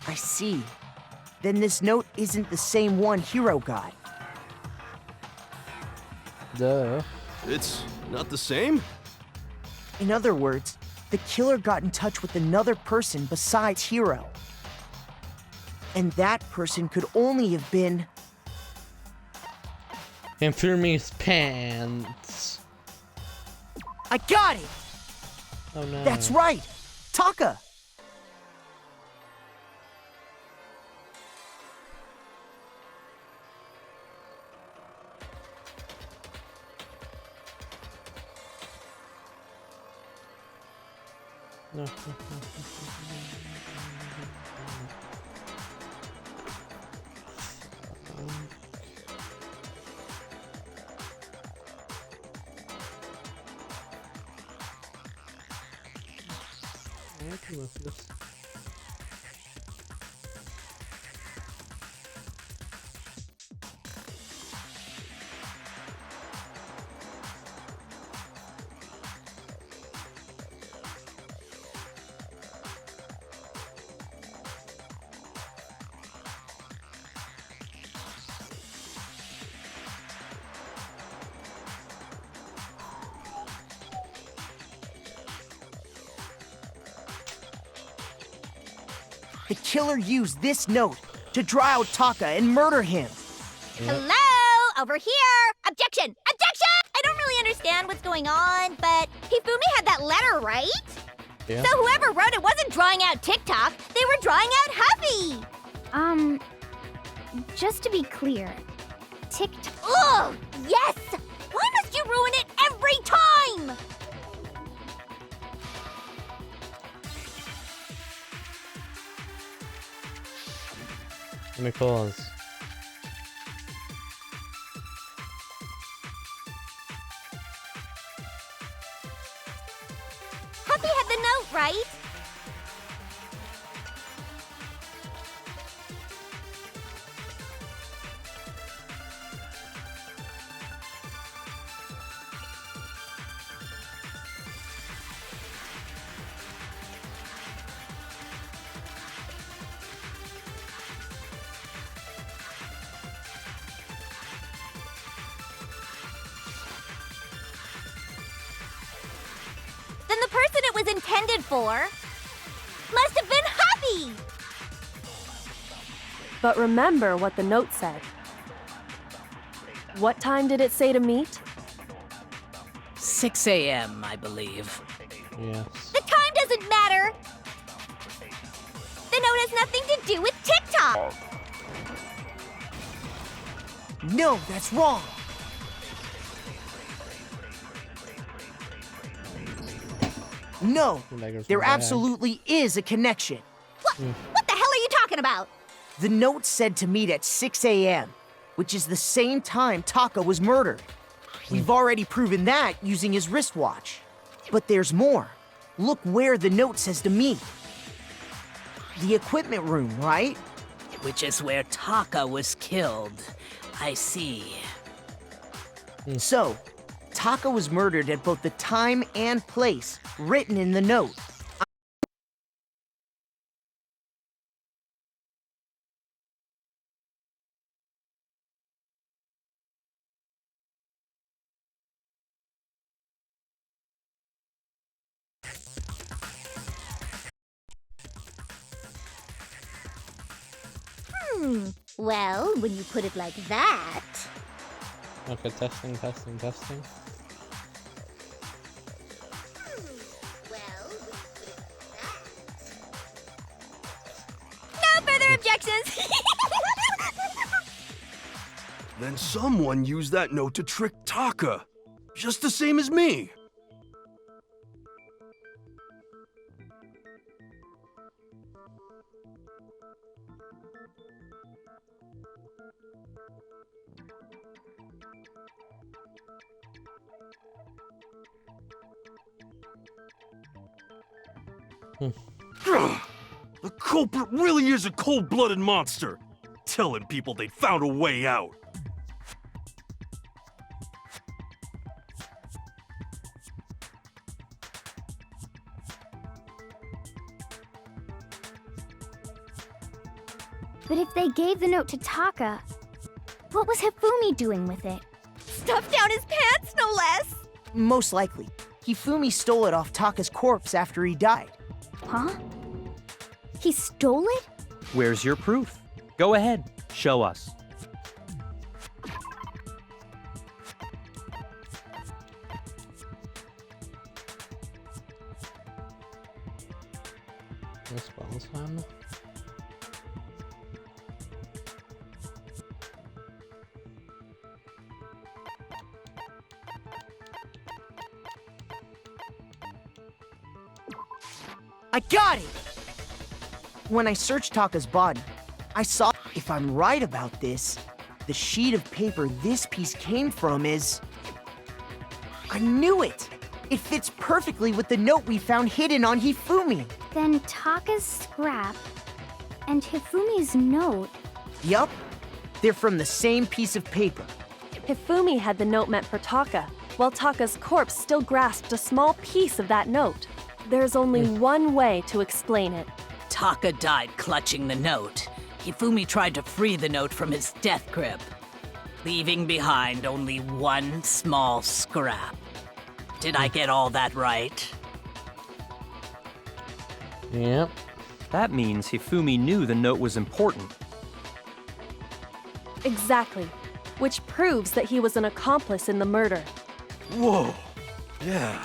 I see. Then this note isn't the same one Hiro got. Duh. It's not the same? In other words, the killer got in touch with another person besides Hiro. And that person could only have been... Infumi's pants. I got it! Oh no. That's right! Taka! No. The killer used this note to draw out Taka and murder him. Hello? Over here! Objection! Objection! I don't really understand what's going on, but Hifumi had that letter, right? Yeah. So whoever wrote it wasn't drawing out TikTok, they were drawing out Huffy! Just to be clear, TikTok. Ugh! Yes! Why must you ruin it every time? Let me pause. Huffy had the note, right? Then the person it was intended for must have been Huffy! But remember what the note said. What time did it say to meet? 6 a.m., I believe. Yes. The time doesn't matter! The note has nothing to do with TikTok! No, that's wrong. No, there absolutely is a connection. What the hell are you talking about? The note said to meet at 6 a.m., which is the same time Taka was murdered. We've already proven that using his wristwatch. But there's more. Look where the note says to meet. The equipment room, right? Which is where Taka was killed. I see. So, Taka was murdered at both the time and place written in the note. Well, when you put it like that... Okay, testing. No further objections! Then someone used that note to trick Taka. Just the same as me. The culprit really is a cold-blooded monster. telling people they'd found a way out. But if they gave the note to Taka, what was Hifumi doing with it? Stuffed down his pants, no less! Most likely. Hifumi stole it off Taka's corpse after he died. Huh? He stole it? Where's your proof? Go ahead, show us. This spells one. I got it! When I searched Taka's body, I saw, if I'm right about this, the sheet of paper this piece came from is... I knew it! It fits perfectly with the note we found hidden on Hifumi. Then Taka's scrap and Hifumi's note. Yup, they're from the same piece of paper. Hifumi had the note meant for Taka, while Taka's corpse still grasped a small piece of that note. There's only one way to explain it. Taka died clutching the note. Hifumi tried to free the note from his death grip, leaving behind only one small scrap. Did I get all that right? Yep. That means Hifumi knew the note was important. Exactly. Which proves that he was an accomplice in the murder. Whoa. Yeah.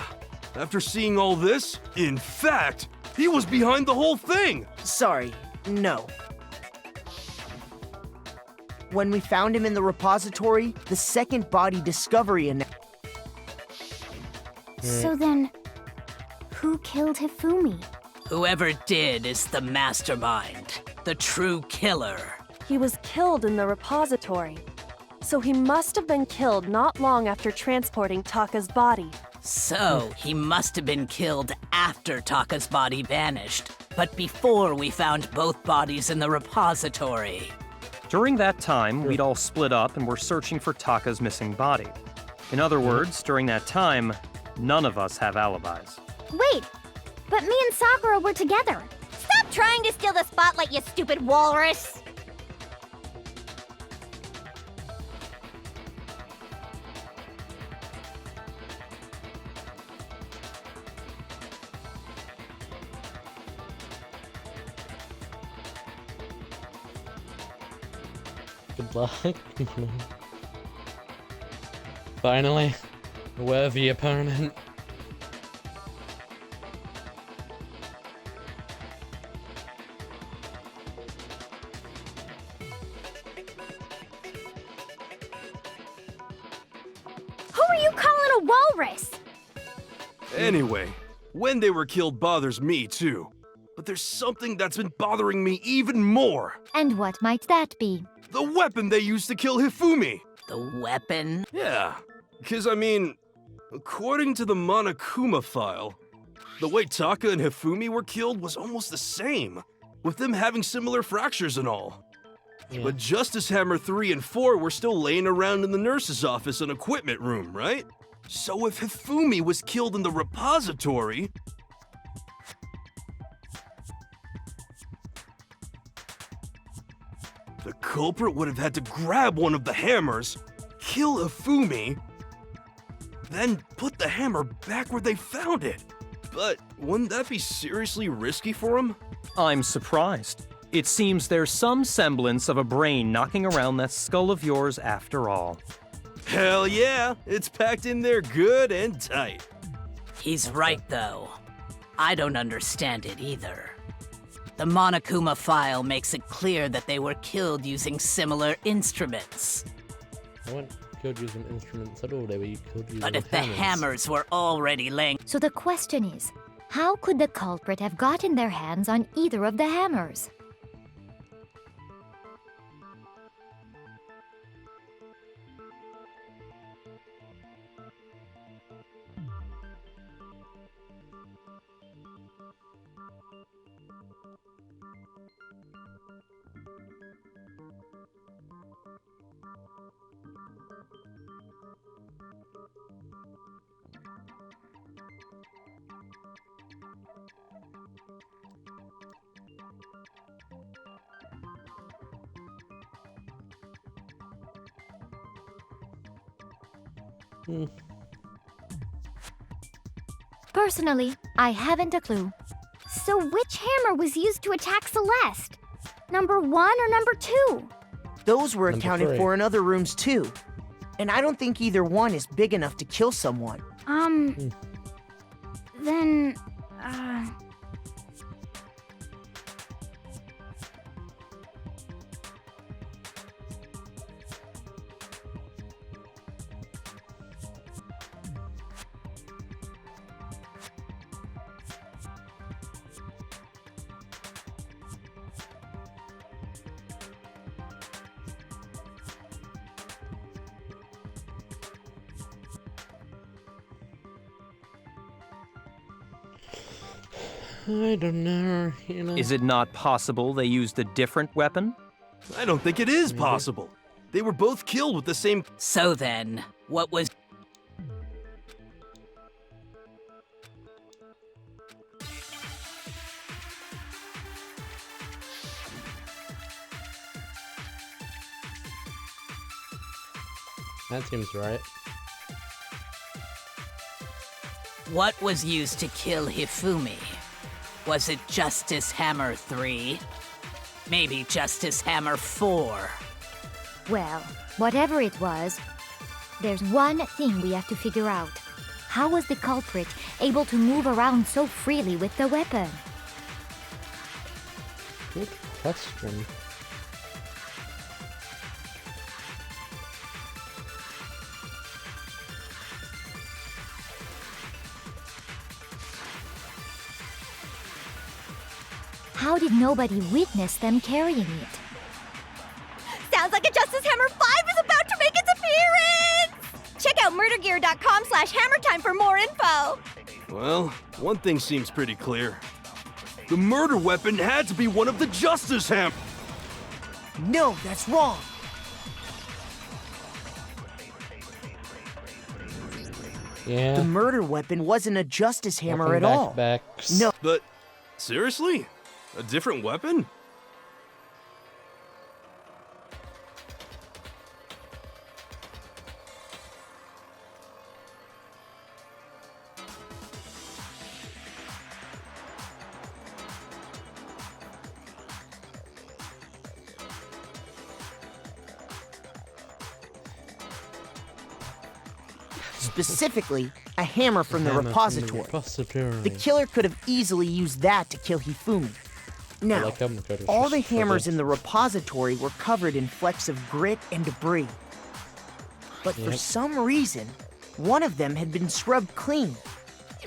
After seeing all this, in fact, he was behind the whole thing! Sorry, no. When we found him in the repository, the second body discovery So then, who killed Hifumi? Whoever did is the mastermind, the true killer. He was killed in the repository. So he must have been killed not long after transporting Taka's body. So, he must have been killed after Taka's body vanished, but before we found both bodies in the repository. During that time, we'd all split up and were searching for Taka's missing body. In other words, during that time, none of us have alibis. Wait, but me and Sakura were together. Stop trying to steal the spotlight, you stupid walrus! Good luck. Finally, a worthy opponent. Who are you calling a walrus? Anyway, when they were killed bothers me too. But there's something that's been bothering me even more. And what might that be? The weapon they used to kill Hifumi! The weapon? Yeah, because I mean, according to the Monokuma file, the way Taka and Hifumi were killed was almost the same, with them having similar fractures and all. Yeah. But Justice Hammer 3 and 4 were still laying around in the nurse's office and equipment room, right? So if Hifumi was killed in the repository, the culprit would have had to grab one of the hammers, kill Hifumi, then put the hammer back where they found it. But wouldn't that be seriously risky for him? I'm surprised. It seems there's some semblance of a brain knocking around that skull of yours after all. Hell yeah, it's packed in there good and tight. He's right, though. I don't understand it either. The Monokuma file makes it clear that they were killed using similar instruments. I weren't killed using instruments at all, they were killed using But if the hammers were already laying... So the question is, how could the culprit have gotten their hands on either of the hammers? Personally, I haven't a clue. So which hammer was used to attack Celeste? Number 1 or number 2? Those were Number accounted 3. for in other rooms too. And I don't think either one is big enough to kill someone. Then, I don't know, you know. Is it not possible they used a different weapon? I don't think it is possible. They were both killed with the same. So then, what was... That seems right. What was used to kill Hifumi? Was it Justice Hammer 3? Maybe Justice Hammer 4? Well, whatever it was, there's one thing we have to figure out. How was the culprit able to move around so freely with the weapon? Good question. How did nobody witness them carrying it? Sounds like a Justice Hammer 5 is about to make its appearance! Check out murdergear.com/hammertime for more info. Well, one thing seems pretty clear. The murder weapon had to be one of the Justice Hammers. No, that's wrong. Yeah. The murder weapon wasn't a Justice Hammer Welcome at all. Backs. No. But, seriously? A different weapon? Specifically, a hammer from the Hammer from repository. repository. The killer could have easily used that to kill Hifumi. Now, like them, Makoto, all the just for hammers the- in the repository were covered in flecks of grit and debris. But for Yep. some reason, one of them had been scrubbed clean.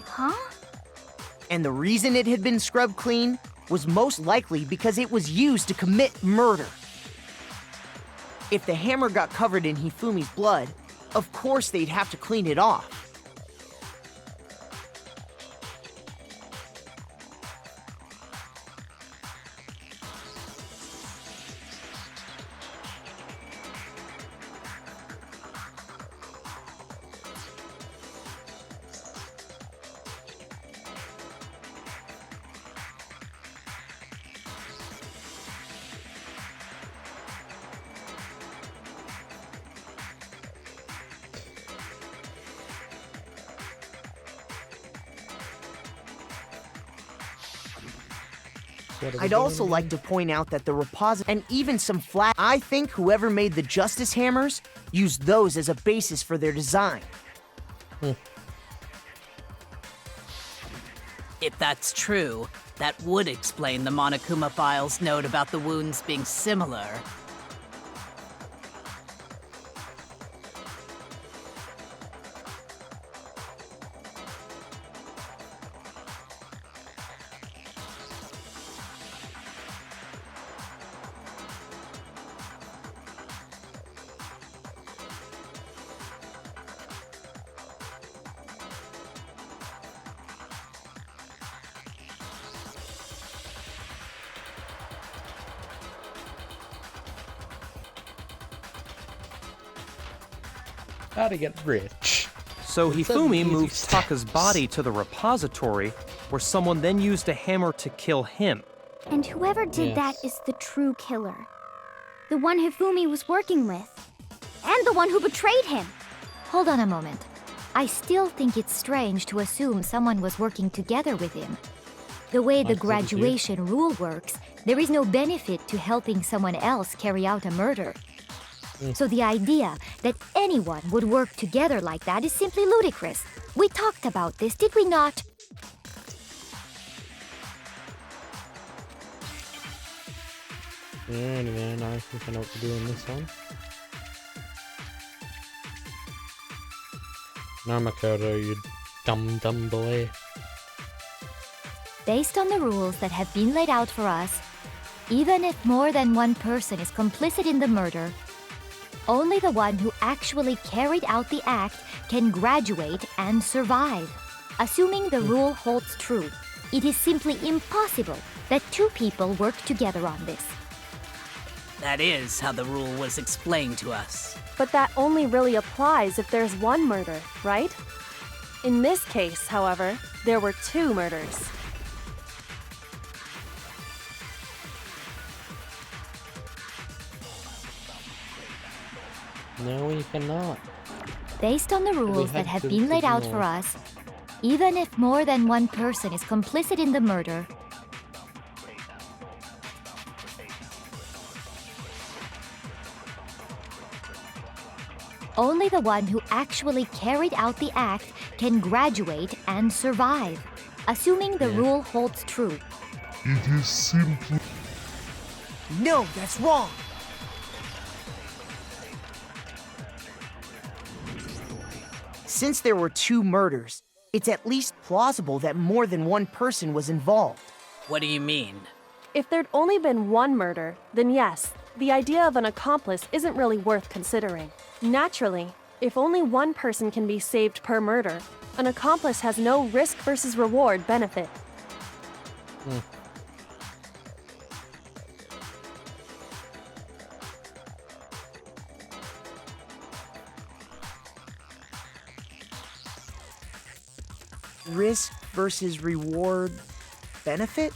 Huh? And the reason it had been scrubbed clean was most likely because it was used to commit murder. If the hammer got covered in Hifumi's blood, of course they'd have to clean it off. I'd also like to point out that the repository and even some flat. I think whoever made the Justice Hammers used those as a basis for their design. If that's true, that would explain the Monokuma Files note about the wounds being similar. How to get rich. So It's an Hifumi easy moved steps. Taka's body to the repository, where someone then used a hammer to kill him. And whoever did that Yes. is the true killer. The one Hifumi was working with. And the one who betrayed him. Hold on a moment. I still think it's strange to assume someone was working together with him. The way the I agree with you. graduation rule works, there is no benefit to helping someone else carry out a murder. So the idea that anyone would work together like that is simply ludicrous. We talked about this, did we not? Yeah, anyway, now I think I know what to do in this one. Now, Makoto, you dumb boy. Based on the rules that have been laid out for us, even if more than one person is complicit in the murder, only the one who actually carried out the act can graduate and survive. Assuming the rule holds true, it is simply impossible that two people work together on this. That is how the rule was explained to us. But that only really applies if there's one murder, right? In this case, however, there were two murders. No, we cannot. Based on the rules that have have to been laid out for ignore. us, even if more than one person is complicit in the murder, only the one who actually carried out the act can graduate and survive. Assuming the rule holds true, It is simply No, that's wrong. Since there were two murders, it's at least plausible that more than one person was involved. What do you mean? If there'd only been one murder, then yes, the idea of an accomplice isn't really worth considering. Naturally, if only one person can be saved per murder, an accomplice has no risk versus reward benefit. Risk versus reward benefit?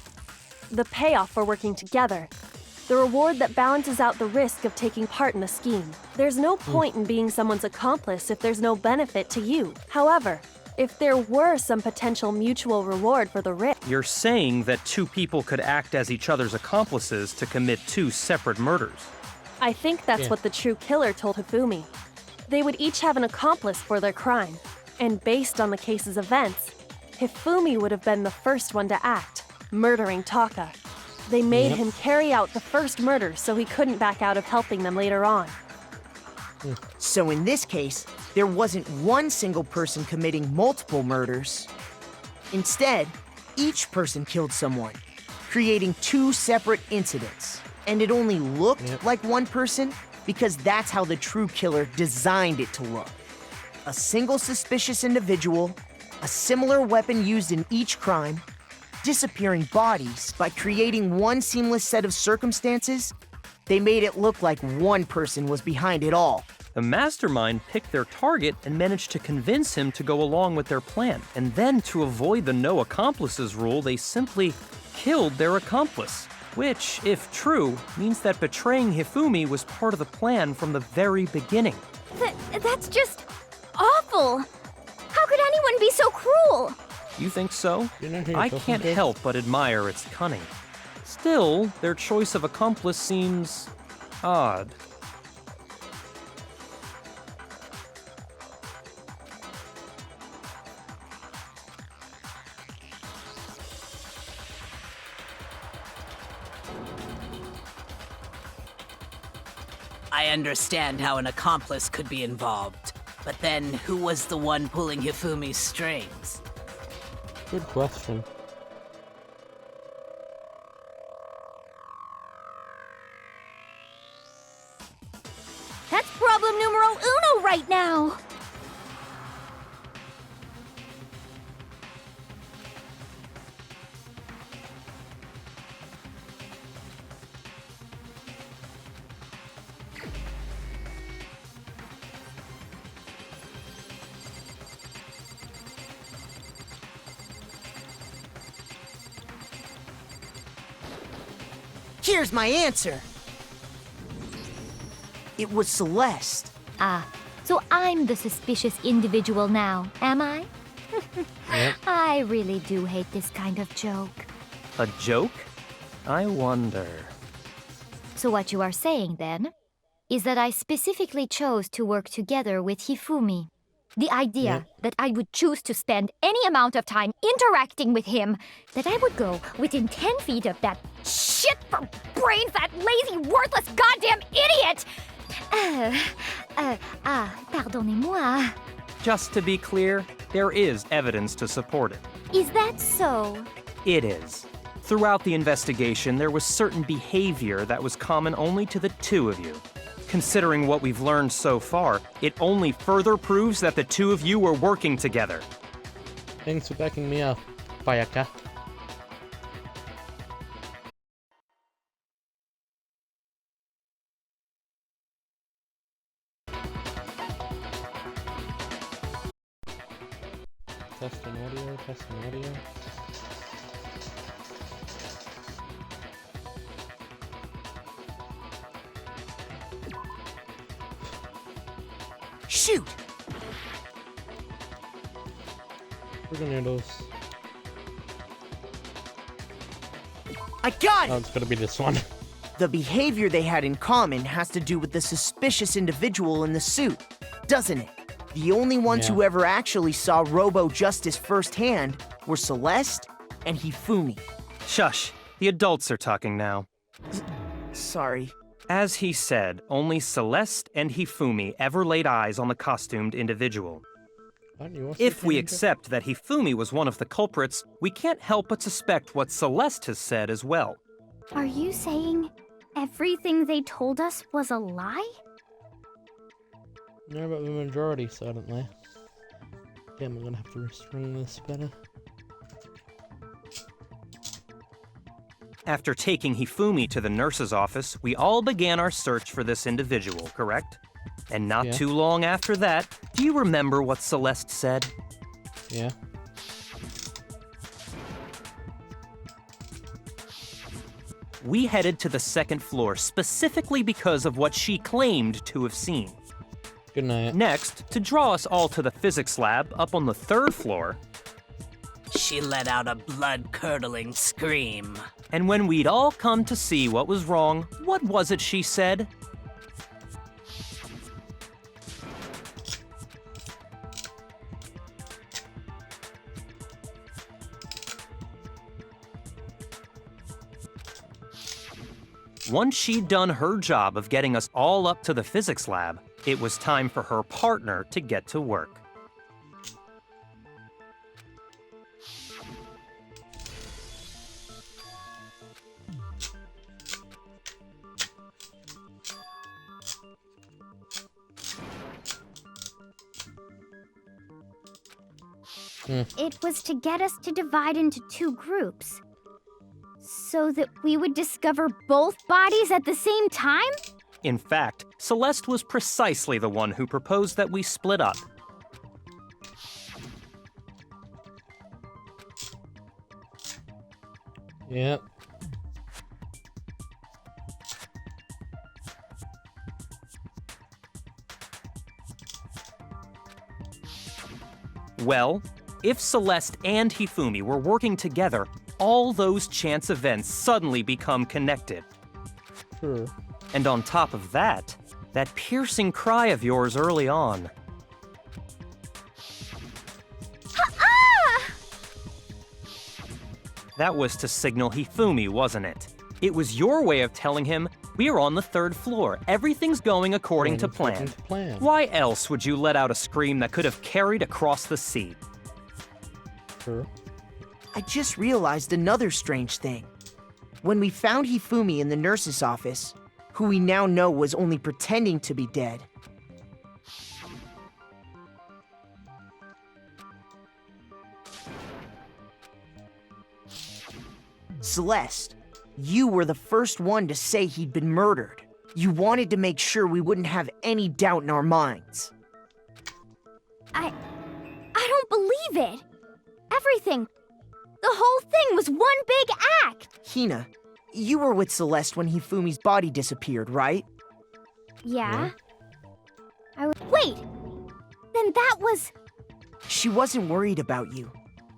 The payoff for working together. The reward that balances out the risk of taking part in the scheme. There's no point in being someone's accomplice if there's no benefit to you. However, if there were some potential mutual reward for the risk, You're saying that two people could act as each other's accomplices to commit two separate murders. I think that's Yeah. what the true killer told Hifumi. They would each have an accomplice for their crime, and based on the case's events, Hifumi would have been the first one to act, murdering Taka. They made Yep. him carry out the first murder so he couldn't back out of helping them later on. So in this case, there wasn't one single person committing multiple murders. Instead, each person killed someone, creating two separate incidents. And it only looked like one person because that's how the true killer designed it to look. A single suspicious individual, a similar weapon used in each crime, disappearing bodies. By creating one seamless set of circumstances, they made it look like one person was behind it all. The mastermind picked their target and managed to convince him to go along with their plan. And then, to avoid the no accomplices rule, they simply killed their accomplice. Which, if true, means that betraying Hifumi was part of the plan from the very beginning. That's just awful. How could anyone be so cruel? You think so? You know who you're I talking can't to? help but admire its cunning. Still, their choice of accomplice seems odd. I understand how an accomplice could be involved, but then who was the one pulling Hifumi's strings? Good question. That's problem numero uno right now. Here's my answer. It was Celeste. Ah, so I'm the suspicious individual now, am I? Yep. I really do hate this kind of joke. A joke? I wonder. So what you are saying, then, is that I specifically chose to work together with Hifumi. The idea that I would choose to spend any amount of time interacting with him, that I would go within 10 feet of that shit for brains, that lazy, worthless, goddamn idiot! Pardonnez-moi. Just to be clear, there is evidence to support it. Is that so? It is. Throughout the investigation, there was certain behavior that was common only to the two of you. Considering what we've learned so far, it only further proves that the two of you were working together. Thanks for backing me up, Bayaka. Testing audio, testing audio. Shoot! Tornadoes. I got Oh, it! it's gonna be this one. The behavior they had in common has to do with the suspicious individual in the suit, doesn't it? The only ones Yeah. who ever actually saw Robo Justice firsthand were Celeste and Hifumi. Shush, the adults are talking now. Sorry. As he said, only Celeste and Hifumi ever laid eyes on the costumed individual. Aren't you also If we thinking- accept that Hifumi was one of the culprits, we can't help but suspect what Celeste has said as well. Are you saying everything they told us was a lie? Yeah, but the majority, certainly. Damn, I'm gonna have to restring this better. After taking Hifumi to the nurse's office, we all began our search for this individual, correct? And not Yeah. too long after that, do you remember what Celeste said? Yeah. We headed to the second floor specifically because of what she claimed to have seen. Good night. Next, to draw us all to the physics lab up on the third floor, She let out a blood-curdling scream. and when we'd all come to see what was wrong, what was it she said? Once she'd done her job of getting us all up to the physics lab, it was time for her partner to get to work. It was to get us to divide into two groups. So that we would discover both bodies at the same time? In fact, Celeste was precisely the one who proposed that we split up. Yep. Well, if Celeste and Hifumi were working together, all those chance events suddenly become connected. Sure. And on top of that, that piercing cry of yours early on. That was to signal Hifumi, wasn't it? It was your way of telling him, we're on the third floor, everything's going according to plan. Why else would you let out a scream that could have carried across the sea? Sure. I just realized another strange thing. When we found Hifumi in the nurse's office, who we now know was only pretending to be dead, Celeste, you were the first one to say he'd been murdered. You wanted to make sure we wouldn't have any doubt in our minds. I don't believe it. Everything. The whole thing was one big act. Hina, you were with Celeste when Hifumi's body disappeared, right? Yeah? Wait! Then that was... She wasn't worried about you.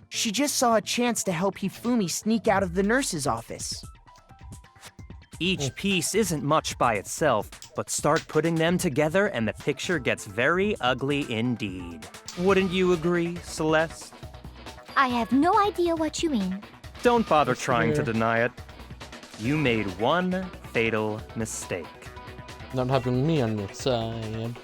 She just saw a chance to help Hifumi sneak out of the nurse's office. Each piece isn't much by itself, but start putting them together and the picture gets very ugly indeed. Wouldn't you agree, Celeste? I have no idea what you mean. Don't bother trying to deny it. You made one fatal mistake. Not having me on your side.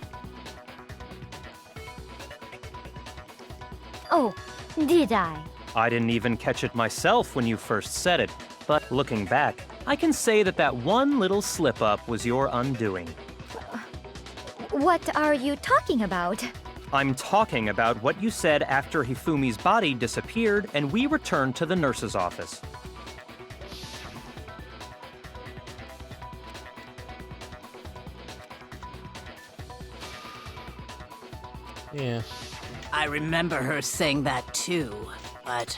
Oh, did I? I didn't even catch it myself when you first said it, but looking back, I can say that that one little slip-up was your undoing. What are you talking about? I'm talking about what you said after Hifumi's body disappeared and we returned to the nurse's office. Yeah. I remember her saying that too, but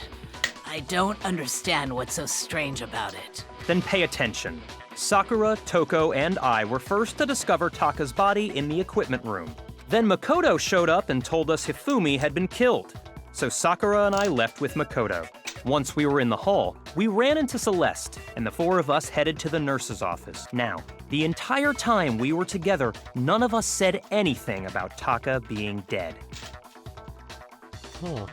I don't understand what's so strange about it. Then pay attention. Sakura, Toko, and I were first to discover Taka's body in the equipment room. Then Makoto showed up and told us Hifumi had been killed. So Sakura and I left with Makoto. Once we were in the hall, we ran into Celeste, and the four of us headed to the nurse's office. Now, the entire time we were together, none of us said anything about Taka being dead. Huh.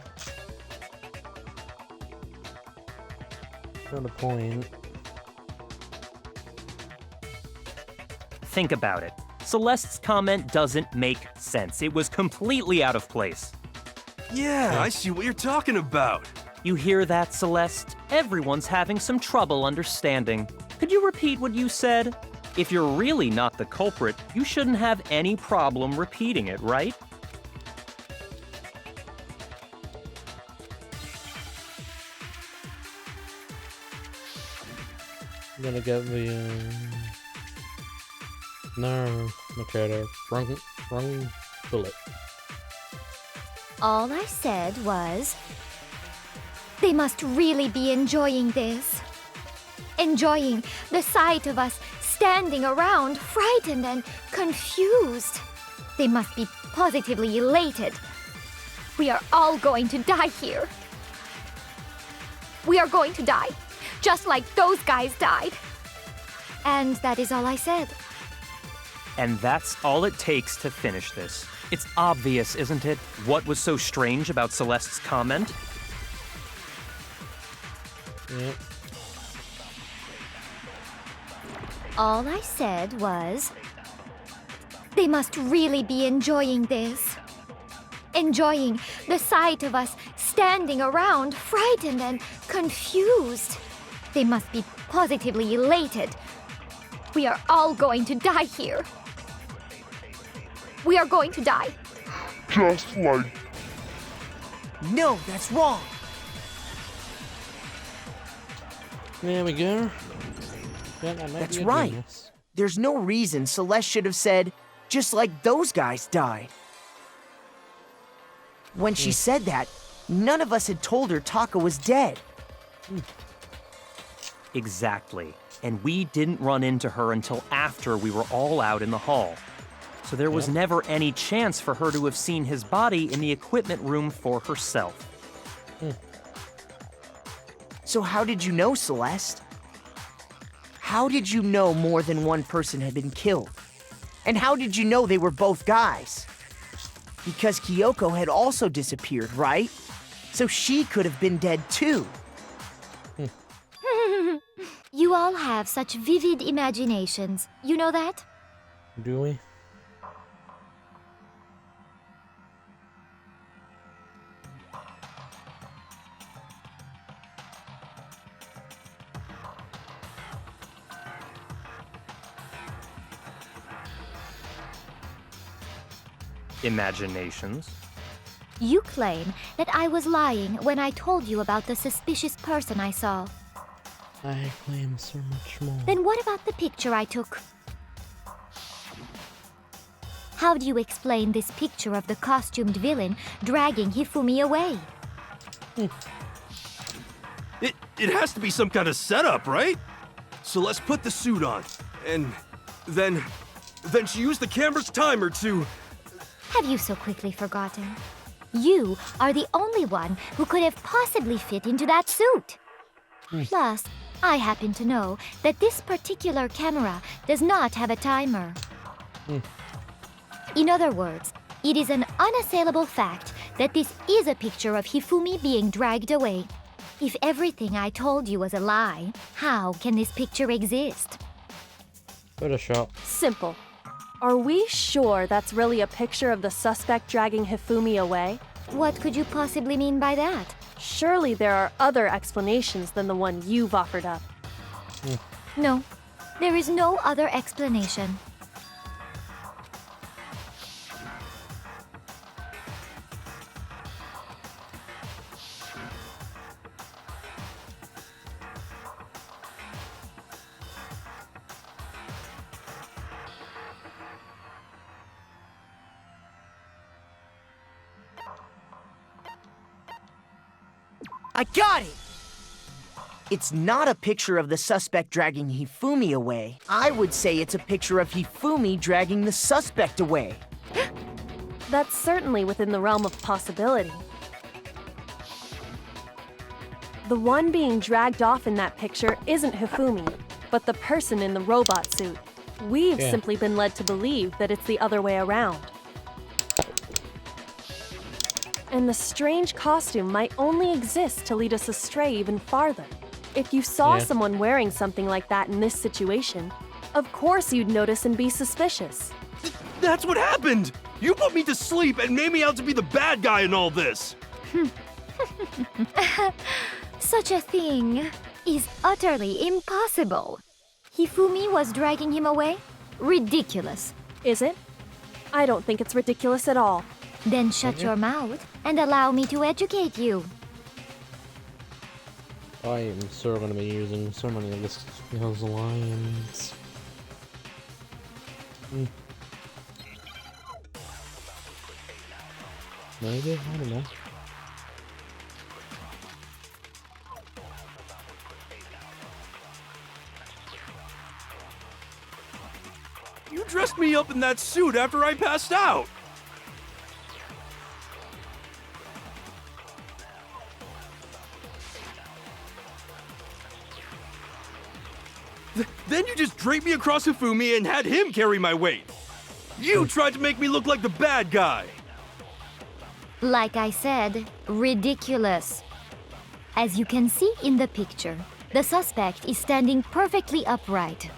Got a point. Think about it. Celeste's comment doesn't make sense. It was completely out of place. Yeah, I see what you're talking about. You hear that, Celeste? Everyone's having some trouble understanding. Could you repeat what you said? If you're really not the culprit, you shouldn't have any problem repeating it, right? I'm gonna get the no, Makoto. Wrong bullet. All I said was, they must really be enjoying this. Enjoying the sight of us standing around, frightened and confused. They must be positively elated. We are all going to die here. We are going to die, just like those guys died. And that is all I said. And that's all it takes to finish this. It's obvious, isn't it? What was so strange about Celeste's comment? Yep. All I said was, they must really be enjoying this. Enjoying the sight of us standing around, frightened and confused. They must be positively elated. We are all going to die here. We are going to die. Just like... No, that's wrong. There we go. Yeah, that might That's be a right. genius. There's no reason Celeste should have said, just like those guys died. When she said that, none of us had told her Taka was dead. Exactly. And we didn't run into her until after we were all out in the hall. So there was never any chance for her to have seen his body in the equipment room for herself. So how did you know, Celeste? How did you know more than one person had been killed? And how did you know they were both guys? Because Kyoko had also disappeared, right? So she could have been dead too. You all have such vivid imaginations. You know that? Do we? Imaginations. You claim that I was lying when I told you about the suspicious person I saw. I claim so much more. Then what about the picture I took? How do you explain this picture of the costumed villain dragging Hifumi away? It has to be some kind of setup, right? Celeste put the suit on, and then she used the camera's timer to... Have you so quickly forgotten? You are the only one who could have possibly fit into that suit. Plus, I happen to know that this particular camera does not have a timer. In other words, it is an unassailable fact that this is a picture of Hifumi being dragged away. If everything I told you was a lie, how can this picture exist? Photoshop. Simple. Are we sure that's really a picture of the suspect dragging Hifumi away? What could you possibly mean by that? Surely there are other explanations than the one you've offered up. No, there is no other explanation. I got it! It's not a picture of the suspect dragging Hifumi away. I would say it's a picture of Hifumi dragging the suspect away. That's certainly within the realm of possibility. The one being dragged off in that picture isn't Hifumi, but the person in the robot suit. We've simply been led to believe that it's the other way around. And the strange costume might only exist to lead us astray even farther. If you saw someone wearing something like that in this situation, of course you'd notice and be suspicious. That's what happened! You put me to sleep and made me out to be the bad guy in all this! Such a thing is utterly impossible. Hifumi was dragging him away? Ridiculous. Is it? I don't think it's ridiculous at all. Then shut your mouth and allow me to educate you. I am so going to be using so many of those lines. Maybe? I don't know. You dressed me up in that suit after I passed out! Then you just draped me across Hifumi and had him carry my weight. You tried to make me look like the bad guy. Like I said, ridiculous. As you can see in the picture, the suspect is standing perfectly upright.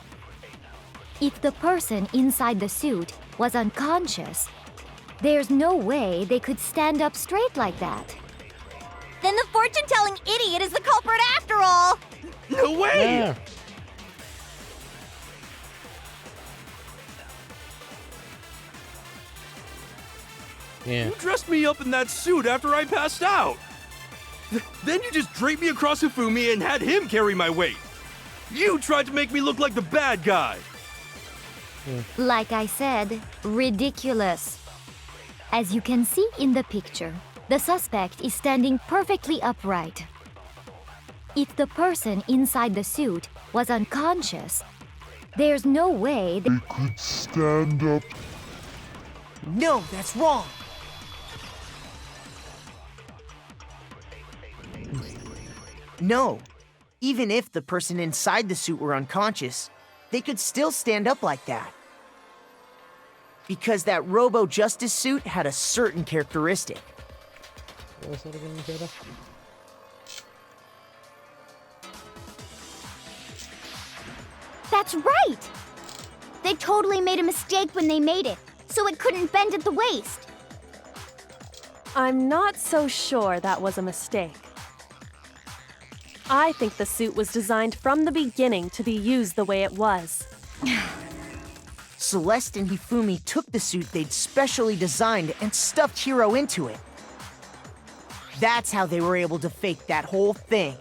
If the person inside the suit was unconscious, there's no way they could stand up straight like that. Then the fortune-telling idiot is the culprit after all! No way! Yeah. You dressed me up in that suit after I passed out. Then you just draped me across Hifumi and had him carry my weight. You tried to make me look like the bad guy. Like I said, ridiculous. As you can see in the picture, the suspect is standing perfectly upright. If the person inside the suit was unconscious, there's no way they could stand up. No, that's wrong. No. Even if the person inside the suit were unconscious, they could still stand up like that. Because that Robo-Justice suit had a certain characteristic. What was that again, Makoto? That's right! They totally made a mistake when they made it, so it couldn't bend at the waist. I'm not so sure that was a mistake. I think the suit was designed from the beginning to be used the way it was. Celeste and Hifumi took the suit they'd specially designed and stuffed Hiro into it. That's how they were able to fake that whole thing.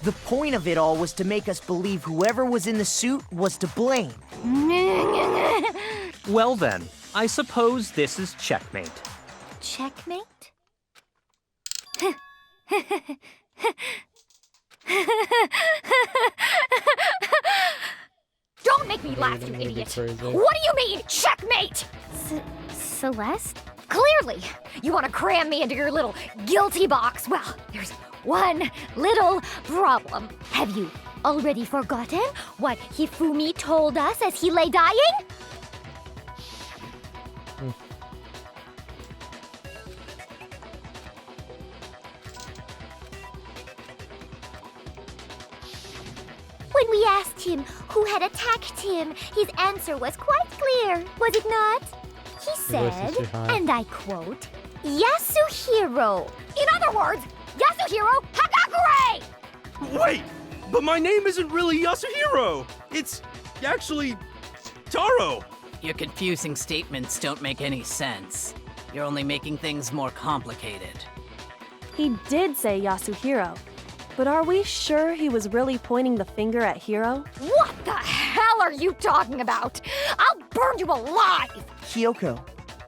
The point of it all was to make us believe whoever was in the suit was to blame. Well then, I suppose this is checkmate. Checkmate? me last, you I'm gonna be idiot. crazy. What do you mean, checkmate? Celeste? Clearly, you want to cram me into your little guilty box. Well, there's one little problem. Have you already forgotten what Hifumi told us as he lay dying? When we asked him who had attacked him, his answer was quite clear, was it not? He said, too high. and I quote, Yasuhiro. In other words, Yasuhiro Hagakure! Wait! But my name isn't really Yasuhiro! It's actually Taro! Your confusing statements don't make any sense. You're only making things more complicated. He did say Yasuhiro, but are we sure he was really pointing the finger at Hiro? What the hell are you talking about? I'll burn you alive! Kyoko,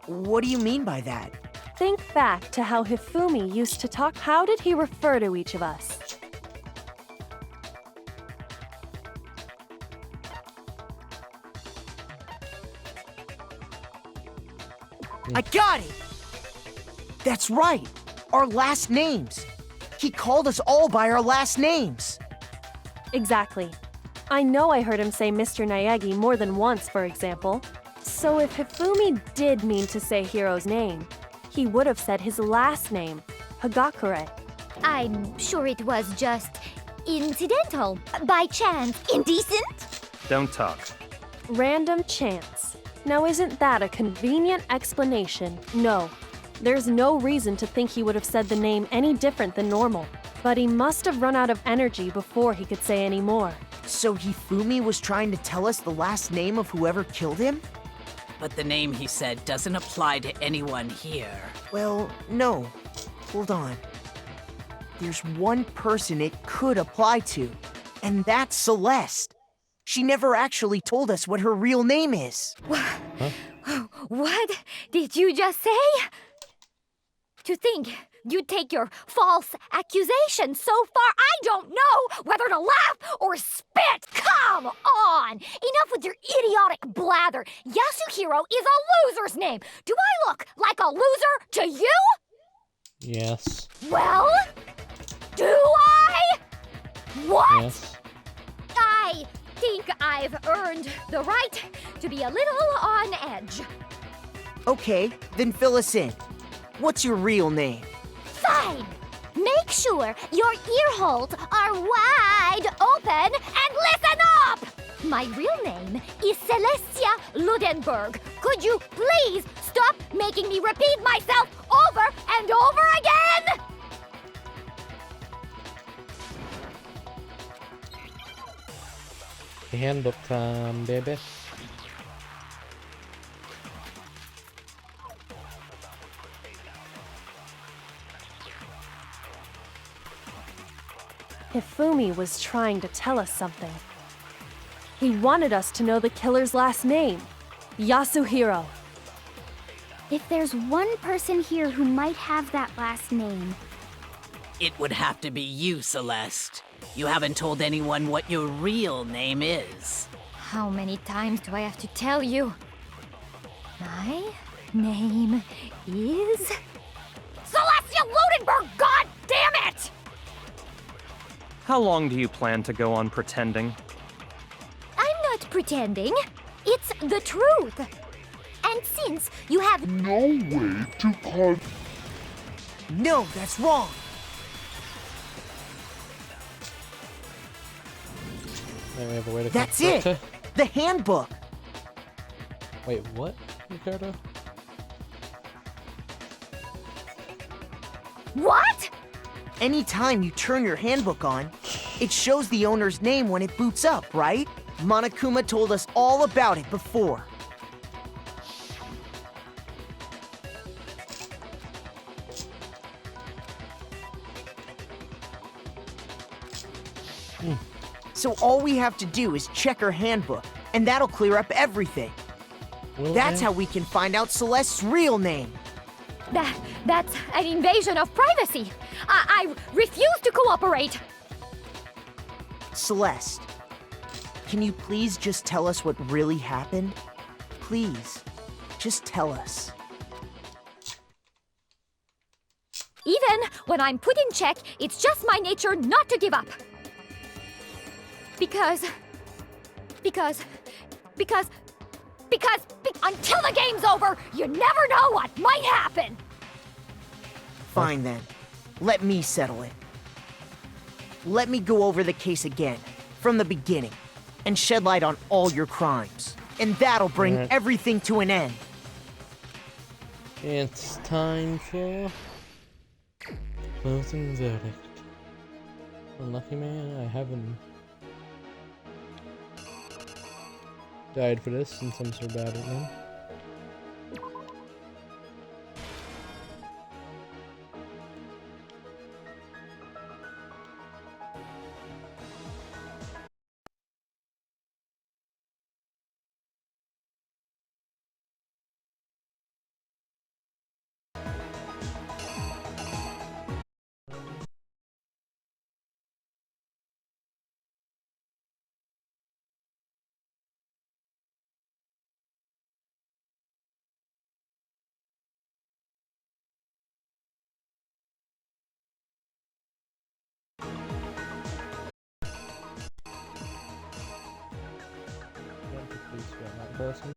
what do you mean by that? Think back to how Hifumi used to talk. How did he refer to each of us? I got it! That's right, our last names. He called us all by our last names. Exactly. I know I heard him say Mr. Naegi more than once, for example. So if Hifumi did mean to say Hiro's name, he would have said his last name, Hagakure. I'm sure it was just incidental, by chance. Indecent? Don't talk. Random chance. Now isn't that a convenient explanation? No. There's no reason to think he would have said the name any different than normal. But he must have run out of energy before he could say any more. So Hifumi was trying to tell us the last name of whoever killed him? But the name he said doesn't apply to anyone here. Well, no. Hold on. There's one person it could apply to, and that's Celeste. She never actually told us what her real name is. What did you just say? To think you'd take your false accusation so far, I don't know whether to laugh or spit. Come on! Enough with your idiotic blather. Yasuhiro is a loser's name. Do I look like a loser to you? Yes. Well, do I? What? Yes. I think I've earned the right to be a little on edge. Okay, then fill us in. What's your real name? Fine. Make sure your ear holes are wide open and listen up! My real name is Celestia Ludenberg. Could you please stop making me repeat myself over and over again? Handbook time, baby. Hifumi was trying to tell us something. He wanted us to know the killer's last name, Yasuhiro. If there's one person here who might have that last name, It would have to be you, Celeste. You haven't told anyone what your real name is. How many times do I have to tell you? My name is Celestia Ludenberg, god damn it! How long do you plan to go on pretending? I'm not pretending. It's the truth. And since you have No way to call. No, that's wrong. Then we have a way to That's confront it. The handbook. Wait, what, Ricardo? what? Anytime you turn your handbook on, it shows the owner's name when it boots up, right? Monokuma told us all about it before. So all we have to do is check her handbook, and that'll clear up everything. That's how we can find out Celeste's real name. That's an invasion of privacy. I refuse to cooperate. Celeste, Can you please just tell us what really happened? Please, just tell us. Even when I'm put in check, it's just my nature not to give up. Because until the game's over, you never know what might happen. Fine then. Let me settle it. Let me go over the case again, from the beginning, and shed light on all your crimes. And that'll bring everything to an end. It's time for closing verdict. Unlucky man, I haven't died for this since I'm so bad at them. Person.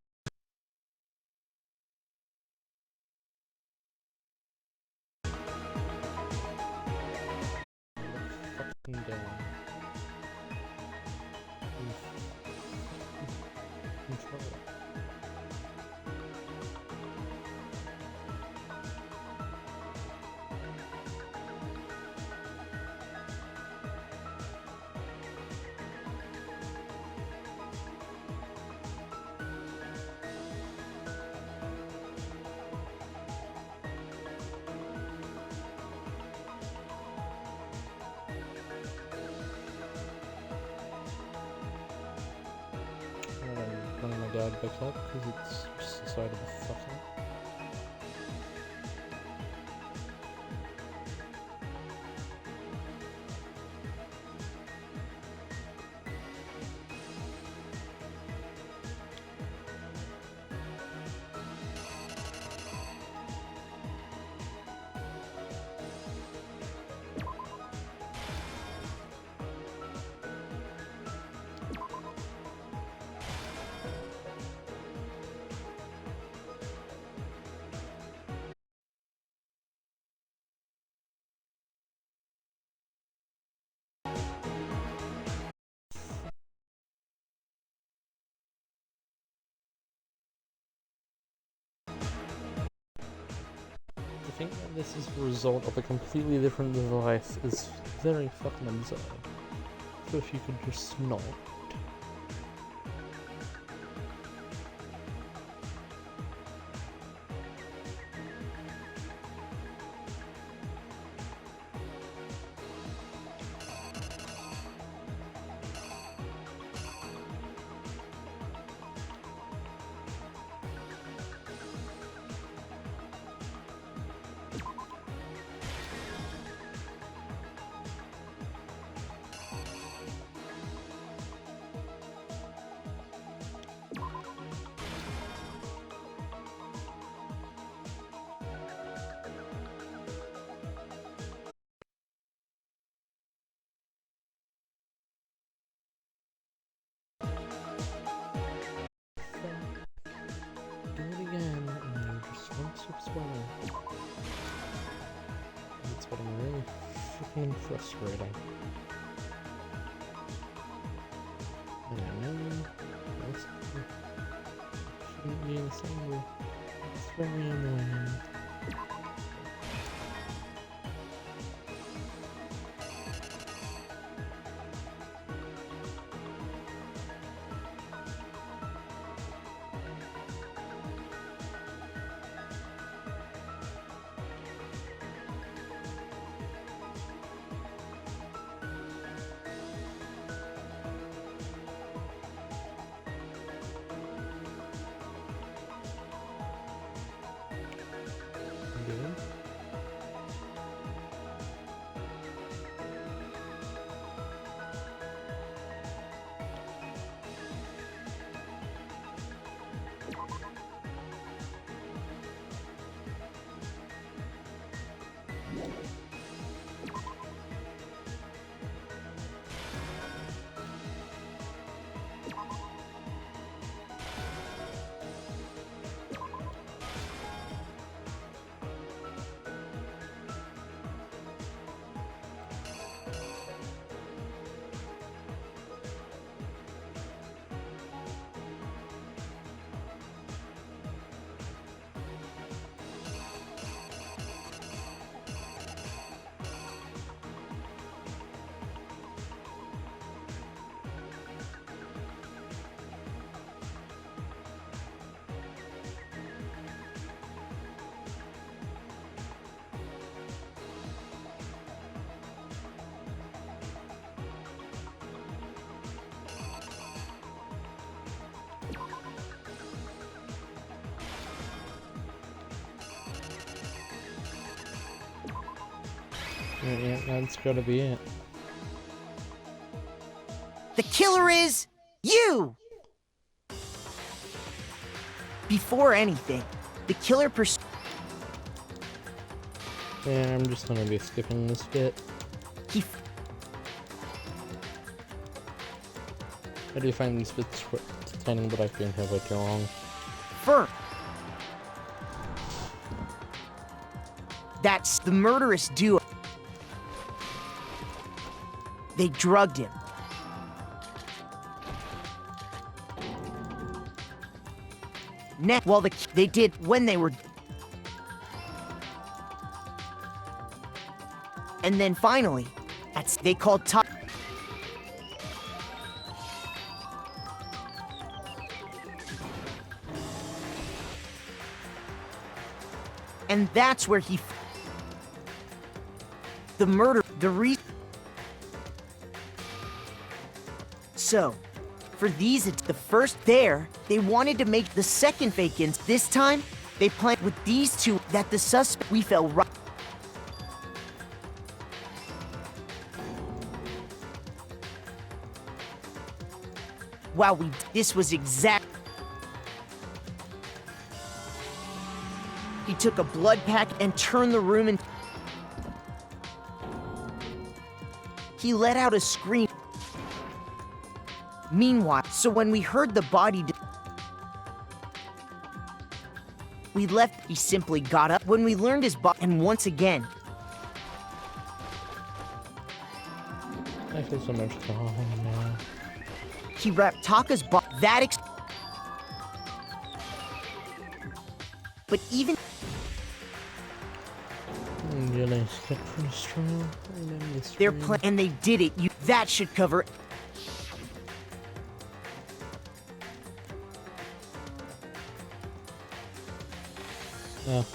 Fucking down. Control it. Running my dad back up because it's just the side of the fuck up. I think that this is the result of a completely different device is very fucking absurd. So if you could just not. Do it again, and you just won't stop spawning. It's getting really freaking frustrating. And I know most people shouldn't be in the same way. It's very annoying. Yeah, that's gotta be it. The killer is you! Before anything, the killer Yeah, I'm just gonna be skipping this bit. I do find these bits entertaining, but I've been here way too long. That's the murderous duo. They drugged him. Well, they did when they were. And then finally, they called Taka. And that's where the murder, So, for these, it's the first there, they wanted to make the second fake-ins. This time, they planned with these two that the suspect we fell right. Wow, this was exact. He took a blood pack and turned the room and he let out a scream. Meanwhile, so when we heard the body, we left. He simply got up when we learned his body, and once again, I feel so much calm now. He wrapped Taka's body. But even really skipped pretty strong. their plan, and they did it. That should cover. Oh.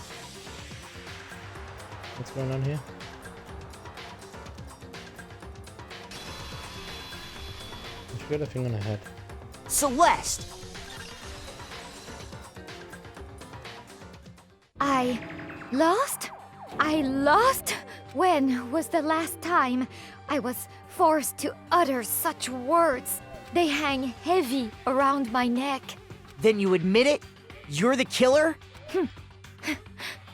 What's going on here? She got a thing on her head. Celeste! I lost? I lost? When was the last time I was forced to utter such words? They hang heavy around my neck. Then you admit it? You're the killer?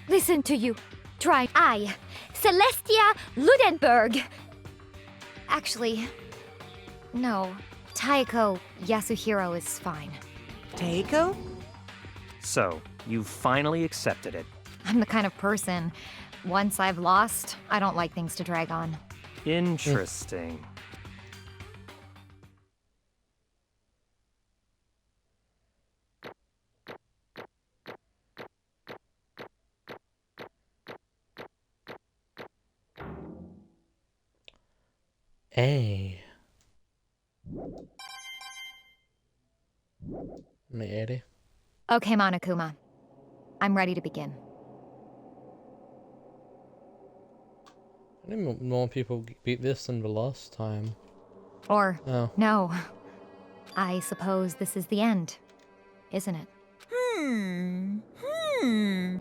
Listen to you. Try. I, Celestia Ludenberg. Actually, no. Taiko Yasuhiro is fine. Taiko? So, you finally accepted it. I'm the kind of person, once I've lost, I don't like things to drag on. Interesting. Hey. Eddie. Okay, Monokuma. I'm ready to begin. I think more people beat this than the last time. Or, Oh. no. I suppose this is the end, isn't it?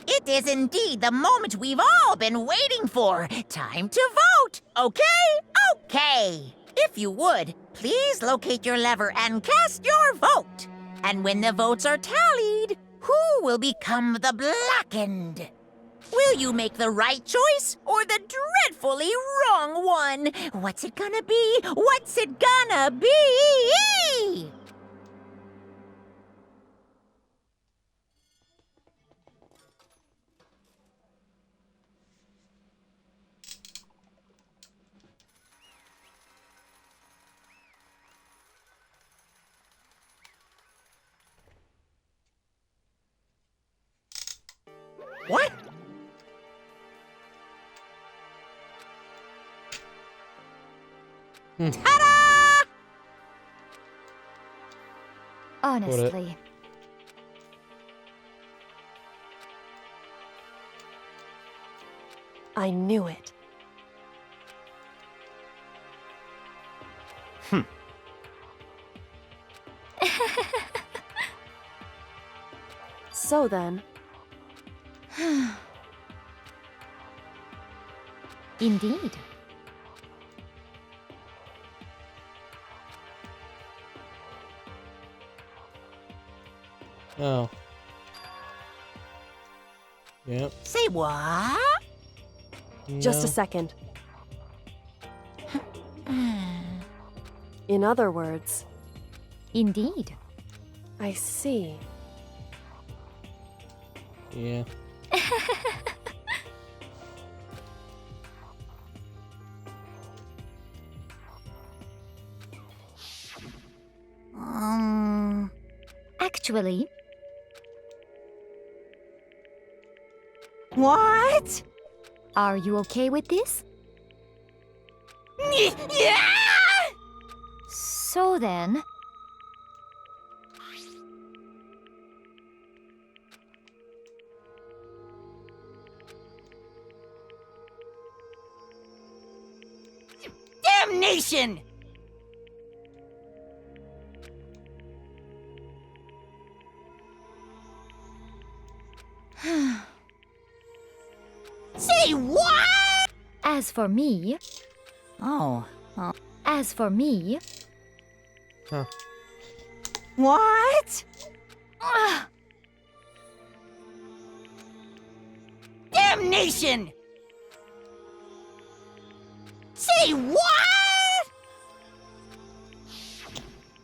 It is indeed the moment we've all been waiting for. Time to vote. Okay. If you would, please locate your lever and cast your vote. And when the votes are tallied, who will become the blackened? Will you make the right choice or the dreadfully wrong one? What's it gonna be? What's it gonna be? What? Ta-da! Honestly. I knew it. So then... Indeed. Oh. Yep. Say what? Just a No. second. In other words, Indeed. I see. Yeah. Actually, What? are you okay with this? Yeah! So then, Damnation! Say what? as for me, Oh. as for me, Huh. What? Damnation! Say what?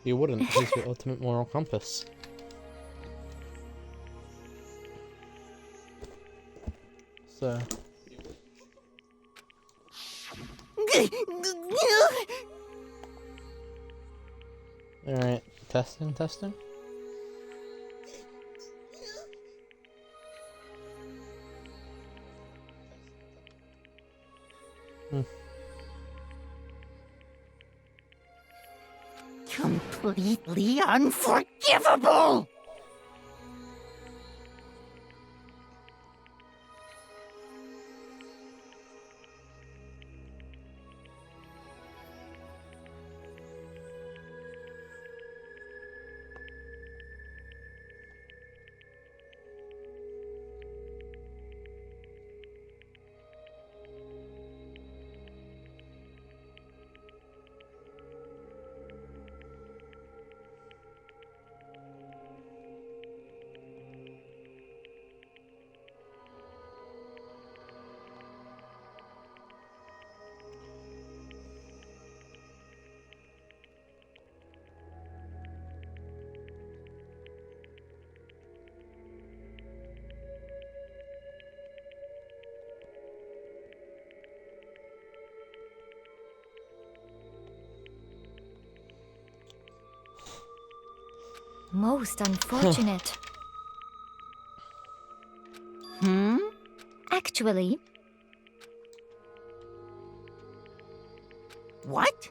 You wouldn't. He's your ultimate moral compass. So. Alright. Testing, testing. Completely unforgivable! most unfortunate. Actually, What?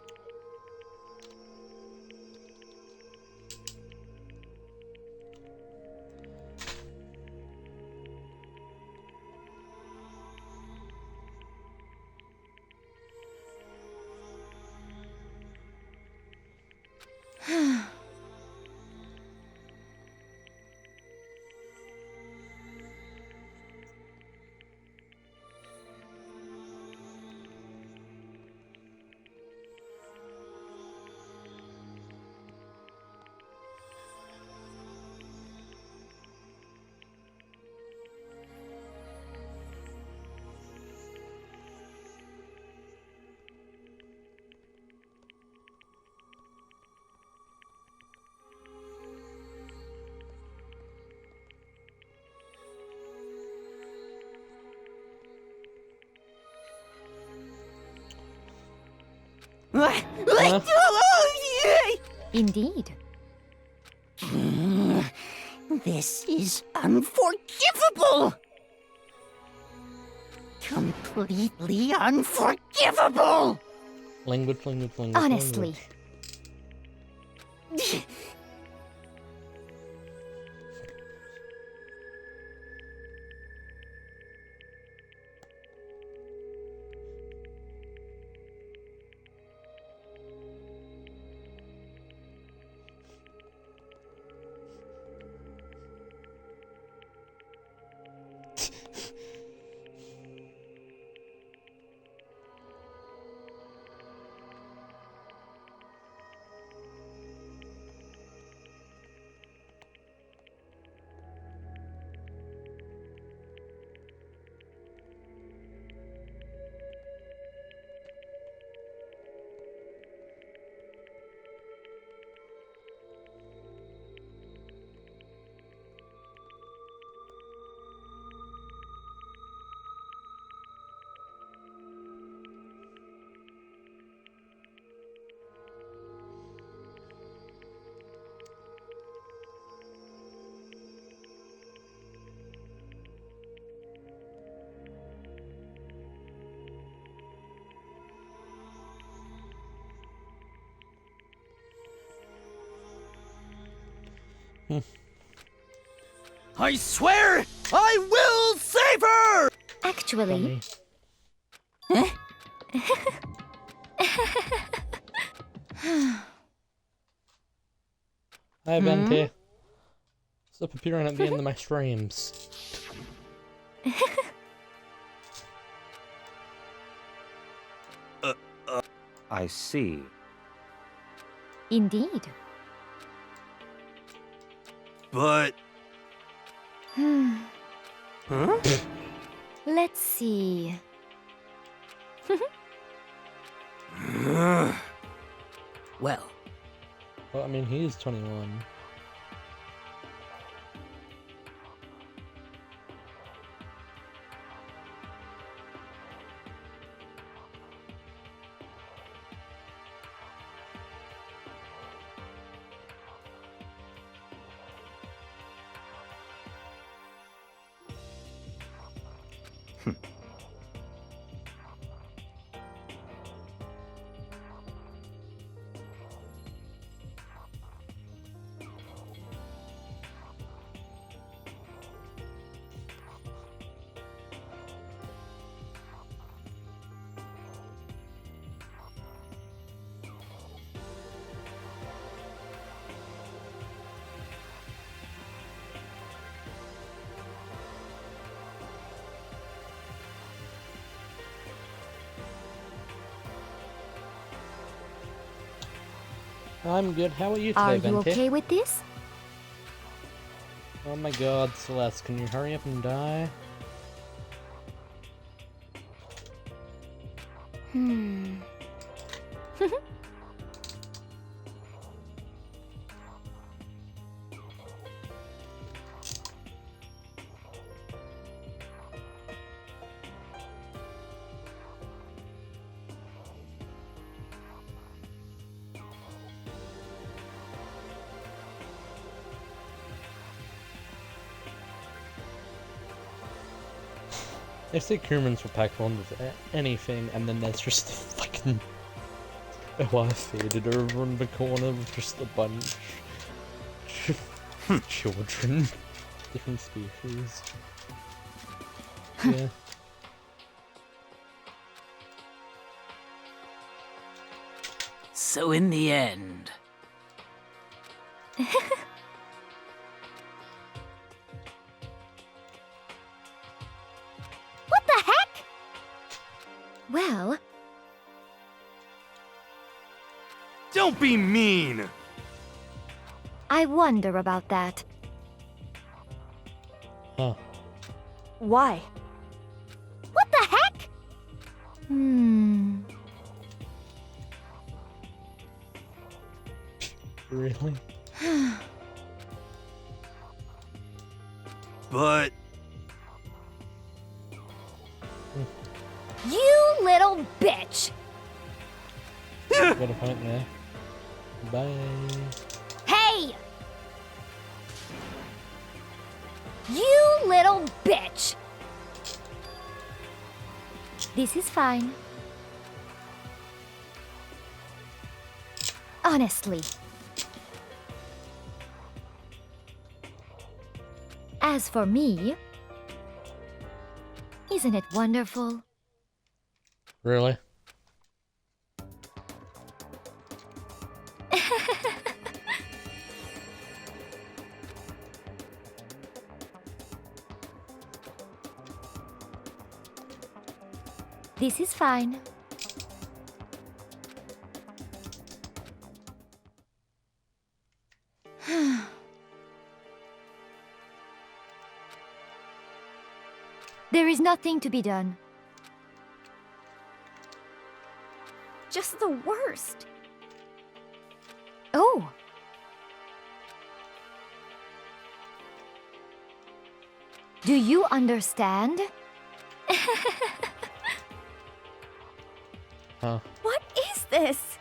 indeed. This is unforgivable! Completely unforgivable! Language, language, language. Honestly. I swear I will save her! Actually, Hi, Venti. Stop appearing at the end of my streams. I see. indeed. But. Huh? Let's see. Well, Well, I mean, he's 21. I'm good. How are you today, Are you Venti? okay with this? Oh my god, Celeste, can you hurry up and die? They say Crewmans for Pack 1 with anything, and then there's just the fucking... Oh, I faded over in the corner with just a bunch of children. Different species. Yeah. so in the end, What the heck? Well, Don't be mean! I wonder about that. Huh. Why? What the heck? Really? But. You little bitch! Got a point there. Bye. Hey! You little bitch! This is fine. Honestly. As for me, isn't it wonderful? Really? This is fine. There is nothing to be done. Just the worst. Oh! Do you understand? Huh. What is this?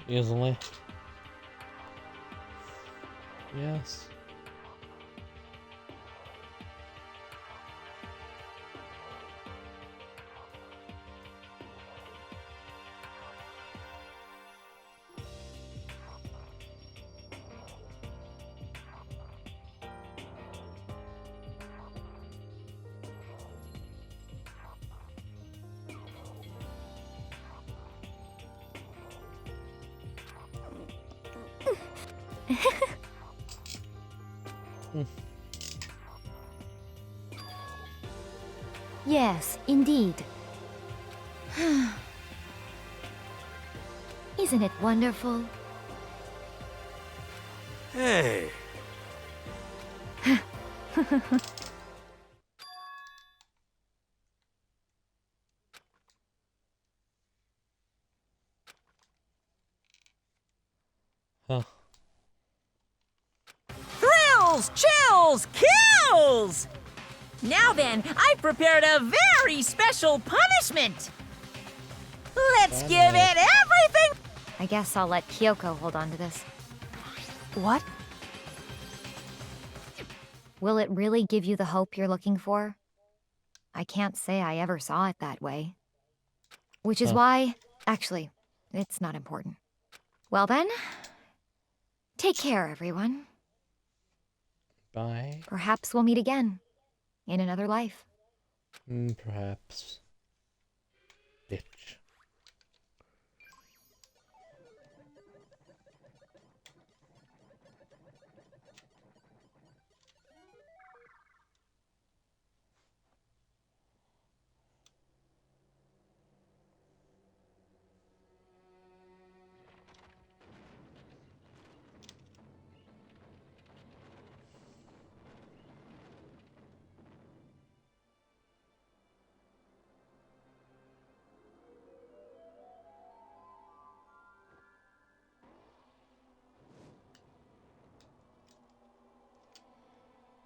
Easily. Yes. Yes, indeed. Isn't it wonderful? Hey. Huh. Thrills, chills, kills! Now then, I've prepared a very special punishment. Let's give it everything. I guess I'll let Kyoko hold on to this. What? Will it really give you the hope you're looking for? I can't say I ever saw it that way. Which is why... Actually, it's not important. Well then... Take care, everyone. Bye. Perhaps we'll meet again. In another life. Perhaps. Bitch.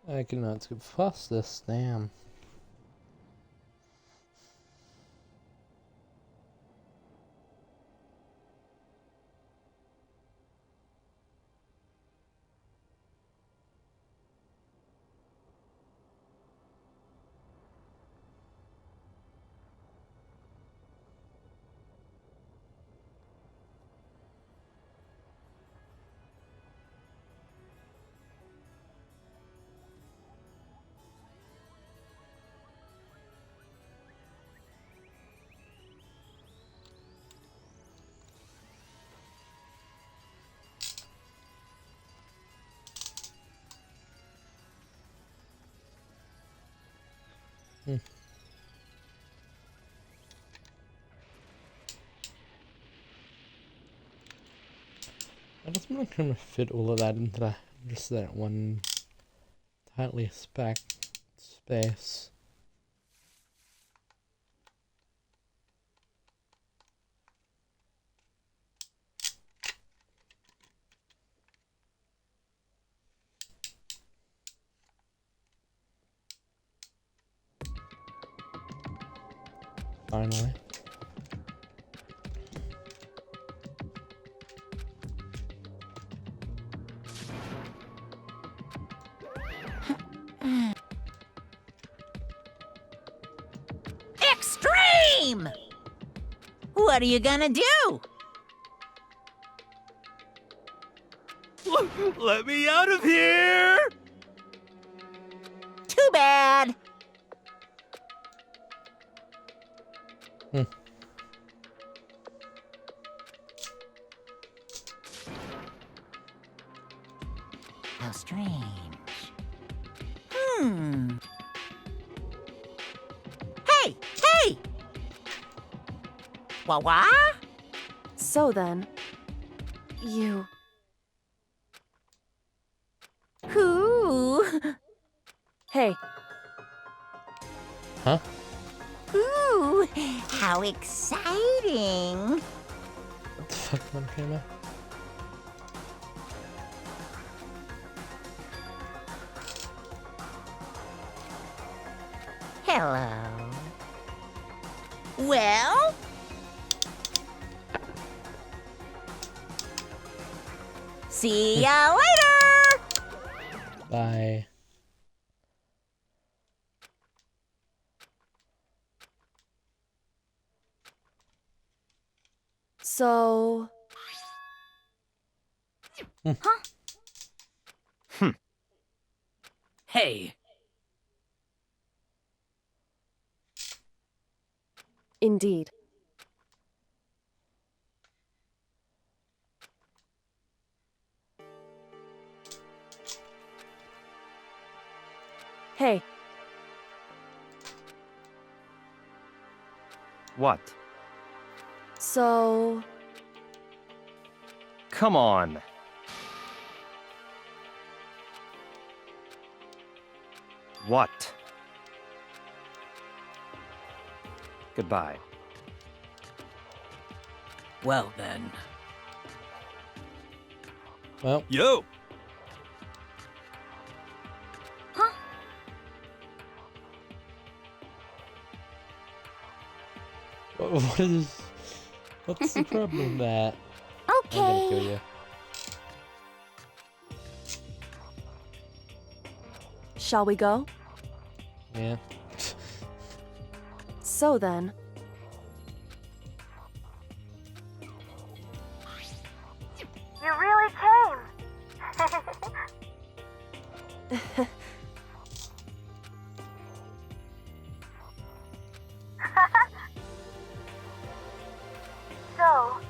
I cannot skip past this, damn. I just want to kind of fit all of that into just that one tightly packed space. Finally. Extreme! What are you gonna do? Let me out of here! Too bad. How strange. Hey! Hey! Wah-wah? So then, you... Ooh. Hey, Huh? Ooh, how exciting. What the fuck, Montana? Hello. Well? See ya later! Bye. so... Hey, Indeed. Hey, What? So, Come on. What? Goodbye. Well then. Well, Yo! what's the problem with that? I'm gonna kill Okay. you. shall we go? Yeah. So then, You really came. So.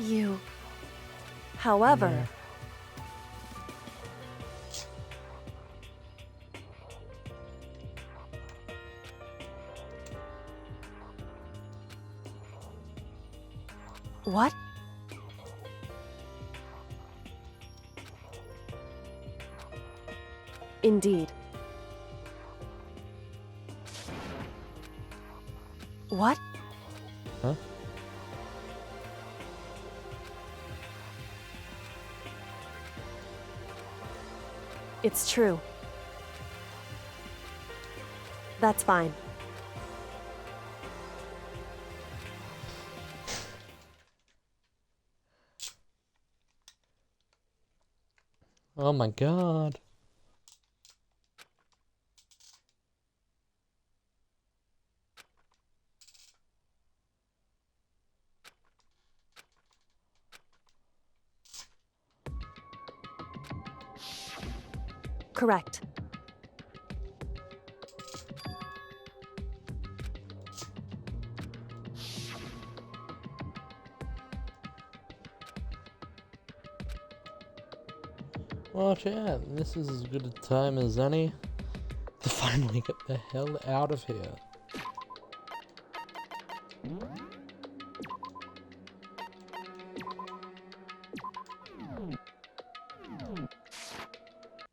you. However, what? Indeed. What? Huh? It's true. That's fine. Oh my god. Correct. Well, chat, this is as good a time as any to finally get the hell out of here.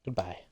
Goodbye.